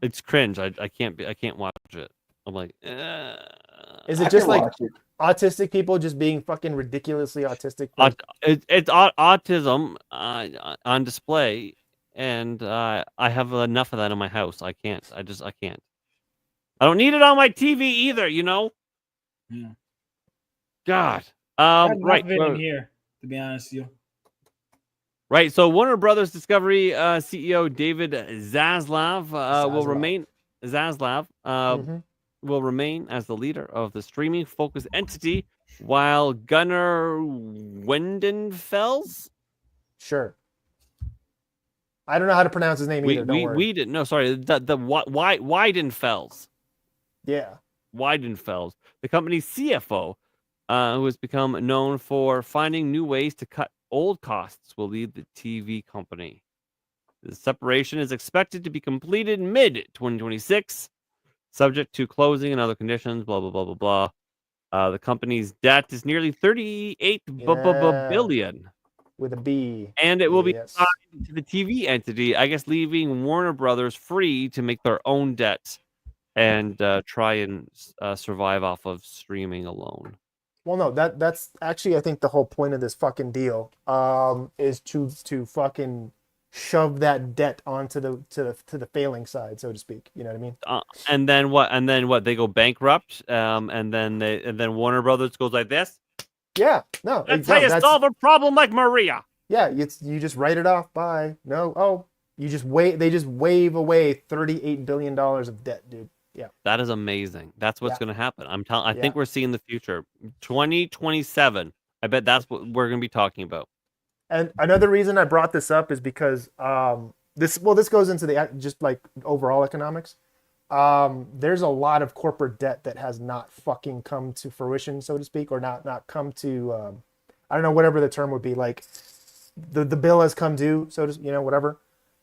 It's cringe. I can't watch it. I'm like, Is I it just can like watch it. autistic people just being fucking ridiculously autistic. It's autism on display, and I have enough of that in my house. I can't. I can't. I don't need it on my TV either. You know. Yeah. God. Got enough Right. of it in here, to be honest with you. Right. So Warner Brothers Discovery CEO David Zaslav will remain will remain as the leader of the streaming focused entity, while Gunnar Wendenfels. Sure. I don't know how to pronounce his name either. Don't worry. We didn't. No, sorry. The Weidenfels. Yeah. Weidenfels, the company's CFO, who has become known for finding new ways to cut old costs, will lead the TV company. The separation is expected to be completed mid-2026, subject to closing and other conditions, blah, blah, blah, blah, blah. The company's debt is nearly 38 billion. With a B. And it will be assigned to the TV entity, I guess, leaving Warner Brothers free to make their own debt and try and survive off of streaming alone. Well, no, that's actually, I think, the whole point of this fucking deal is to fucking shove that debt onto the failing side, so to speak. You know what I mean? And then what? They go bankrupt, and then Warner Brothers goes like this. Yeah, no, that's how you solve a problem like Maria. Yeah, you just write it off. Bye. No, you just wait. They just wave away $38 billion of debt, dude. Yeah, that is amazing. That's what's going to happen. I think we're seeing the future. 2027. I bet that's what we're going to be talking about. And another reason I brought this up is because this goes into the just like overall economics. There's a lot of corporate debt that has not fucking come to fruition, so to speak, or not come to I don't know, whatever the term would be. Like the bill has come due, so to whatever.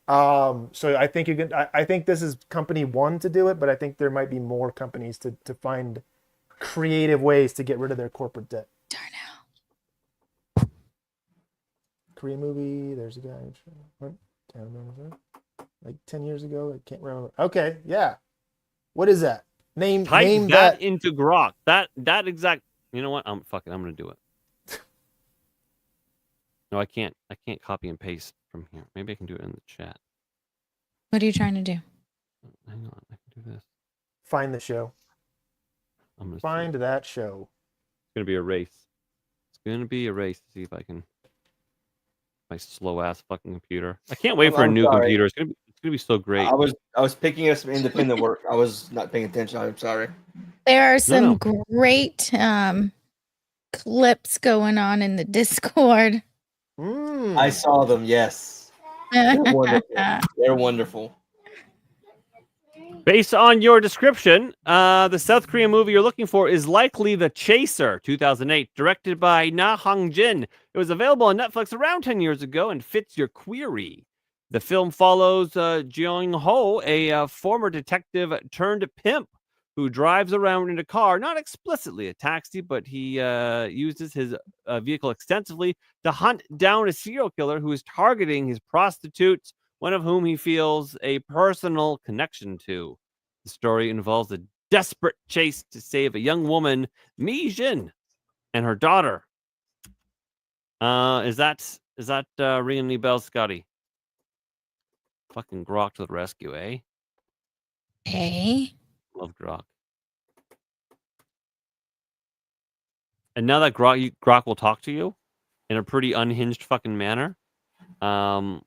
So I think I think this is company one to do it, but I think there might be more companies to find creative ways to get rid of their corporate debt. Darnell. Korean movie. There's a guy. What? Like 10 years ago. I can't remember. Okay, yeah. What is that? Name that into Grok. That exact. You know what? I'm gonna do it. No, I can't copy and paste from here. Maybe I can do it in the chat. What are you trying to do? Hang on, I can do this. Find the show. I'm gonna find that show. It's gonna be a race. It's gonna be a race to see if I can. My slow ass fucking computer. I can't wait for a new computer. It's gonna be so great. I was picking up some independent work. I was not paying attention. I'm sorry. There are some great clips going on in the Discord. I saw them. Yes, they're wonderful. They're wonderful. Based on your description, the South Korean movie you're looking for is likely The Chaser, 2008, directed by Na Hong-jin. It was available on Netflix around 10 years ago and fits your query. The film follows Jeong-ho, a former detective turned pimp who drives around in a car, not explicitly a taxi, but he uses his vehicle extensively to hunt down a serial killer who is targeting his prostitutes, one of whom he feels a personal connection to. The story involves a desperate chase to save a young woman, Mi Jin, and her daughter. Is that ringing any bells, Scotty? Fucking Grok to the rescue, eh? Hey. Love Grok. And now that Grok will talk to you in a pretty unhinged fucking manner, or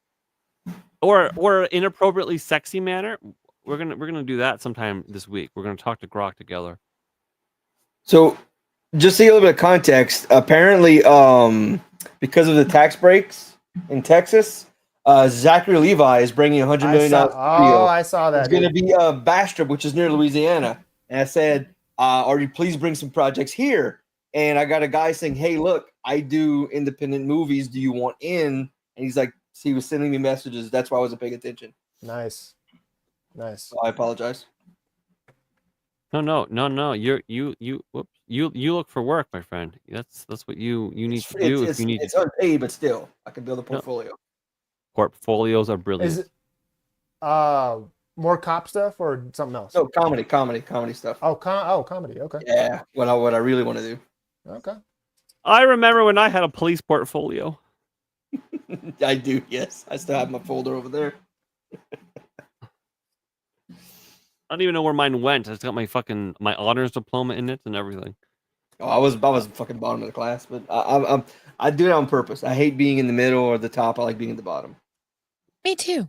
inappropriately sexy manner, we're gonna do that sometime this week. We're gonna talk to Grok together. So, just to give a little bit of context, apparently, because of the tax breaks in Texas, Zachary Levi is bringing $100 million. I saw that. It's going to be Bastrop, which is near Louisiana. And I said, "Are you please bring some projects here?" And I got a guy saying, "Hey, look, I do independent movies. Do you want in?" And he's like, he was sending me messages. That's why I wasn't paying attention. Nice. So I apologize. No. You look for work, my friend. That's what you need to do. It's unpaid, but still, I can build a portfolio. No. Portfolios are brilliant. Is it more cop stuff or something else? No, comedy stuff. Oh, comedy. Okay. Yeah, what I really want to do. Okay. I remember when I had a police portfolio. I do, yes. I still have my folder over there. I don't even know where mine went. I just got my honors diploma in it and everything. Oh, I was fucking bottom of the class, but I do it on purpose. I hate being in the middle or the top. I like being at the bottom. Me too.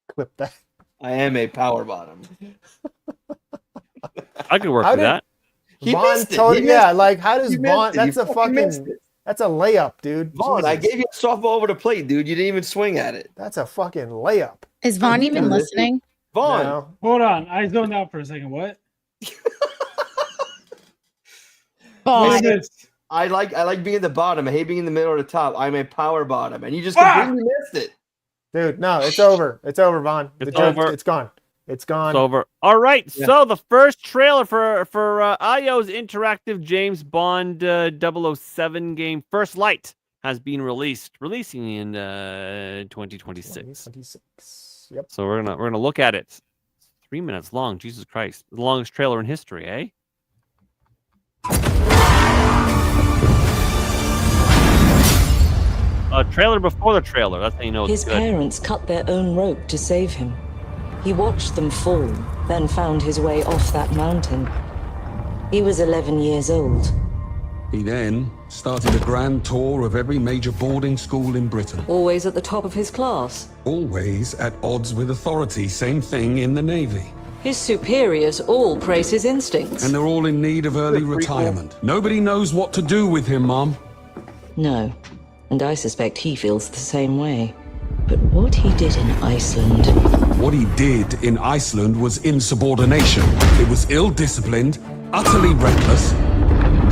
Clip that. I am a power bottom. I could work How with did- that. He Vaughn missed it. totally, He missed yeah, it. like how does You missed Vaughn? it. That's You a fucking missed fucking. it. That's a layup, dude. Vaughn, I Jesus. gave you a softball over the plate, dude. You didn't even swing at it. That's a fucking layup. Is Vaughn you even know this. listening? Vaughn, No. Hold on, I zoned out for a second. What? Vaughn. What is this? I like being at the bottom. I hate being in the middle or the top. I'm a power bottom, and you just Fuck! completely missed it. Dude, no, it's over. It's over, Vaughn. It's The joke, over. It's gone. It's gone. It's over. All right. Yeah. So the first trailer for IO's interactive James Bond 007 game First Light has been releasing in 2026. 2026. Yep. So we're gonna look at it. 3 minutes long. Jesus Christ, the longest trailer in history, eh? A trailer before the trailer. That's how you know it's His good. parents cut their own rope to save him. He watched them fall, then found his way off that mountain. He was 11 years old. He then started a grand tour of every major boarding school in Britain. Always at the top of his class. Always at odds with authority. Same thing in the Navy. His superiors all praise his instincts. And they're all in need of early retirement. Nobody knows what to do with him, Mom. No, and I suspect he feels the same way. But what he did in Iceland... What he did in Iceland was insubordination. It was ill-disciplined, utterly reckless.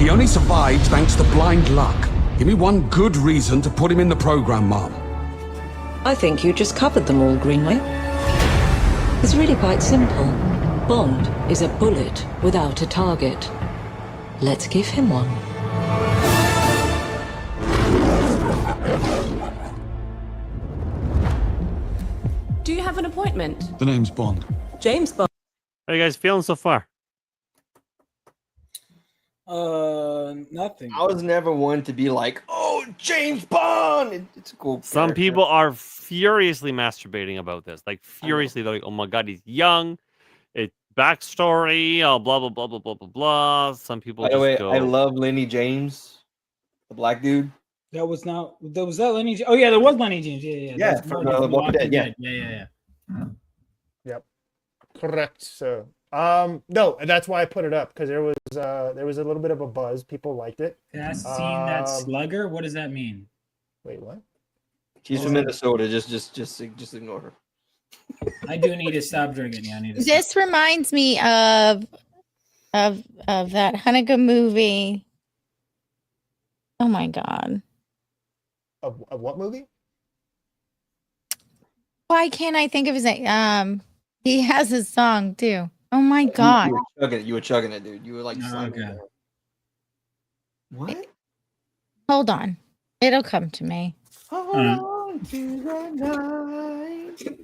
He only survived thanks to blind luck. Give me one good reason to put him in the program, Mom. I think you just covered them all, Greenway. It's really quite simple. Bond is a bullet without a target. Let's give him one. Do you have an appointment? The name's Bond. James Bond. How are you guys feeling so far? Nothing. I was never one to be like, oh, James Bond. It's a cool. Some character. people are furiously masturbating about this. Like furiously, they're like, "Oh my god, he's young." It backstory, blah blah blah blah blah blah blah. Some people. By the just way, go, I love Lenny James, the black dude. That was not. Was that Lenny? Oh yeah, there was Lenny James. Yeah. Yeah, That's from, Lenny Walking Dead, Yeah. Correct. So, no, that's why I put it up because there was a little bit of a buzz. People liked it. Has seen that slugger? What does that mean? Wait, what? She's from Minnesota. Just ignore her. I do need to stop drinking. Yeah, I need to. This reminds me of that Hanukkah movie. Oh my god. Of what movie? Why can't I think of his name? He has his song too. Oh my god. You were chugging it, dude. You were like, slamming okay. it. What? Hold on. It'll come to me. Hold on to the night.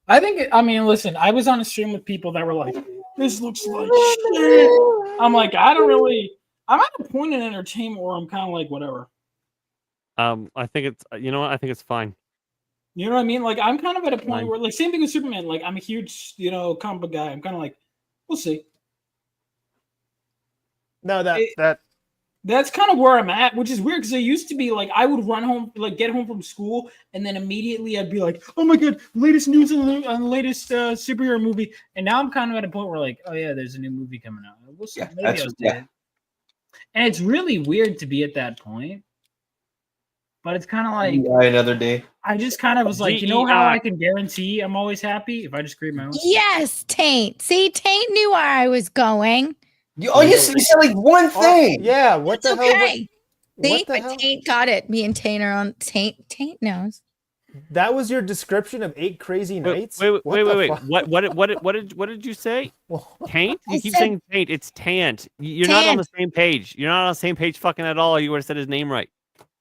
I think. I mean, listen. I was on a stream with people that were like, "This looks like shit." I'm like, I don't really. I'm at a point in entertainment where I'm kind of like, whatever. I think it's. You know what? I think it's fine. You know what I mean? Like, I'm kind of at a point where, like, same thing with Superman. Like, I'm a huge, comic book guy. I'm kind of like, we'll see. No, that's kind of where I'm at, which is weird because I used to be like, I would run home, like, get home from school, and then immediately I'd be like, oh my god, latest news on the latest superhero movie. And now I'm kind of at a point where, like, oh yeah, there's a new movie coming out. We'll see. Yeah, Maybe I'll see it. And it's really weird to be at that point. But it's kind of like another day. I just kind of was like, you know how I can guarantee I'm always happy if I just create my own. Yes, Taint. See, Taint knew where I was going. You said like one thing. Yeah, what the hell? Okay. See, What the but hell? Taint got it. Me and Taint are on Taint. Taint knows. That was your description of 8 Crazy Nights? Wait. the fuck? What did you say? Taint? You I keep said- saying taint. It's tant. You're not on the same page. You're not on the same page fucking at all. You would have said his name right.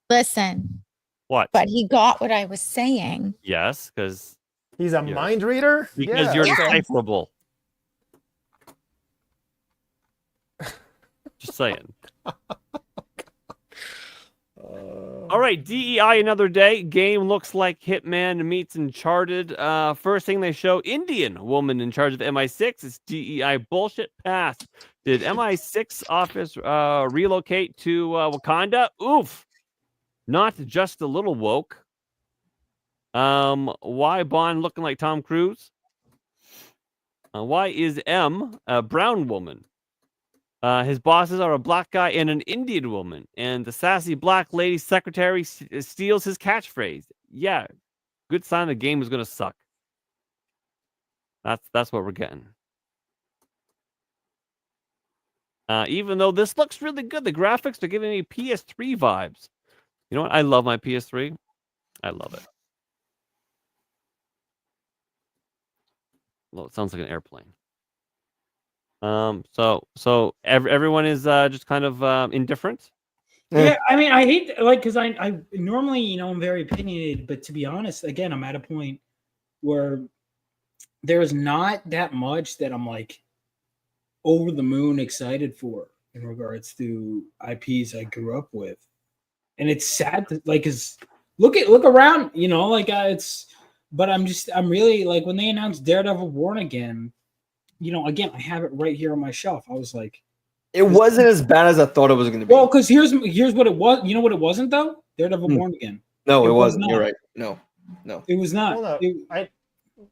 Listen, What? but he got what I was saying. Yes, because He's a mind reader? because you're Yeah. decipherable. Just saying. All right, DEI another day. Game looks like Hitman meets Uncharted. First thing they show, Indian woman in charge of MI6. It's DEI bullshit. Pass. Did MI6 office relocate to Wakanda? Oof. Not just a little woke. Why Bond looking like Tom Cruise? Why is M a brown woman? His bosses are a black guy and an Indian woman, and the sassy black lady secretary steals his catchphrase. Yeah, good sign the game is gonna suck. That's what we're getting. Even though this looks really good, the graphics are giving me PS3 vibes. You know what? I love my PS3. I love it. Well, it sounds like an airplane. So everyone is just kind of indifferent. Yeah, I mean, I hate because I normally I'm very opinionated, but to be honest, again, I'm at a point where there's not that much that I'm like over the moon excited for in regards to IPs I grew up with, and it's sad to, cause look around, it's. But I'm really like when they announced Daredevil Born Again. Again, I have it right here on my shelf. I was like, it wasn't as bad as I thought it was going to be. Well, because here's what it was. You know what it wasn't though? Daredevil Born Again. No, it wasn't. You're right. No, it was not. Well, no.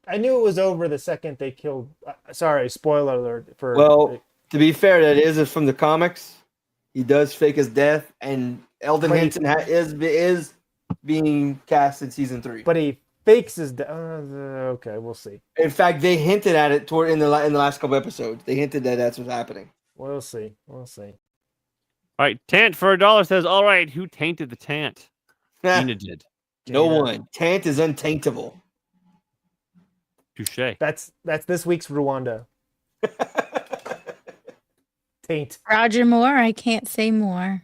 I knew it was over the second they killed. Sorry, spoiler alert. To be fair, that is from the comics. He does fake his death, and Eldon Henson is being cast in season 3. But he fakes his death. Okay, we'll see. In fact, they hinted at it in the last couple episodes. They hinted that that's what's happening. We'll see. We'll see. All right, Tant for $1 says, "All right, who tainted the Tant?" Gina did. No one. Tant is untaintable. Touche. That's this week's Rwanda. Taint. Roger Moore, I can't say more.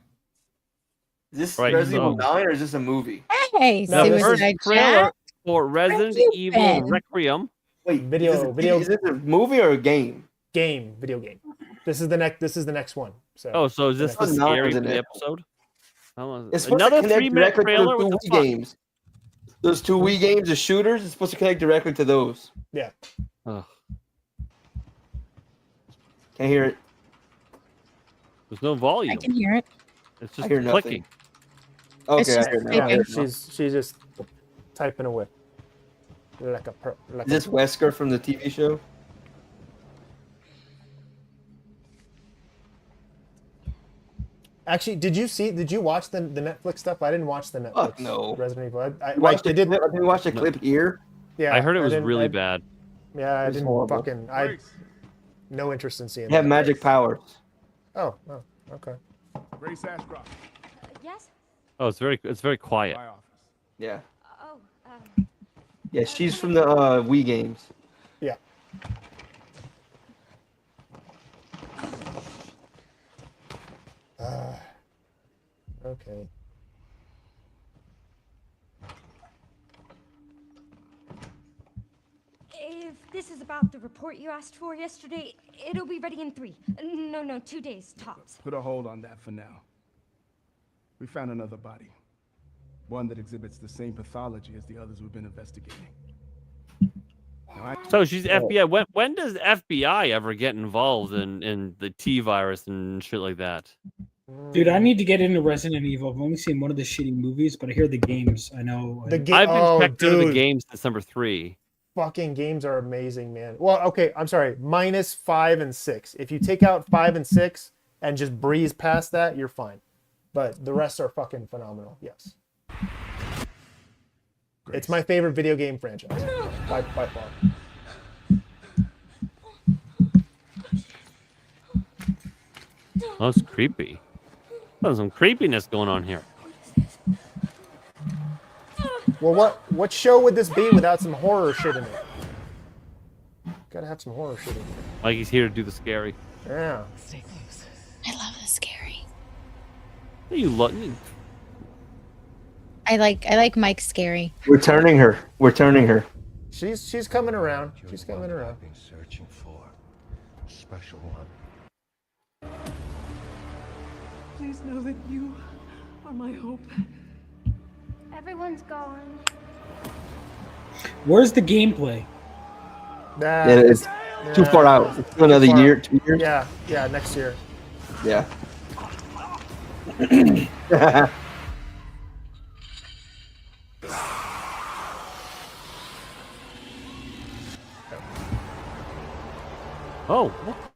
Is this Resident Evil 9 or is this a movie? Hey, the first Suicide trailer Jack. for Resident Evil Ben? Requiem. Wait, video. Is this a movie or a game? Video game. This is the next one. So. So is this the scary for the episode? It's supposed Another to connect 3-minute directly trailer to with the the Wii games. Those 2 Wii games, the shooters, it's supposed to connect directly to those. Yeah. Ugh. Can't hear it. There's no volume. I can hear it. It's just I hear clicking. Okay, It's just I hear it now. typing. She's just typing away. Like Is this Wesker from the TV show? Actually, did you watch the Netflix stuff? I didn't watch the Netflix. Fuck no. Resident Evil. I Watch did. Did you watch the clip here? Yeah. I heard it was really bad. Yeah, I didn't horrible. fucking. No interest in seeing. They have that. magic powers. Oh, okay. Grace Ashcroft. Yes? Oh, it's very quiet. My office. Yeah. Oh, Yeah, she's from the Wii games. Yeah. Okay. If this is about the report you asked for yesterday, it'll be ready in 3. No, 2 days tops. Put a hold on that for now. We found another body. One that exhibits the same pathology as the others we've been investigating. So she's FBI. When does FBI ever get involved in the T virus and shit like that? Dude, I need to get into Resident Evil. I've only seen one of the shitty movies, but I hear the games. I know. I've been checked out of the games since number 3. Fucking games are amazing, man. Well, okay, I'm sorry. -5 and 6. If you take out 5 and 6 and just breeze past that, you're fine. But the rest are fucking phenomenal. Yes. Grace. It's my favorite video game franchise by far. Oh, it's creepy. There's some creepiness going on here. Well, what show would this be without some horror shit in it? Gotta have some horror shit in it. Like he's here to do the scary. Yeah. I love the scary. You look. I like Mike scary. We're turning her. She's coming around. She's coming around. I've been searching for a special one. please know that you are my hope. Everyone's gone. Where's the gameplay? Yeah, it's too far out. It's still another year, 2 years. Yeah, next year. Yeah. Oh,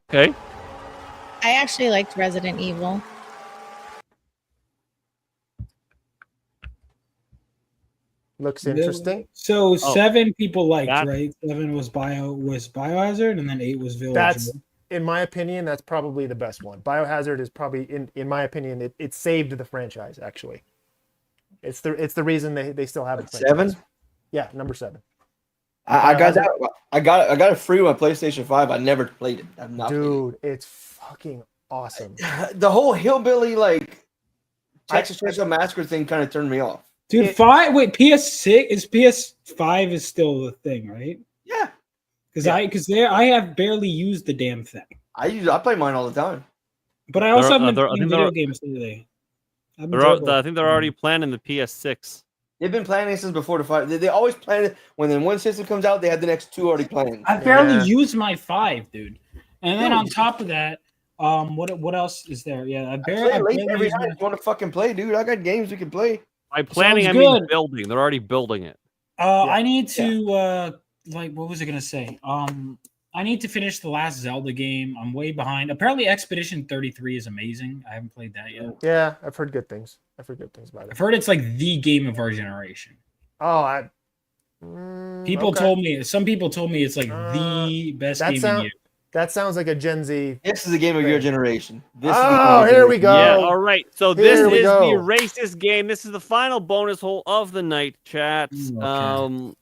okay. I actually liked Resident Evil. Looks interesting. So 7 people liked, that- right? 7 was Biohazard, and then 8 was Village. That's, in my opinion, that's probably the best one. Biohazard is probably, in my opinion, it saved the franchise. Actually, it's the reason they still have it. 7. Yeah, number 7. I got that. I got it free on PlayStation 5. I never played it. I've not Dude, it's fucking awesome. The whole hillbilly like Texas Chainsaw Massacre thing kind of turned me off. Dude, PS6 is PS5 is still the thing, right? Yeah. Because I have barely used the damn thing. I play mine all the time. But I also haven't been playing video games lately. I think they're already planning the PS6. They've been planning since before the 5. They always plan it when then one system comes out. They have the next 2 already planned. I barely used my 5 , dude. And then on top of that, what else is there? Yeah, I barely every time you want to fucking play, dude. I got games we can play. By planning, I mean building. They're already building it. I need to what was I gonna say? I need to finish the last Zelda game. I'm way behind. Apparently, Expedition 33 is amazing. I haven't played that yet. Yeah, I've heard good things. About it. I've heard it's like the game of our generation. Oh, people told me. Some people told me it's like the best game of year. That sounds like a Gen Z. This is a game of your generation. Here we go. Yeah, all right. So this is the racist game. This is the final bonus hole of the night, chat. Okay.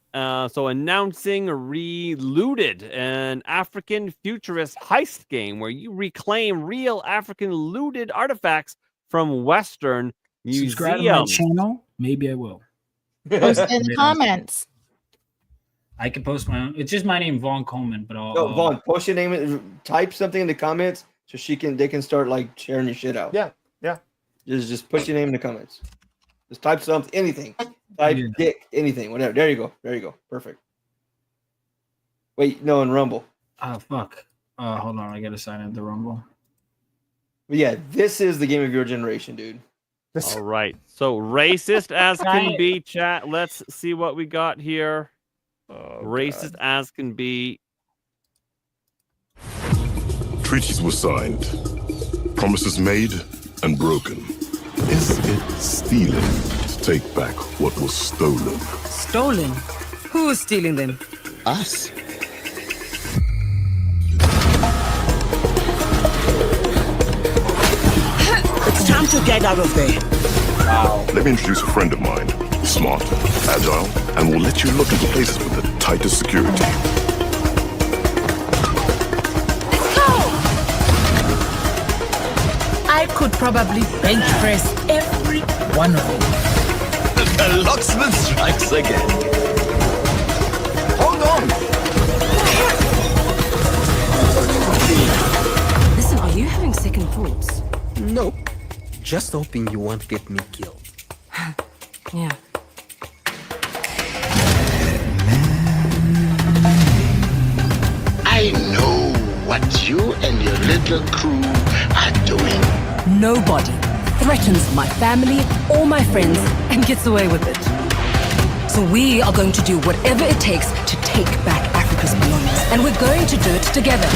So announcing Relooted, an African futurist heist game where you reclaim real African looted artifacts from Western museums. Subscribe to my channel. Maybe I will. Post in the comments. I can post my own. It's just my name, Vaughn Coleman, but I'll. Vaughn, post your name. Type something in the comments so they can start like sharing your shit out. Yeah. Just put your name in the comments. Just type something, anything. Type dick, anything, whatever. There you go. Perfect. Wait, no, in Rumble. Oh fuck. Hold on, I gotta sign into Rumble. But yeah, this is the game of your generation, dude. All right. So racist as can be, chat. Let's see what we got here. Racist as can be. Treaties were signed, promises made and broken. Is it stealing to take back what was stolen? Stolen? Who is stealing them? Us. It's time to get out of there. Wow. Let me introduce a friend of mine. Smart, agile, and will let you look into places with the tightest security. Let's go! I could probably bench press every one of them. The locksmith strikes again. Hold on. Listen, are you having second thoughts? No. Just hoping you won't get me killed. Yeah. I know what you and your little crew are doing. Nobody threatens my family or my friends and gets away with it. So we are going to do whatever it takes to take back Africa's belongings. And we're going to do it together.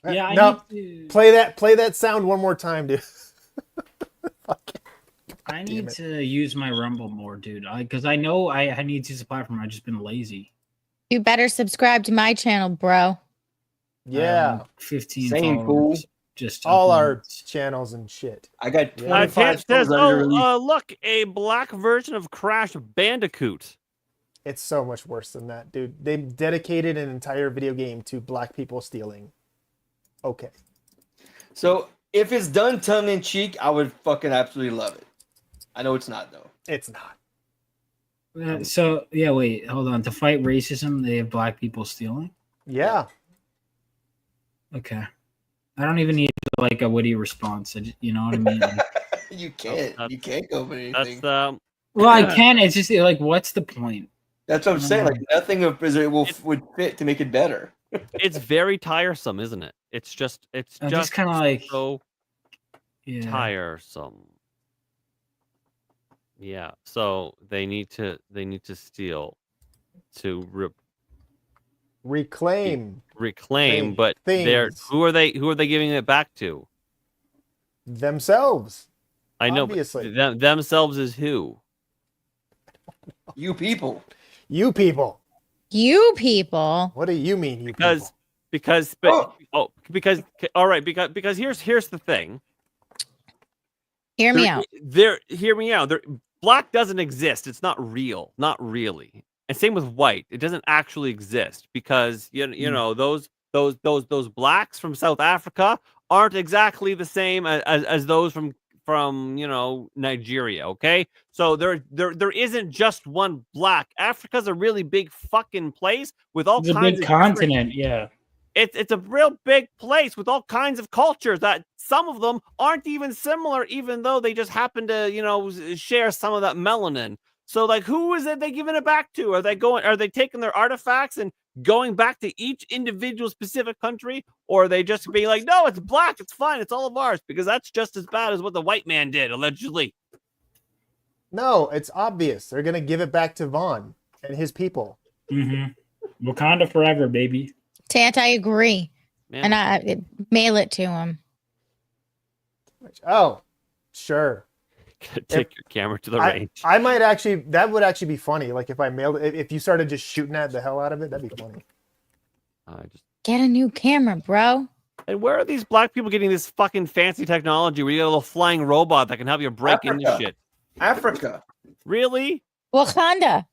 Yeah, play that sound one more time, dude. I need to use my Rumble more, dude. Because I know I need to use the platform. I've just been lazy. You better subscribe to my channel, bro. Yeah. 15 Same followers. fool. Just all our channels and shit. I got 25 says, look, a black version of Crash Bandicoot. It's so much worse than that, dude. They dedicated an entire video game to black people stealing. Okay. So If it's done tongue in cheek, I would fucking absolutely love it. I know it's not though. It's not. So yeah, wait, hold on. To fight racism, they have black people stealing. Yeah. Okay. I don't even need like a witty response. You know what I mean? Like, you can't. You can't go with anything. That's well, I can. It's just like, what's the point? That's what I'm saying. Like nothing of it would fit to make it better. It's very tiresome, isn't it? It's just kind of like so tiresome. Yeah. So they need to steal to reclaim, but who are they giving it back to? Themselves. I know, obviously. But themselves is who? You people. You people. You people. What do you mean, you people? Because all right, because here's the thing. Hear me out. Hear me out. Black doesn't exist. It's not real. Not really. And same with white. It doesn't actually exist because you know those blacks from South Africa aren't exactly the same as those from Nigeria. Okay, so there isn't just one black. Africa's a really big fucking place with all kinds of big continent. Yeah. It's a real big place with all kinds of cultures that some of them aren't even similar, even though they just happen to, share some of that melanin. So like, who is it they giving it back to? Are they taking their artifacts and going back to each individual specific country? Or are they just being like, no, it's black, it's fine, it's all of ours? Because that's just as bad as what the white man did, allegedly. No, it's obvious. They're going to give it back to Vaughn and his people. Mm-hmm. Wakanda forever, baby. Tant, I agree. Man. And I mail it to him. Oh, sure. Take your camera to the range. I might that would actually be funny. Like if I mailed it, if you started just shooting at the hell out of it, that'd be funny. Get a new camera, bro. And where are these black people getting this fucking fancy technology where you got a little flying robot that can help you break into shit? Africa. Really? Wakanda.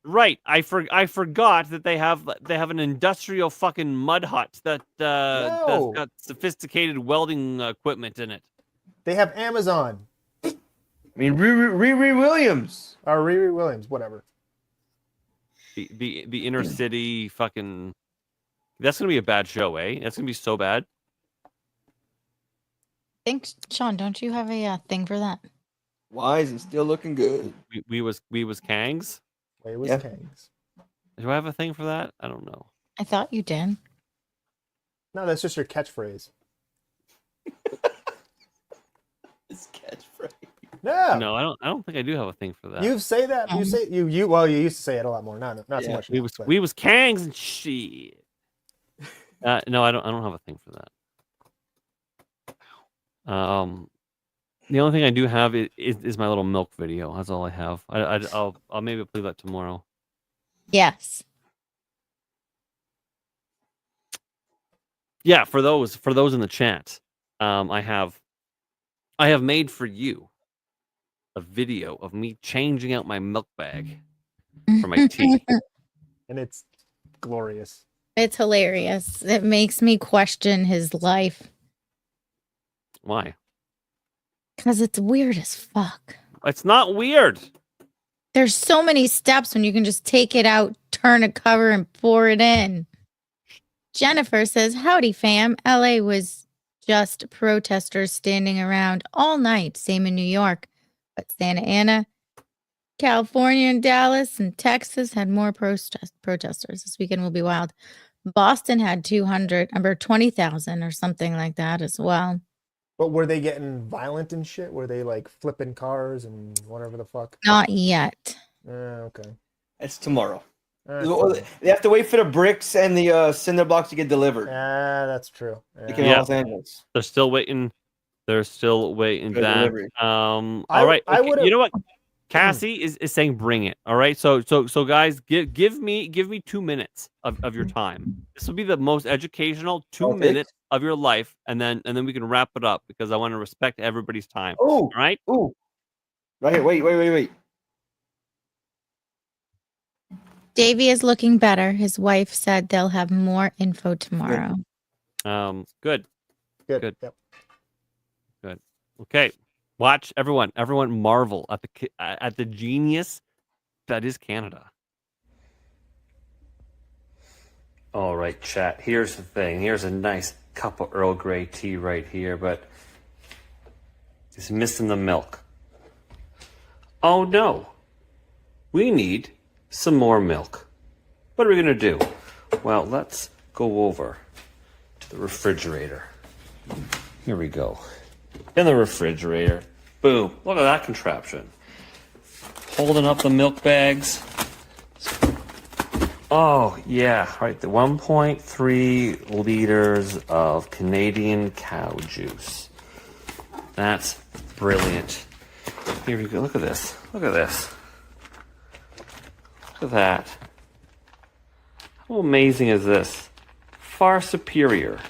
Right. I forgot that they have an industrial fucking mud hut that's got sophisticated welding equipment in it. They have Amazon. I mean, Riri Williams. Or Riri Williams, whatever. The inner city fucking. That's gonna be a bad show, eh? That's gonna be so bad. Thanks, Shawn. Don't you have a thing for that? Wise and still looking good. We was Kangs. We was Kangs. Do I have a thing for that? I don't know. I thought you did. No, that's just your catchphrase. His catchphrase. No, I don't think I do have a thing for that. You say that? You say you used to say it a lot more. Not so much. We was Kangs and shit. No, I don't have a thing for that. The only thing I do have is my little milk video. That's all I have. I'll maybe play that tomorrow. Yes. Yeah, for those in the chat, I have made for you a video of me changing out my milk bag for my tea. And it's glorious. It's hilarious. It makes me question his life. Why? Because it's weird as fuck. It's not weird. There's so many steps when you can just take it out, turn a cover, and pour it in. Jennifer says, howdy, fam. LA was just protesters standing around all night. Same in New York. But Santa Ana, California, and Dallas, and Texas had more protesters. This weekend will be wild. Boston had 20,000 or something like that as well. But were they getting violent and shit? Were they like flipping cars and whatever the fuck? Not yet. Okay. It's tomorrow. They have to wait for the bricks and the cinder blocks to get delivered. Yeah, that's true. Yeah. Los Angeles. They're still waiting. All right. Okay. You know what? Cassie is saying bring it. All right. So guys, give me 2 minutes of your time. This will be the most educational 2 minutes of your life, and then we can wrap it up because I want to respect everybody's time. Oh, all right. Oh, right here. Wait. Davey is looking better. His wife said they'll have more info tomorrow. Good. Good. Yep. Good. Okay. Watch everyone marvel at the genius that is Canada. All right, chat. Here's the thing. Here's a nice cup of Earl Grey tea right here, but it's missing the milk. Oh no. We need some more milk. What are we going to do? Well, let's go over to the refrigerator. Here we go. In the refrigerator. Boom. Look at that contraption. Holding up the milk bags. Oh, yeah. Right. The 1.3 liters of Canadian cow juice. That's brilliant. Here we go. Look at this. Look at this. Look at that. How amazing is this? Far superior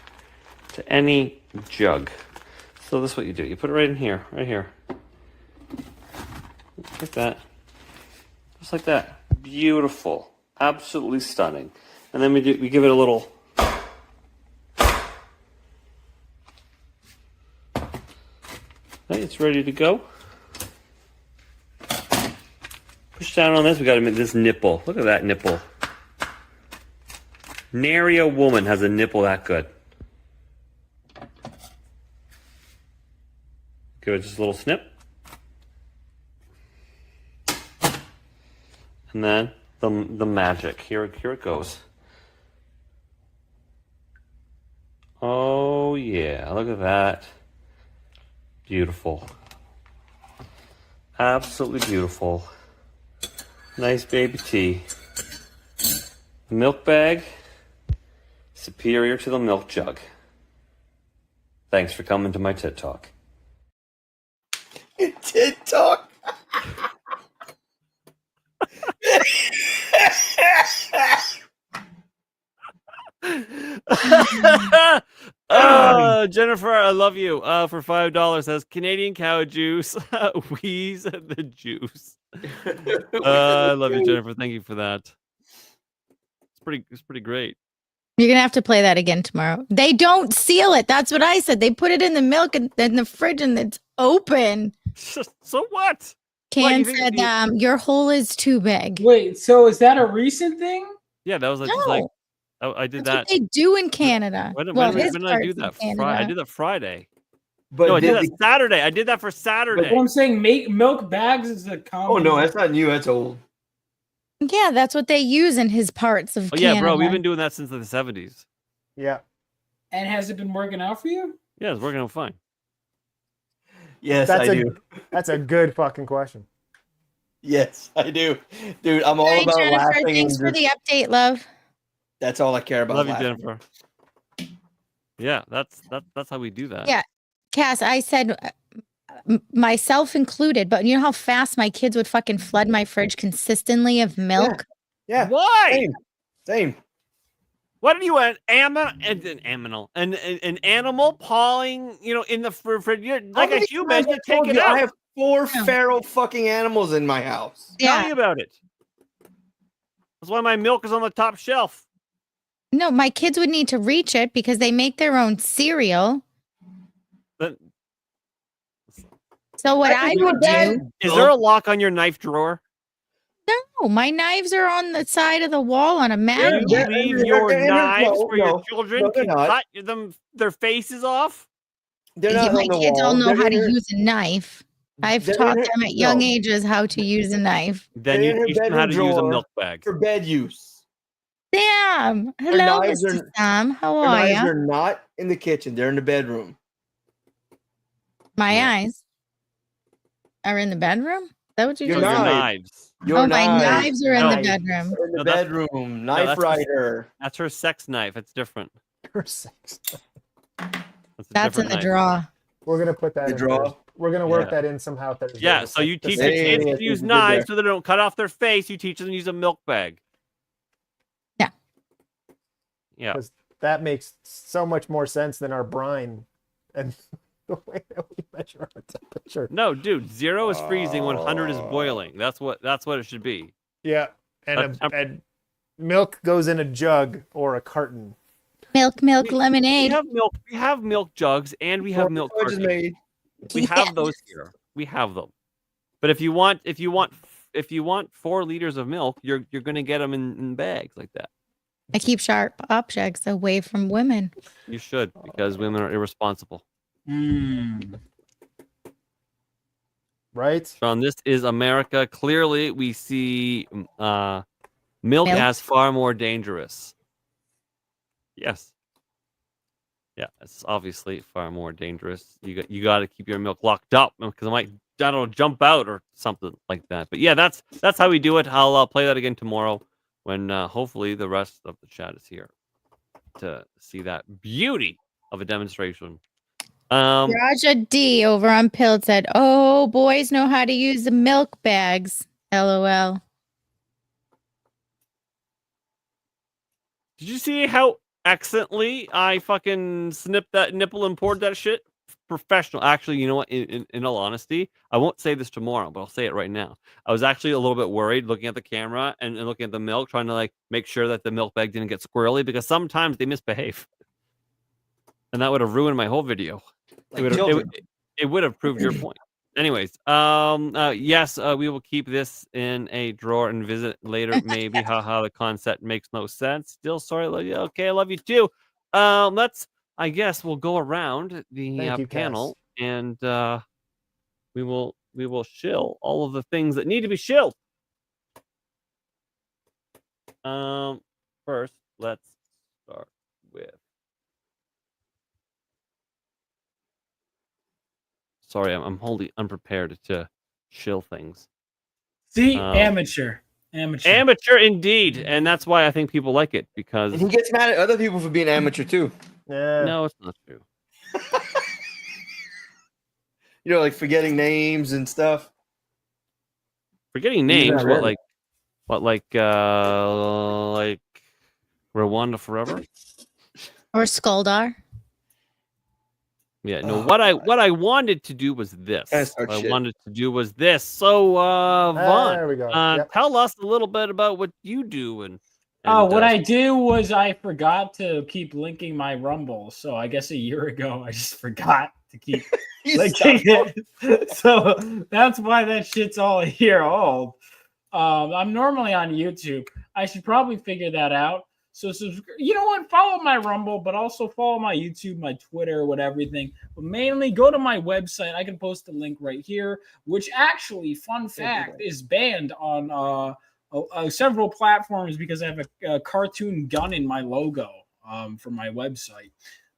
to any jug. So this is what you do. You put it right in here. Right here. Like that. Just like that. Beautiful. Absolutely stunning. And then we give it a little... Okay, it's ready to go. Push down on this. We got to make this nipple. Look at that nipple. Nary a woman has a nipple that good. Give it just a little snip. And then the magic. Here it goes. Oh yeah, look at that. Beautiful. Absolutely beautiful. Nice baby tea. Milk bag, superior to the milk jug. Thanks for coming to my TED Talk. TED Talk? Jennifer, I love you. For $5 says Canadian cow juice. Wheeze the juice. I love you, Jennifer. Thank you for that. It's pretty great. You're gonna have to play that again tomorrow. They don't seal it. That's what I said. They put it in the milk and in the fridge, and it's open. So what? Can said your hole is too big. Wait, so is that a recent thing? Yeah, that was No. just like I did That's that. what they do in Canada. When did his I do part's that? in Canada. I did that Friday. But no, I did that Saturday. I did that for Saturday. But I'm saying milk bags is a common. Oh no, that's not new. That's old. Yeah, that's what they use in his parts of Canada. Yeah, bro, we've been doing that since the 70s. Yeah. And has it been working out for you? Yeah, it's working out fine. Yes, I do. That's a good fucking question. Yes, I do. Dude, I'm all about Jennifer, laughing. thanks for the update, love. That's all I care about. Love you, laughing. Jennifer. Yeah, that's how we do that. Yeah, Cass, I said myself included, but you know how fast my kids would fucking flood my fridge consistently of milk? Yeah. Why? Same. What do you want? An animal pawing, in the fridge, like a human, you take it out. I have 4 feral fucking animals in my house. Yeah. Tell me about it. That's why my milk is on the top shelf. No, my kids would need to reach it because they make their own cereal. But, so what I would do... Is there a lock on your knife drawer? No, my knives are on the side of the wall on a magnet. You leave your knives where your children can cut their faces off? My kids all know how to use a knife. I've taught them at young ages how to use a knife. Then you teach them how to use a milk bag. For bed use. Sam! Hello, Mr. Sam. How are knives you? are not in the kitchen. They're in the bedroom. My eyes are in the bedroom? Is that what you Your just said? Knives. My knives are in the bedroom. They're in the bedroom. Knife writer. That's her sex knife. It's different. Her sex. That's in the drawer. We're gonna put that in drawer. We're gonna work that in somehow. Yeah, so you teach your kids to use knives so they don't cut off their face. You teach them to use a milk bag. Yeah. Yeah. Because that makes so much more sense than our brine and the way that we measure our temperature. No, dude, 0 is freezing, 100 is boiling. That's what it should be. Yeah, and milk goes in a jug or a carton. Milk lemonade. We have milk jugs and we have milk cartons. We have those here. We have them. But if you want 4 liters of milk, you're going to get them in bags like that. I keep sharp objects away from women. You should, because women are irresponsible. Right. Shawn, this is America. Clearly, we see milk as far more dangerous. Yes. Yeah, it's obviously far more dangerous. You got to keep your milk locked up because it might, I don't know, jump out or something like that. But yeah, that's how we do it. I'll play that again tomorrow when hopefully the rest of the chat is here to see that beauty of a demonstration. Raja D over on Pilled said, "Oh, boys know how to use the milk bags." LOL. Did you see how accidentally I fucking snipped that nipple and poured that shit? Professional. Actually, you know what? In all honesty, I won't say this tomorrow, but I'll say it right now. I was actually a little bit worried looking at the camera and looking at the milk, trying to like make sure that the milk bag didn't get squirrely because sometimes they misbehave. And that would have ruined my whole video. It would have proved your point. Anyways, yes, we will keep this in a drawer and visit later. Maybe, haha, the concept makes no sense. Still sorry, love you. Okay, I love you too. I guess we'll go around the panel and we will shill all of the things that need to be shilled. First, let's start with. Sorry, I'm wholly unprepared to shill things. See, amateur indeed, and that's why I think people like it because and he gets mad at other people for being amateur too. Yeah. No, it's not true. You know, like forgetting names and stuff. Forgetting names, like Rwanda Forever or Skuldar. Yeah, no. What I wanted to do was this. So, Vaughn, there we go. Tell us a little bit about what you do and what I do was I forgot to keep linking my Rumble. So I guess a year ago I just forgot to keep linking it. So that's why that shit's all a year old. I'm normally on YouTube. I should probably figure that out. So you know what? Follow my Rumble, but also follow my YouTube, my Twitter, everything. But mainly go to my website. I can post a link right here, which actually, fun fact, is banned on several platforms because I have a cartoon gun in my logo for my website.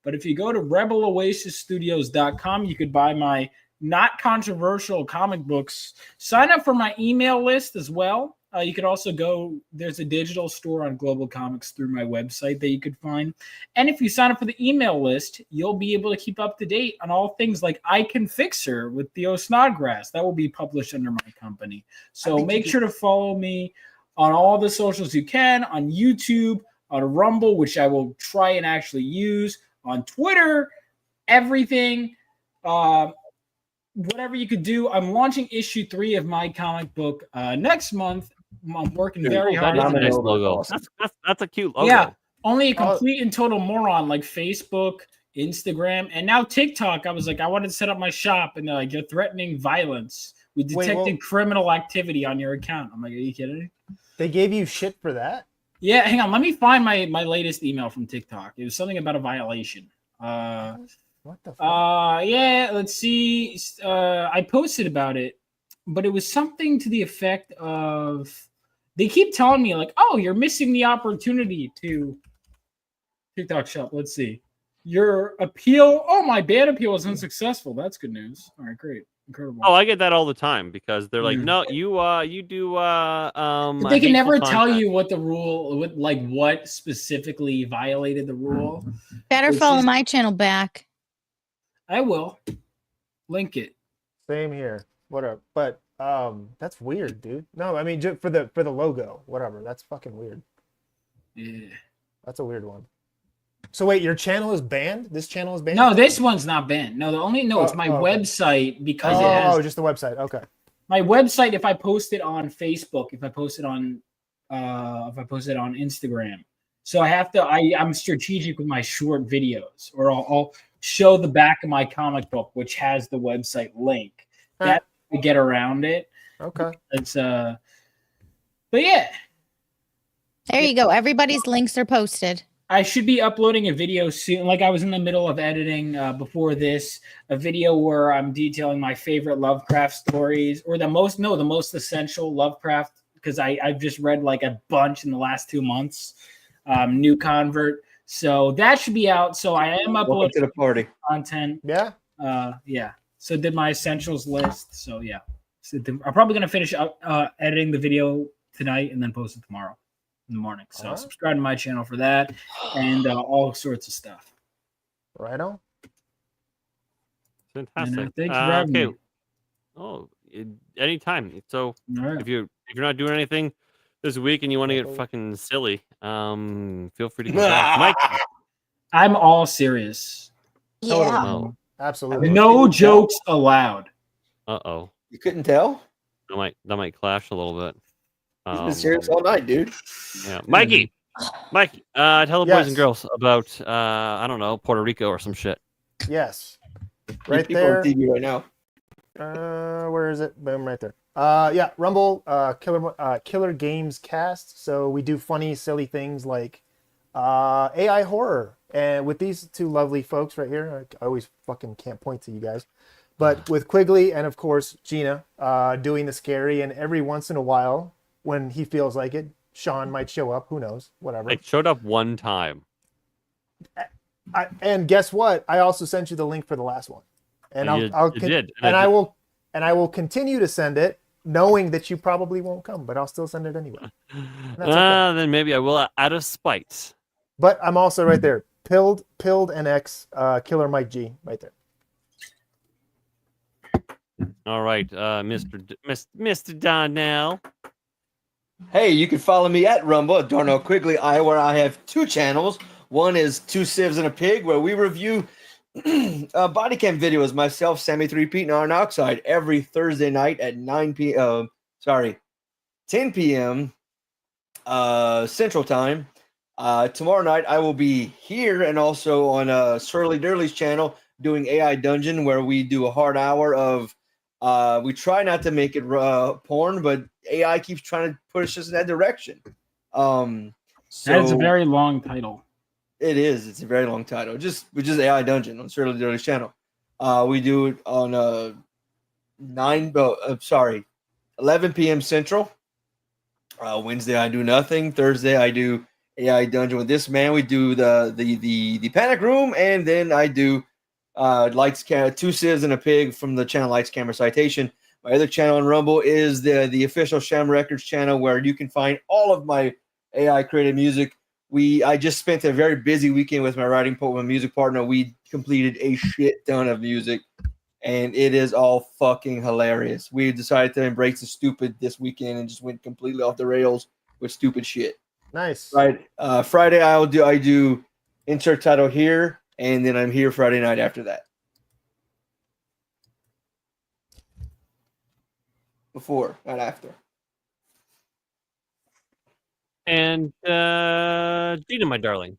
But if you go to RebelOasisStudios.com, you could buy my not controversial comic books. Sign up for my email list as well. You could also go, there's a digital store on Global Comics through my website that you could find. And if you sign up for the email list, you'll be able to keep up to date on all things like I Can Fix Her with Theo Snodgrass. That will be published under my company. So make sure to follow me on all the socials you can, on YouTube, on Rumble, which I will try and actually use, on Twitter, everything. Whatever you could do. I'm launching issue 3 of my comic book next month. I'm working very hard. That's a nice logo. That's a cute logo. Yeah, only a complete and total moron like Facebook, Instagram, and now TikTok. I was like, I wanted to set up my shop, and they're like, you're threatening violence. We detected criminal activity on your account. I'm like, are you kidding me? They gave you shit for that? Yeah, hang on. Let me find my latest email from TikTok. It was something about a violation. What the fuck? Yeah, let's see. I posted about it, but it was something to the effect of they keep telling me like, oh, you're missing the opportunity to TikTok shop. Let's see. Your appeal. Oh, my ban appeal was unsuccessful. That's good news. All right, great. Incredible. Oh, I get that all the time because they're like, no, you do But they can never tell you what the rule, what specifically violated the rule. Better follow my channel back. I will link it. Same here. Whatever. But that's weird, dude. No, I mean for the logo, whatever. That's fucking weird. Yeah. That's a weird one. So wait, your channel is banned? This channel is banned? No, this one's not banned. No, it's my website because it has just the website. Okay. My website, if I post it on Facebook, if I post it on Instagram, So I have to. I'm strategic with my short videos, or I'll show the back of my comic book, which has the website link. That to get around it. Okay. It's but yeah. There you go. Everybody's links are posted. I should be uploading a video soon. Like I was in the middle of editing before this, a video where I'm detailing my favorite Lovecraft stories, or the most essential Lovecraft, because I've just read like a bunch in the last 2 months. New convert, so that should be out. So I am uploading to the party content. Yeah. Yeah. So did my essentials list. So yeah. So I'm probably gonna finish editing the video tonight and then post it tomorrow in the morning. So subscribe to my channel for that and all sorts of stuff. Right on. Fantastic. Thanks for having me. Oh, anytime. So if you're not doing anything this week and you want to get fucking silly, feel free to come back. Mike. I'm all serious. Yeah. Oh. Absolutely. No jokes allowed. Uh-oh. You couldn't tell? That might clash a little bit. He's been serious all night, dude. Yeah. Mikey, tell the boys and girls about I don't know, Puerto Rico or some shit. Yes. Right People there. on TV right now. Where is it? Boom, right there. Yeah, Rumble, Killer Games Cast. So we do funny, silly things like AI horror. And with these two lovely folks right here, I always fucking can't point to you guys. But with Quigley and, of course, Gina doing the scary. And every once in a while, when he feels like it, Shawn might show up. Who knows? Whatever. It showed up one time. And guess what? I also sent you the link for the last one. And I will continue to send it, knowing that you probably won't come, but I'll still send it anyway. Then maybe I will out of spite. But I'm also right there. Pilled NX, Killer Mike G, right there. All right, Mr. Darnell. Hey, you can follow me at Rumble at Darnell Quigley, where I have 2 channels. One is Two Sieves and a Pig, where we review body cam videos, myself, Sammy 3Pete, and Iron Oxide, every Thursday night at 10 p.m. Central Time. Tomorrow night, I will be here and also on Surly Durley's channel doing AI Dungeon, where we do a hard hour of we try not to make it porn, but AI keeps trying to push us in that direction. That is a very long title. It is. It's a very long title. Just AI Dungeon on Surly Durley's channel. We do it on 11 p.m. Central. Wednesday I do nothing. Thursday I do AI Dungeon with this man. We do the Panic Room, and then I do Lights, Two Sieves and a Pig from the channel Lights Camera Citation. My other channel on Rumble is the official Sham Records channel, where you can find all of my AI created music. I just spent a very busy weekend with my music partner. We completed a shit ton of music, and it is all fucking hilarious. We decided to embrace the stupid this weekend and just went completely off the rails with stupid shit. Nice. Right. Friday I do insert title here, and then I'm here Friday night after that. Before, not after. And Gina, my darling.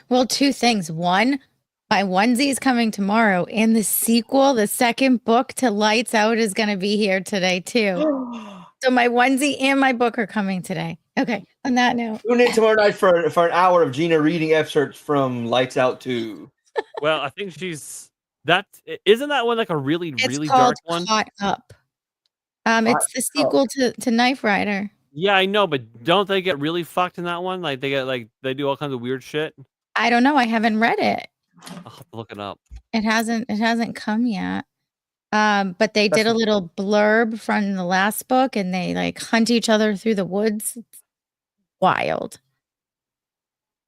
Well, 2 things. One, my onesie is coming tomorrow, and the sequel, the second book to Lights Out, is going to be here today too. So my onesie and my book are coming today. Okay. On that note, tune in tomorrow night for an hour of Gina reading excerpts from Lights Out 2. Well, I think isn't that one like a really it's dark one? Caught Up. It's the sequel to Knife Rider. Yeah, I know, but don't they get really fucked in that one? Like they do all kinds of weird shit. I don't know. I haven't read it. I'll have to look it up. It hasn't come yet. But they did a little blurb from the last book, and they like hunt each other through the woods. It's wild.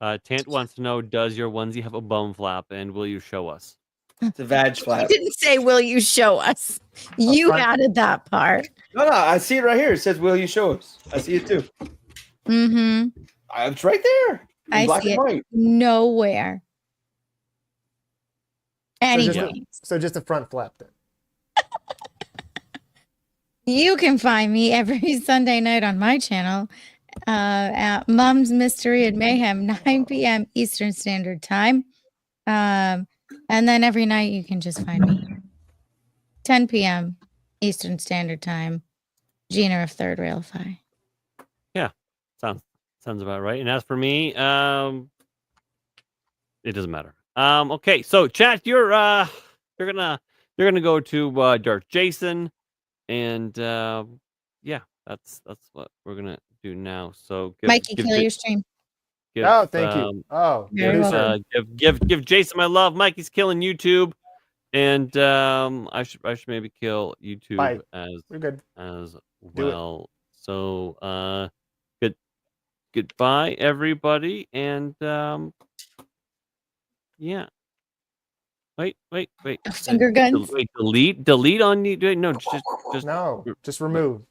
Tant wants to know, does your onesie have a bum flap, and will you show us? It's a vag flap. I didn't say, will you show us? You added that part. No, I see it right here. It says, will you show us? I see it too. Mm-hmm. It's right there. I black see and it white. nowhere. Anyway. So just a front flap then. You can find me every Sunday night on my channel at Mum's Mystery and Mayhem, 9 p.m. Eastern Standard Time. And then every night you can just find me. 10 p.m. Eastern Standard Time. Gina of Third Railify. Yeah, sounds about right. And as for me, it doesn't matter. Okay, so chat, you're gonna go to Dark Jason, and yeah, that's what we're gonna do now. So Mikey, kill your stream. Thank you. Give Jason my love. Mikey's killing YouTube, and I should maybe kill YouTube We're good. as well. So goodbye everybody, and yeah. Wait. Finger guns. Wait, delete on you. No, just remove.